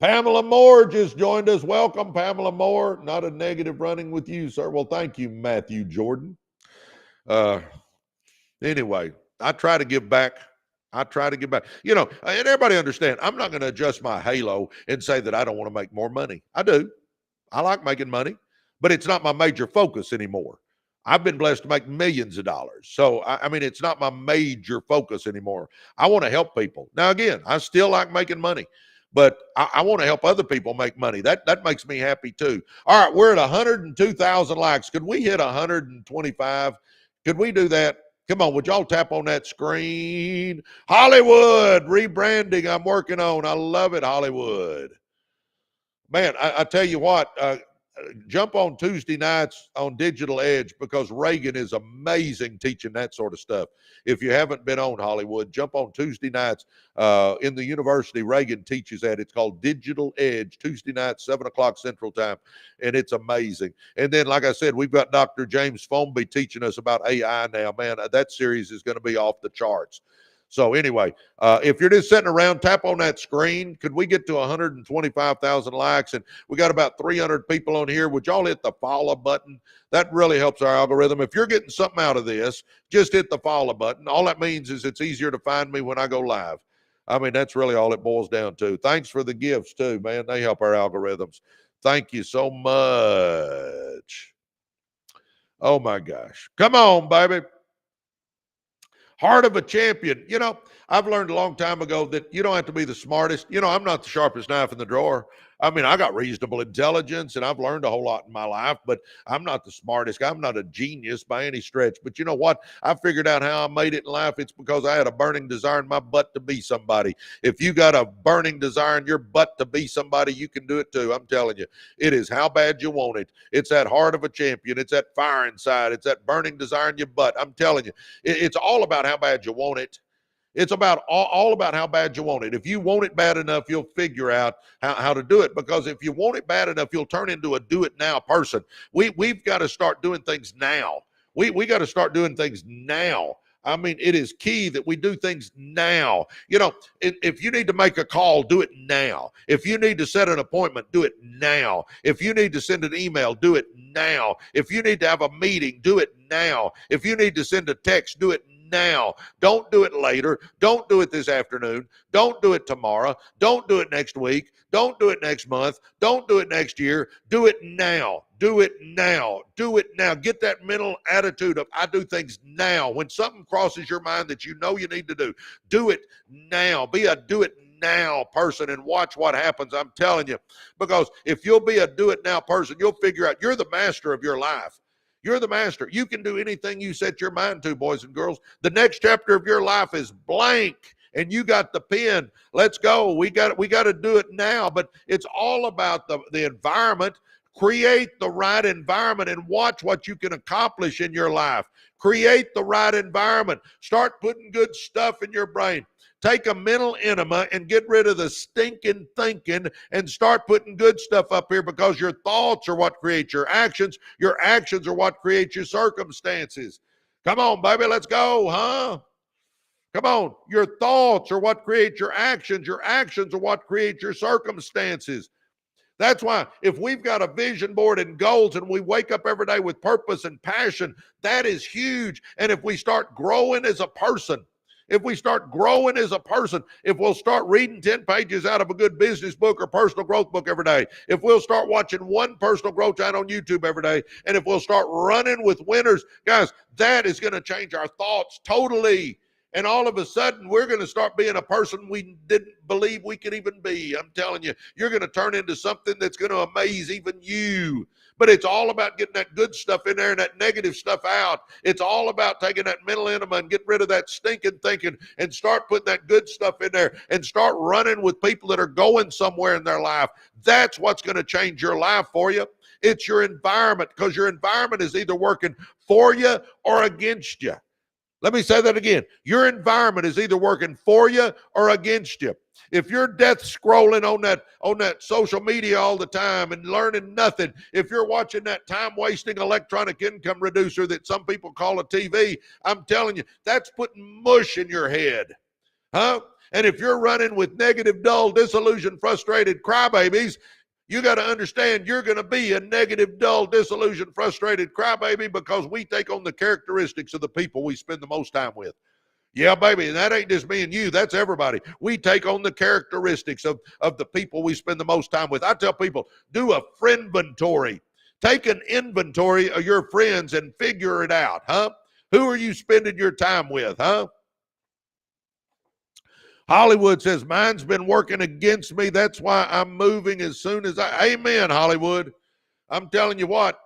Pamela Moore just joined us. Welcome, Pamela Moore. Not a negative running with you, sir. Well, thank you, Matthew Jordan. Anyway, I try to give back. And everybody understand, I'm not going to adjust my halo and say that I don't want to make more money. I do. I like making money, but it's not my major focus anymore. I've been blessed to make millions of dollars. So, I mean, it's not my major focus anymore. I want to help people. Now, again, I still like making money, but I want to help other people make money. That makes me happy too. All right, we're at 102,000 likes. Could we hit 125? Could we do that? Come on, would y'all tap on that screen? Hollywood, rebranding I'm working on. I love it, Hollywood. Man, I tell you what, jump on Tuesday nights on Digital Edge because Reagan is amazing teaching that sort of stuff. If you haven't been on Hollywood, jump on Tuesday nights in the university. Reagan teaches that. It's called Digital Edge, Tuesday nights, 7 o'clock Central Time, and it's amazing. And then, like I said, we've got Dr. James Fomby teaching us about AI now. Man, that series is going to be off the charts. So anyway, if you're just sitting around, tap on that screen. Could we get to 125,000 likes? And we got about 300 people on here. Would y'all hit the follow button? That really helps our algorithm. If you're getting something out of this, just hit the follow button. All that means is it's easier to find me when I go live. I mean, that's really all it boils down to. Thanks for the gifts too, man. They help our algorithms. Thank you so much. Oh my gosh. Come on, baby. Heart of a champion. You know, I've learned a long time ago that you don't have to be the smartest. You know, I'm not the sharpest knife in the drawer. I mean, I got reasonable intelligence and I've learned a whole lot in my life, but I'm not the smartest guy. I'm not a genius by any stretch. But you know what? I figured out how I made it in life. It's because I had a burning desire in my butt to be somebody. If you got a burning desire in your butt to be somebody, you can do it too. I'm telling you, it is how bad you want it. It's that heart of a champion. It's that fire inside. It's that burning desire in your butt. I'm telling you, it's all about how bad you want it. It's about all about how bad you want it. If you want it bad enough, you'll figure out how to do it. Because if you want it bad enough, you'll turn into a do-it-now person. We've got to start doing things now. We got to start doing things now. I mean, it is key that we do things now. You know, if you need to make a call, do it now. If you need to set an appointment, do it now. If you need to send an email, do it now. If you need to have a meeting, do it now. If you need to send a text, do it now. Don't do it later. Don't do it this afternoon. Don't do it tomorrow. Don't do it next week. Don't do it next month. Don't do it next year. Do it now. Do it now. Do it now. Get that mental attitude of I do things now. When something crosses your mind that you know you need to do it now. Be a do it now person and watch what happens. I'm telling you, because if you'll be a do it now person, you'll figure out you're the master of your life. You're the master. You can do anything you set your mind to, boys and girls. The next chapter of your life is blank, and you got the pen. Let's go. We got to do it now. But it's all about the environment. Create the right environment and watch what you can accomplish in your life. Create the right environment. Start putting good stuff in your brain. Take a mental enema and get rid of the stinking thinking and start putting good stuff up here, because your thoughts are what create your actions. Your actions are what create your circumstances. Come on, baby, let's go, huh? Come on. Your thoughts are what create your actions. Your actions are what create your circumstances. That's why if we've got a vision board and goals and we wake up every day with purpose and passion, that is huge. And if we start growing as a person, if we'll start reading 10 pages out of a good business book or personal growth book every day, if we'll start watching one personal growth channel on YouTube every day, and if we'll start running with winners, guys, that is going to change our thoughts totally. And all of a sudden, we're going to start being a person we didn't believe we could even be. I'm telling you, you're going to turn into something that's going to amaze even you. But it's all about getting that good stuff in there and that negative stuff out. It's all about taking that mental enema and getting rid of that stinking thinking and start putting that good stuff in there and start running with people that are going somewhere in their life. That's what's going to change your life for you. It's your environment, because your environment is either working for you or against you. Let me say that again. Your environment is either working for you or against you. If you're death scrolling on that social media all the time and learning nothing, if you're watching that time-wasting electronic income reducer that some people call a TV, I'm telling you, that's putting mush in your head. Huh? And if you're running with negative, dull, disillusioned, frustrated crybabies, you got to understand you're going to be a negative, dull, disillusioned, frustrated crybaby, because we take on the characteristics of the people we spend the most time with. Yeah, baby, and that ain't just me and you. That's everybody. We take on the characteristics of the people we spend the most time with. I tell people, do a friendventory. Take an inventory of your friends and figure it out, huh? Who are you spending your time with, huh? Hollywood says, mine's been working against me. That's why I'm moving as soon as amen, Hollywood. I'm telling you what,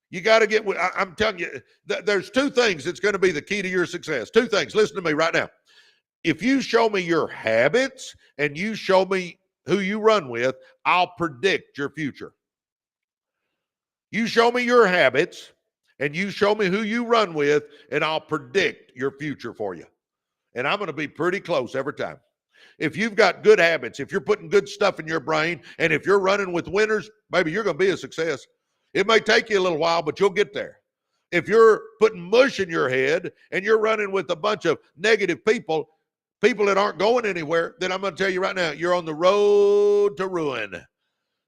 you got to I'm telling you, there's two things that's going to be the key to your success. Two things. Listen to me right now. If you show me your habits and you show me who you run with, I'll predict your future. You show me your habits and you show me who you run with, and I'll predict your future for you. And I'm going to be pretty close every time. If you've got good habits, if you're putting good stuff in your brain, and if you're running with winners, baby, you're going to be a success. It may take you a little while, but you'll get there. If you're putting mush in your head and you're running with a bunch of negative people, people that aren't going anywhere, then I'm going to tell you right now, you're on the road to ruin.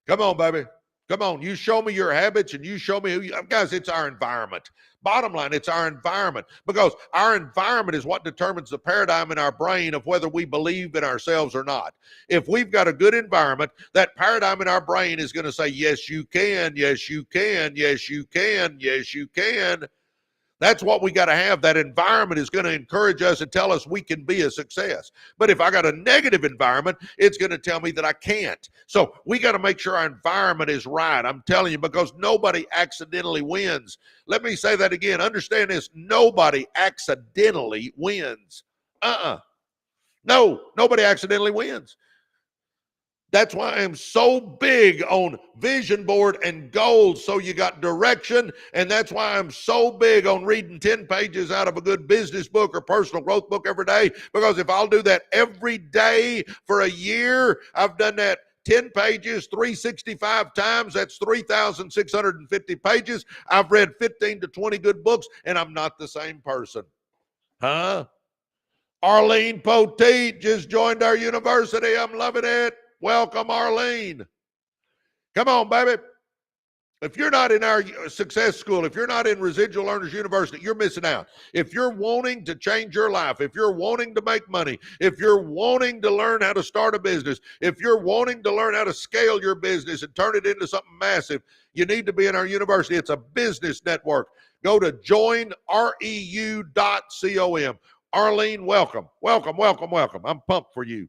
Come on, baby. Come on. You show me your habits and you show me who you, guys, it's our environment. Bottom line, it's our environment, because our environment is what determines the paradigm in our brain of whether we believe in ourselves or not. If we've got a good environment, that paradigm in our brain is going to say, yes, you can, yes, you can, yes, you can, yes, you can. That's what we got to have. That environment is going to encourage us and tell us we can be a success. But if I got a negative environment, it's going to tell me that I can't. So we got to make sure our environment is right. I'm telling you, because nobody accidentally wins. Let me say that again. Understand this. Nobody accidentally wins. No, nobody accidentally wins. That's why I'm so big on vision board and goals, so you got direction. And that's why I'm so big on reading 10 pages out of a good business book or personal growth book every day. Because if I'll do that every day for a year, I've done that 10 pages, 365 times. That's 3,650 pages. I've read 15 to 20 good books, and I'm not the same person. Huh? Arlene Poteet just joined our university. I'm loving it. Welcome, Arlene. Come on, baby. If you're not in our success school, if you're not in Residual Earners University, you're missing out. If you're wanting to change your life, if you're wanting to make money, if you're wanting to learn how to start a business, if you're wanting to learn how to scale your business and turn it into something massive, you need to be in our university. It's a business network. Go to joinreu.com. Arlene, welcome. Welcome, welcome, welcome. I'm pumped for you.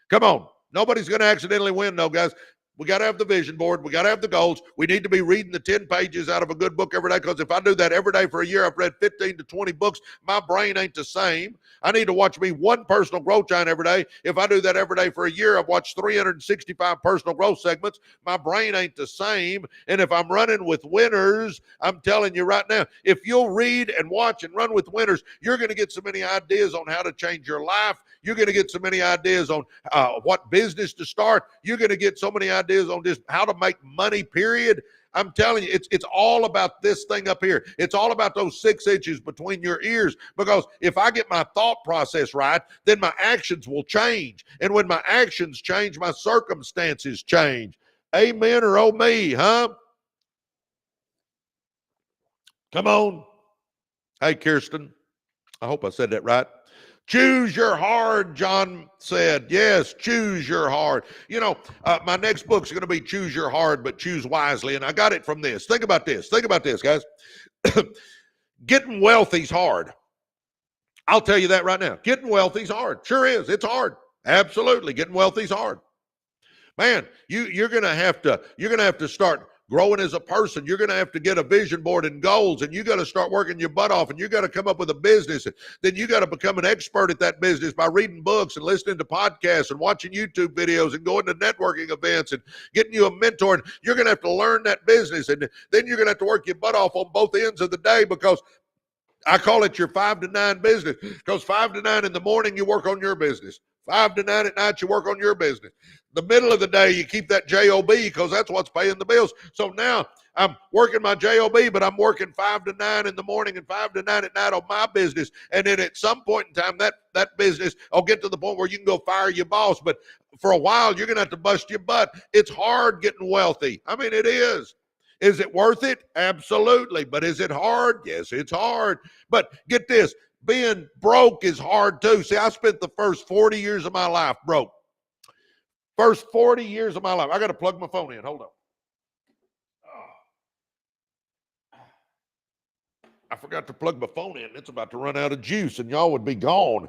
Come on. Nobody's going to accidentally win, no, guys. We got to have the vision board. We got to have the goals. We need to be reading the 10 pages out of a good book every day, because if I do that every day for a year, I've read 15 to 20 books. My brain ain't the same. I need to watch me one personal growth giant every day. If I do that every day for a year, I've watched 365 personal growth segments. My brain ain't the same. And if I'm running with winners, I'm telling you right now, if you'll read and watch and run with winners, you're going to get so many ideas on how to change your life. You're going to get so many ideas on what business to start. You're going to get so many ideas on just how to make money, period. I'm telling you, it's all about this thing up here. It's all about those 6 inches between your ears, because if I get my thought process right, then my actions will change. And when my actions change, my circumstances change. Amen or oh me, huh? Come on. Hey, Kirsten. I hope I said that right. Choose your hard, John said. Yes, choose your hard. You know, my next book's going to be Choose Your Hard, but Choose Wisely. And I got it from this. Think about this. Think about this, guys. Getting wealthy's hard. I'll tell you that right now. Getting wealthy's hard. Sure is. It's hard. Absolutely. Getting wealthy's hard. Man, you're going to have to start growing as a person. You're going to have to get a vision board and goals, and you got to start working your butt off, and you got to come up with a business. And then you got to become an expert at that business by reading books and listening to podcasts and watching YouTube videos and going to networking events and getting you a mentor. And you're going to have to learn that business, and then you're going to have to work your butt off on both ends of the day, because I call it your 5 to 9 business, because 5 to 9 in the morning, you work on your business. 5 to 9 at night, you work on your business. The middle of the day, you keep that JOB, because that's what's paying the bills. So now I'm working my JOB, but I'm working 5 to 9 in the morning and 5 to 9 at night on my business. And then at some point in time, that business will get to the point where you can go fire your boss. But for a while, you're going to have to bust your butt. It's hard getting wealthy. I mean, it is. Is it worth it? Absolutely. But is it hard? Yes, it's hard. But get this, being broke is hard too. See, I spent the first 40 years of my life broke. First 40 years of my life. I got to plug my phone in. Hold on. I forgot to plug my phone in. It's about to run out of juice and y'all would be gone.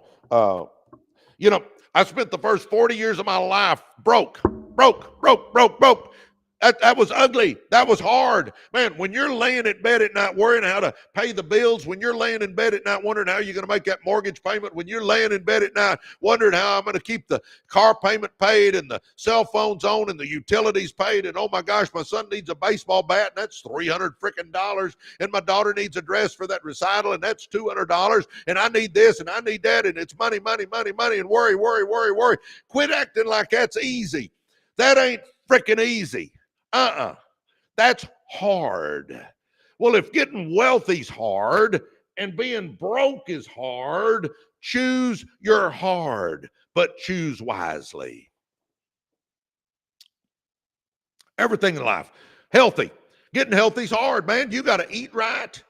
You know, I spent the first 40 years of my life broke. That was ugly. That was hard. Man, when you're laying in bed at night worrying how to pay the bills, when you're laying in bed at night wondering how you're going to make that mortgage payment, when you're laying in bed at night wondering how I'm going to keep the car payment paid and the cell phones on and the utilities paid, and oh my gosh, my son needs a baseball bat and that's $300 and my daughter needs a dress for that recital and that's $200, and I need this and I need that, and it's money, and worry. Quit acting like that's easy. That ain't freaking easy. That's hard. Well, if getting wealthy's hard and being broke is hard, choose your hard, but choose wisely. Everything in life. Healthy. Getting healthy is hard, man. You got to eat right.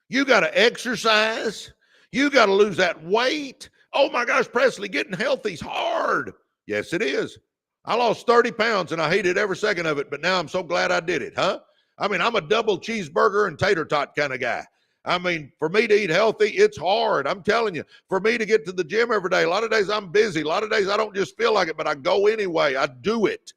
You got to exercise. You got to lose that weight. Oh my gosh, Presley, getting healthy is hard. Yes, it is. I lost 30 pounds and I hated every second of it, but now I'm so glad I did it, huh? I mean, I'm a double cheeseburger and tater tot kind of guy. I mean, for me to eat healthy, it's hard. I'm telling you, for me to get to the gym every day, a lot of days I'm busy. A lot of days I don't just feel like it, but I go anyway. I do it.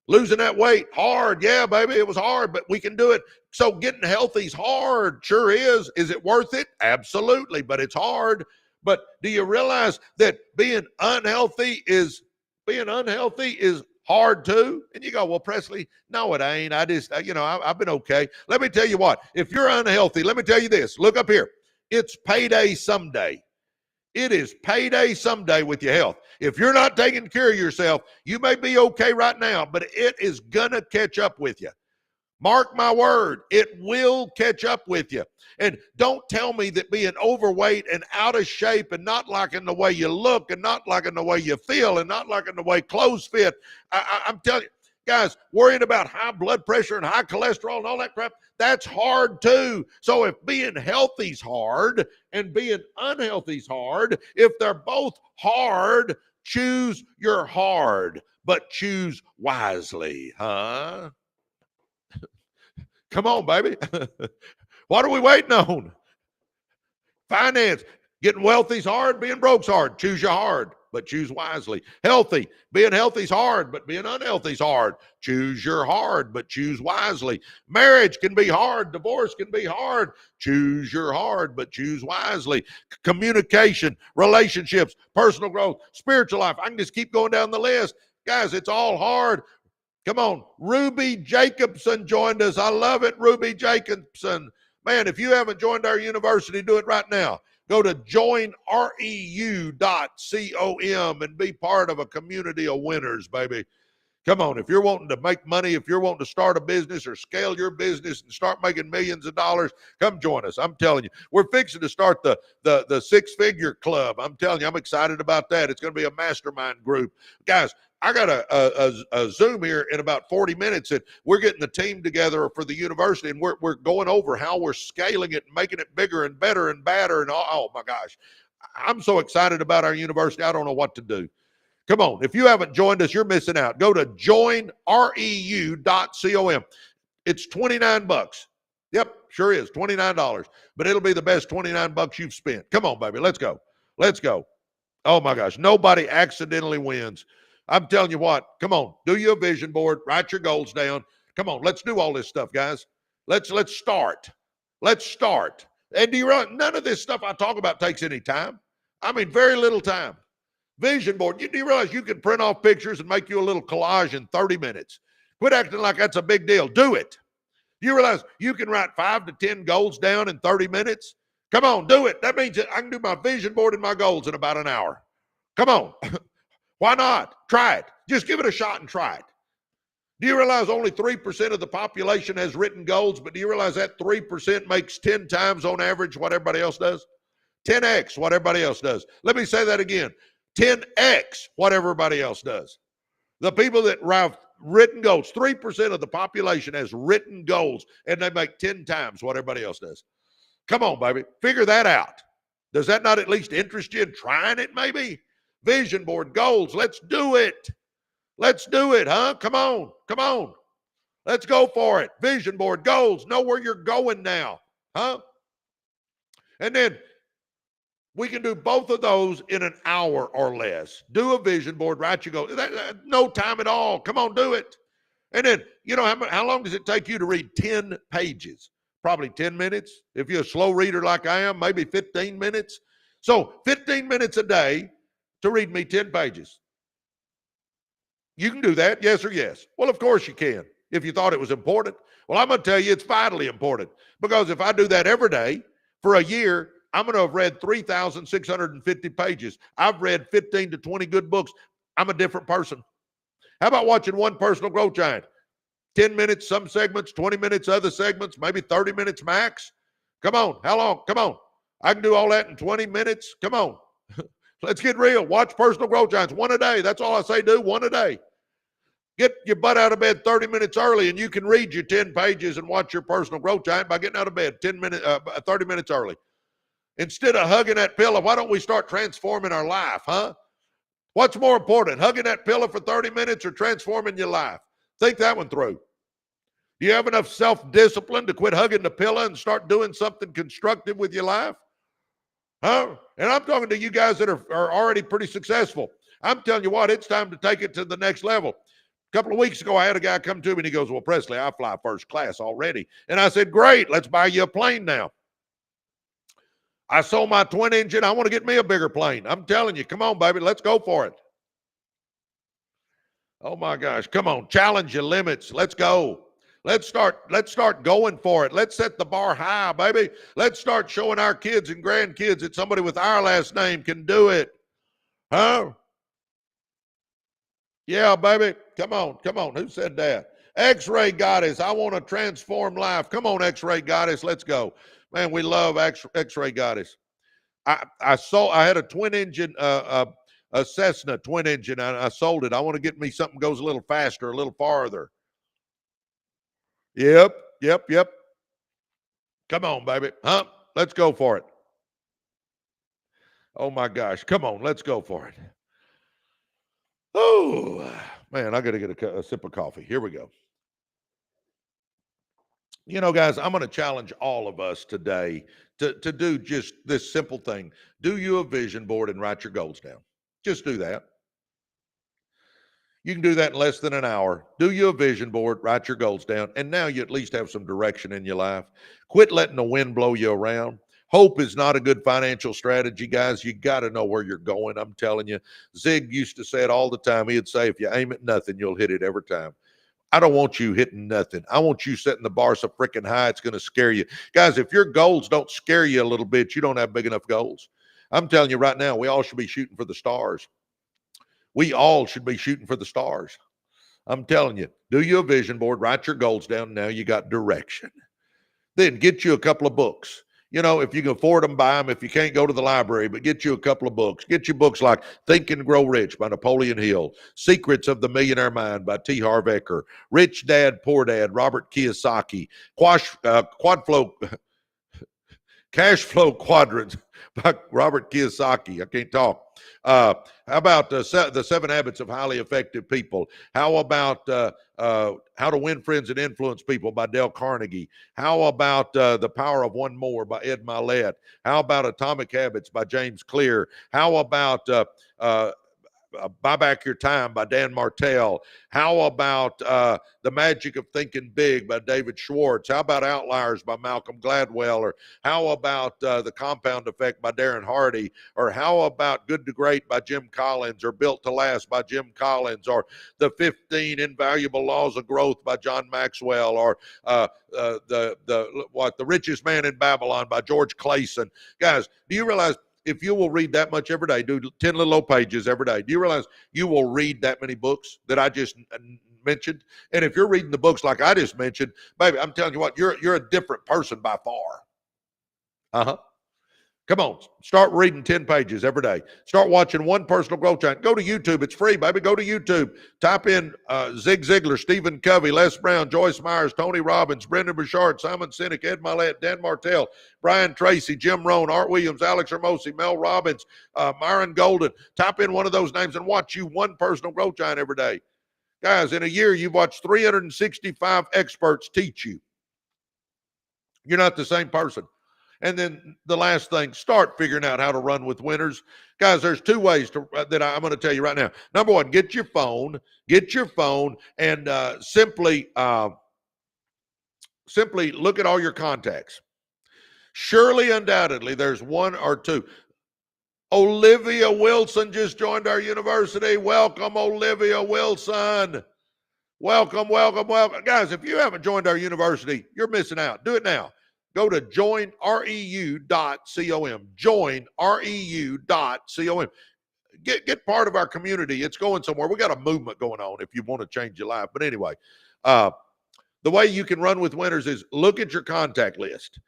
Losing that weight, hard. Yeah, baby, it was hard, but we can do it. So getting healthy is hard. Sure is. Is it worth it? Absolutely, but it's hard. But do you realize that being unhealthy is hard too? And you go, well, Presley, no, it ain't. I've been okay. Let me tell you what, if you're unhealthy, let me tell you this. Look up here. It's payday someday. It is payday someday with your health. If you're not taking care of yourself, you may be okay right now, but it is going to catch up with you. Mark my word, it will catch up with you. And don't tell me that being overweight and out of shape and not liking the way you look and not liking the way you feel and not liking the way clothes fit, I'm telling you, guys, worrying about high blood pressure and high cholesterol and all that crap, that's hard too. So if being healthy's hard and being unhealthy's hard, if they're both hard, choose your hard, but choose wisely, huh? Come on, baby. What are we waiting on? Finance. Getting wealthy's hard, being broke's hard. Choose your hard, but choose wisely. Healthy. Being healthy's hard, but being unhealthy's hard. Choose your hard, but choose wisely. Marriage can be hard. Divorce can be hard. Choose your hard, but choose wisely. Communication, relationships, personal growth, spiritual life. I can just keep going down the list. Guys, it's all hard. Come on. Ruby Jacobson joined us. I love it, Ruby Jacobson. Man, if you haven't joined our university, do it right now. Go to joinreu.com and be part of a community of winners, baby. Come on, if you're wanting to make money, if you're wanting to start a business or scale your business and start making millions of dollars, come join us. I'm telling you, we're fixing to start the six-figure club. I'm telling you, I'm excited about that. It's going to be a mastermind group. Guys, I got a Zoom here in about 40 minutes, and we're getting the team together for the university, and we're going over how we're scaling it and making it bigger and better and badder. And oh my gosh, I'm so excited about our university. I don't know what to do. Come on. If you haven't joined us, you're missing out. Go to joinreu.com. It's $29. Yep, sure is. $29. But it'll be the best $29 you've spent. Come on, baby. Let's go. Let's go. Oh my gosh. Nobody accidentally wins. I'm telling you what. Come on. Do your vision board. Write your goals down. Come on. Let's do all this stuff, guys. Let's start. Let's start. And do you realize none of this stuff I talk about takes any time? I mean, very little time. Vision board. Do you realize you can print off pictures and make you a little collage in 30 minutes? Quit acting like that's a big deal. Do it. Do you realize you can write 5 to 10 goals down in 30 minutes? Come on, do it. That means I can do my vision board and my goals in about an hour. Come on. Why not? Try it. Just give it a shot and try it. Do you realize only 3% of the population has written goals, but do you realize that 3% makes 10 times on average what everybody else does? 10x what everybody else does. Let me say that again. 10x what everybody else does. The people that have written goals, 3% of the population has written goals, and they make 10 times what everybody else does. Come on, baby. Figure that out. Does that not at least interest you in trying it, maybe? Vision board, goals. Let's do it. Let's do it, huh? Come on. Come on. Let's go for it. Vision board, goals. Know where you're going now, huh? And then we can do both of those in an hour or less. Do a vision board, write your goals. No time at all. Come on, do it. And then, you know, how long does it take you to read 10 pages? Probably 10 minutes. If you're a slow reader like I am, maybe 15 minutes. So 15 minutes a day to read me 10 pages. You can do that, yes or yes? Well, of course you can, if you thought it was important. Well, I'm going to tell you it's vitally important, because if I do that every day for a year, I'm going to have read 3,650 pages. I've read 15 to 20 good books. I'm a different person. How about watching one personal growth giant? 10 minutes, some segments, 20 minutes, other segments, maybe 30 minutes max. Come on. How long? Come on. I can do all that in 20 minutes. Come on. Let's get real. Watch Personal Growth Giants, one a day. That's all I say, do one a day. Get your butt out of bed 30 minutes early, and you can read your 10 pages and watch your Personal Growth Giant by getting out of bed 30 minutes early. Instead of hugging that pillow, why don't we start transforming our life, huh? What's more important, hugging that pillow for 30 minutes or transforming your life? Think that one through. Do you have enough self-discipline to quit hugging the pillow and start doing something constructive with your life? Huh? And I'm talking to you guys that are already pretty successful. I'm telling you what, it's time to take it to the next level. A couple of weeks ago, I had a guy come to me and he goes, well, Presley, I fly first class already. And I said, great, let's buy you a plane now. I sold my twin engine. I want to get me a bigger plane. I'm telling you, come on, baby, let's go for it. Oh my gosh, come on, challenge your limits. Let's go. Let's start going for it. Let's set the bar high, baby. Let's start showing our kids and grandkids that somebody with our last name can do it. Huh? Yeah, baby. Come on. Who said that? X-Ray Goddess. I want to transform life. Come on, X-Ray Goddess. Let's go. Man, we love X-Ray Goddess. I had a twin engine, a Cessna twin engine, and I sold it. I want to get me something goes a little faster, a little farther. Yep. Come on, baby. Huh? Let's go for it. Oh my gosh. Come on, let's go for it. Oh, man, I got to get a sip of coffee. Here we go. You know, guys, I'm going to challenge all of us today to do just this simple thing. Do you a vision board and write your goals down. Just do that. You can do that in less than an hour. Do you a vision board, write your goals down, and now you at least have some direction in your life. Quit letting the wind blow you around. Hope is not a good financial strategy, guys. You got to know where you're going. I'm telling you. Zig used to say it all the time. He'd say, if you aim at nothing, you'll hit it every time. I don't want you hitting nothing. I want you setting the bar so freaking high it's going to scare you. Guys, if your goals don't scare you a little bit, you don't have big enough goals. I'm telling you right now, we all should be shooting for the stars. We all should be shooting for the stars. I'm telling you, do you a vision board, write your goals down. Now you got direction. Then get you a couple of books. You know, if you can afford them, buy them. If you can't, go to the library, but get you a couple of books. Get you books like Think and Grow Rich by Napoleon Hill, Secrets of the Millionaire Mind by T. Harv Eker, Rich Dad, Poor Dad, Robert Kiyosaki, Cash Flow Quadrants by Robert Kiyosaki. I can't talk. How about the 7 Habits of Highly Effective People? How about How to Win Friends and Influence People by Dale Carnegie? How about The Power of One More by Ed Mylett? How about Atomic Habits by James Clear? How about Buy Back Your Time by Dan Martell? How about The Magic of Thinking Big by David Schwartz? How about Outliers by Malcolm Gladwell? Or how about The Compound Effect by Darren Hardy? Or how about Good to Great by Jim Collins? Or Built to Last by Jim Collins? Or The 15 Invaluable Laws of Growth by John Maxwell? Or The Richest Man in Babylon by George Clayson? Guys, do you realize if you will read that much every day, do 10 little old pages every day, do you realize you will read that many books that I just mentioned? And if you're reading the books like I just mentioned, baby, I'm telling you what, you're a different person by far. Uh-huh. Come on, start reading 10 pages every day. Start watching one personal growth giant. Go to YouTube. It's free, baby. Go to YouTube. Type in Zig Ziglar, Stephen Covey, Les Brown, Joyce Myers, Tony Robbins, Brendan Burchard, Simon Sinek, Ed Mylett, Dan Martell, Brian Tracy, Jim Rohn, Art Williams, Alex Hermosi, Mel Robbins, Myron Golden. Type in one of those names and watch you one personal growth giant every day. Guys, in a year, you've watched 365 experts teach you. You're not the same person. And then the last thing, start figuring out how to run with winners. Guys, there's 2 ways that I'm going to tell you right now. Number 1, get your phone and simply look at all your contacts. Surely, undoubtedly, there's 1 or 2. Olivia Wilson just joined our university. Welcome, Olivia Wilson. Welcome. Guys, if you haven't joined our university, you're missing out. Do it now. Go to joinreu.com. Joinreu.com. Get part of our community. It's going somewhere. We got a movement going on if you want to change your life. But anyway, the way you can run with winners is look at your contact list.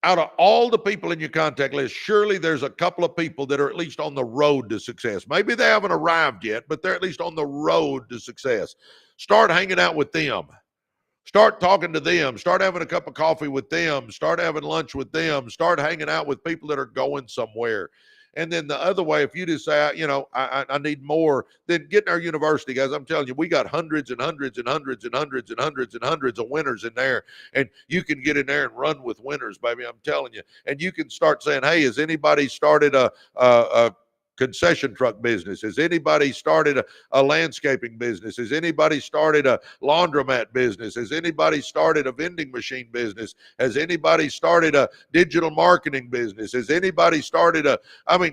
out of all the people in your contact list, surely there's a couple of people that are at least on the road to success. Maybe they haven't arrived yet, but they're at least on the road to success. Start hanging out with them. Start talking to them. Start having a cup of coffee with them. Start having lunch with them. Start hanging out with people that are going somewhere. And then the other way, if you just say, I need more, then get in our university, guys. I'm telling you, we got hundreds and hundreds and hundreds and hundreds and hundreds and hundreds of winners in there. And you can get in there and run with winners, baby. I'm telling you. And you can start saying, hey, has anybody started a concession truck business? Has anybody started a landscaping business? Has anybody started a laundromat business? Has anybody started a vending machine business? Has anybody started a digital marketing business? Has anybody started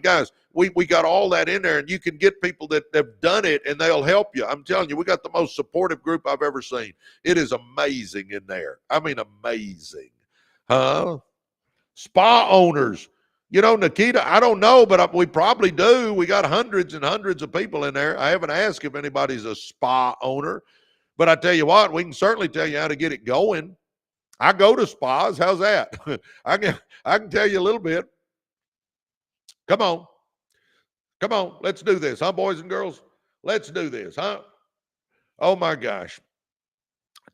guys, we got all that in there, and you can get people that have done it and they'll help you. I'm telling you, we got the most supportive group I've ever seen. It is amazing in there. I mean, amazing. Spa owners. Nikita, I don't know, but we probably do. We got hundreds and hundreds of people in there. I haven't asked if anybody's a spa owner, but I tell you what, we can certainly tell you how to get it going. I go to spas. How's that? I can tell you a little bit. Come on. Let's do this, huh, boys and girls? Let's do this, huh? Oh my gosh.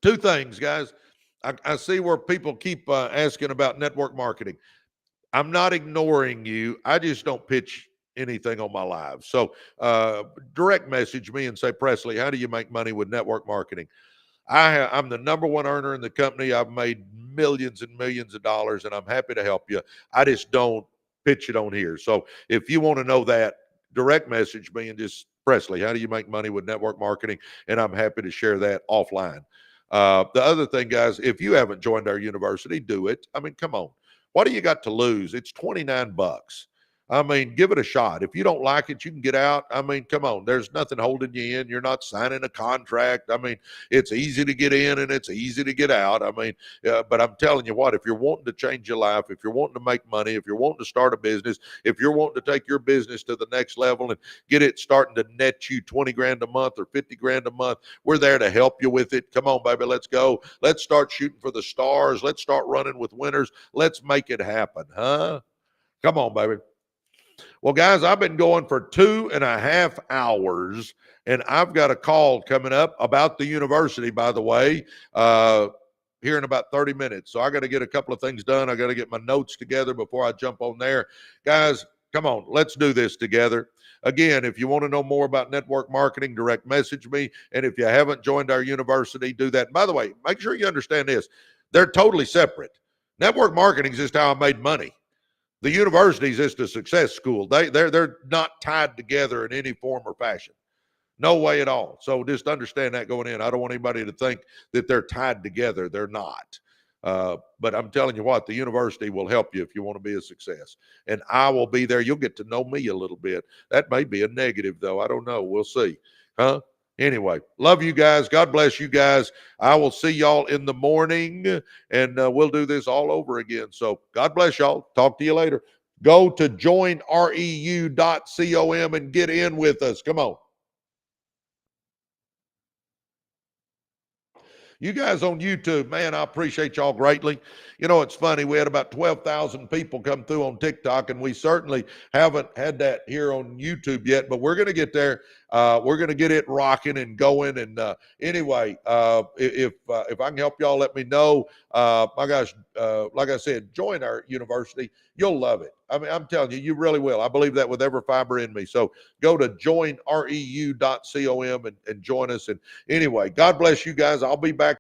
Two things, guys. I see where people keep asking about network marketing. I'm not ignoring you. I just don't pitch anything on my live. So direct message me and say, Presley, how do you make money with network marketing? I'm the number one earner in the company. I've made millions and millions of dollars, and I'm happy to help you. I just don't pitch it on here. So if you want to know that, direct message me and just, Presley, how do you make money with network marketing? And I'm happy to share that offline. The other thing, guys, if you haven't joined our university, do it. I mean, come on. What do you got to lose? It's $29. I mean, give it a shot. If you don't like it, you can get out. I mean, come on. There's nothing holding you in. You're not signing a contract. I mean, it's easy to get in and it's easy to get out. I mean, but I'm telling you what, if you're wanting to change your life, if you're wanting to make money, if you're wanting to start a business, if you're wanting to take your business to the next level and get it starting to net you 20 grand a month or 50 grand a month, we're there to help you with it. Come on, baby. Let's go. Let's start shooting for the stars. Let's start running with winners. Let's make it happen, huh? Come on, baby. Well, guys, I've been going for 2.5 hours, and I've got a call coming up about the university, by the way, here in about 30 minutes. So I got to get a couple of things done. I got to get my notes together before I jump on there. Guys, come on, let's do this together. Again, if you want to know more about network marketing, direct message me. And if you haven't joined our university, do that. And by the way, make sure you understand this. They're totally separate. Network marketing is just how I made money. The university is just a success school. They're not tied together in any form or fashion. No way at all. So just understand that going in. I don't want anybody to think that they're tied together. They're not. But I'm telling you what, the university will help you if you want to be a success. And I will be there. You'll get to know me a little bit. That may be a negative, though. I don't know. We'll see. Huh? Anyway, love you guys. God bless you guys. I will see y'all in the morning, and we'll do this all over again. So God bless y'all. Talk to you later. Go to joinreu.com and get in with us. Come on. You guys on YouTube, man, I appreciate y'all greatly. You know, it's funny. We had about 12,000 people come through on TikTok, and we certainly haven't had that here on YouTube yet, but we're going to get there. We're going to get it rocking and going. And anyway, if I can help y'all, let me know. My gosh, like I said, join our university. You'll love it. I mean, I'm telling you, you really will. I believe that with every fiber in me. So go to joinreu.com and join us. And anyway, God bless you guys. I'll be back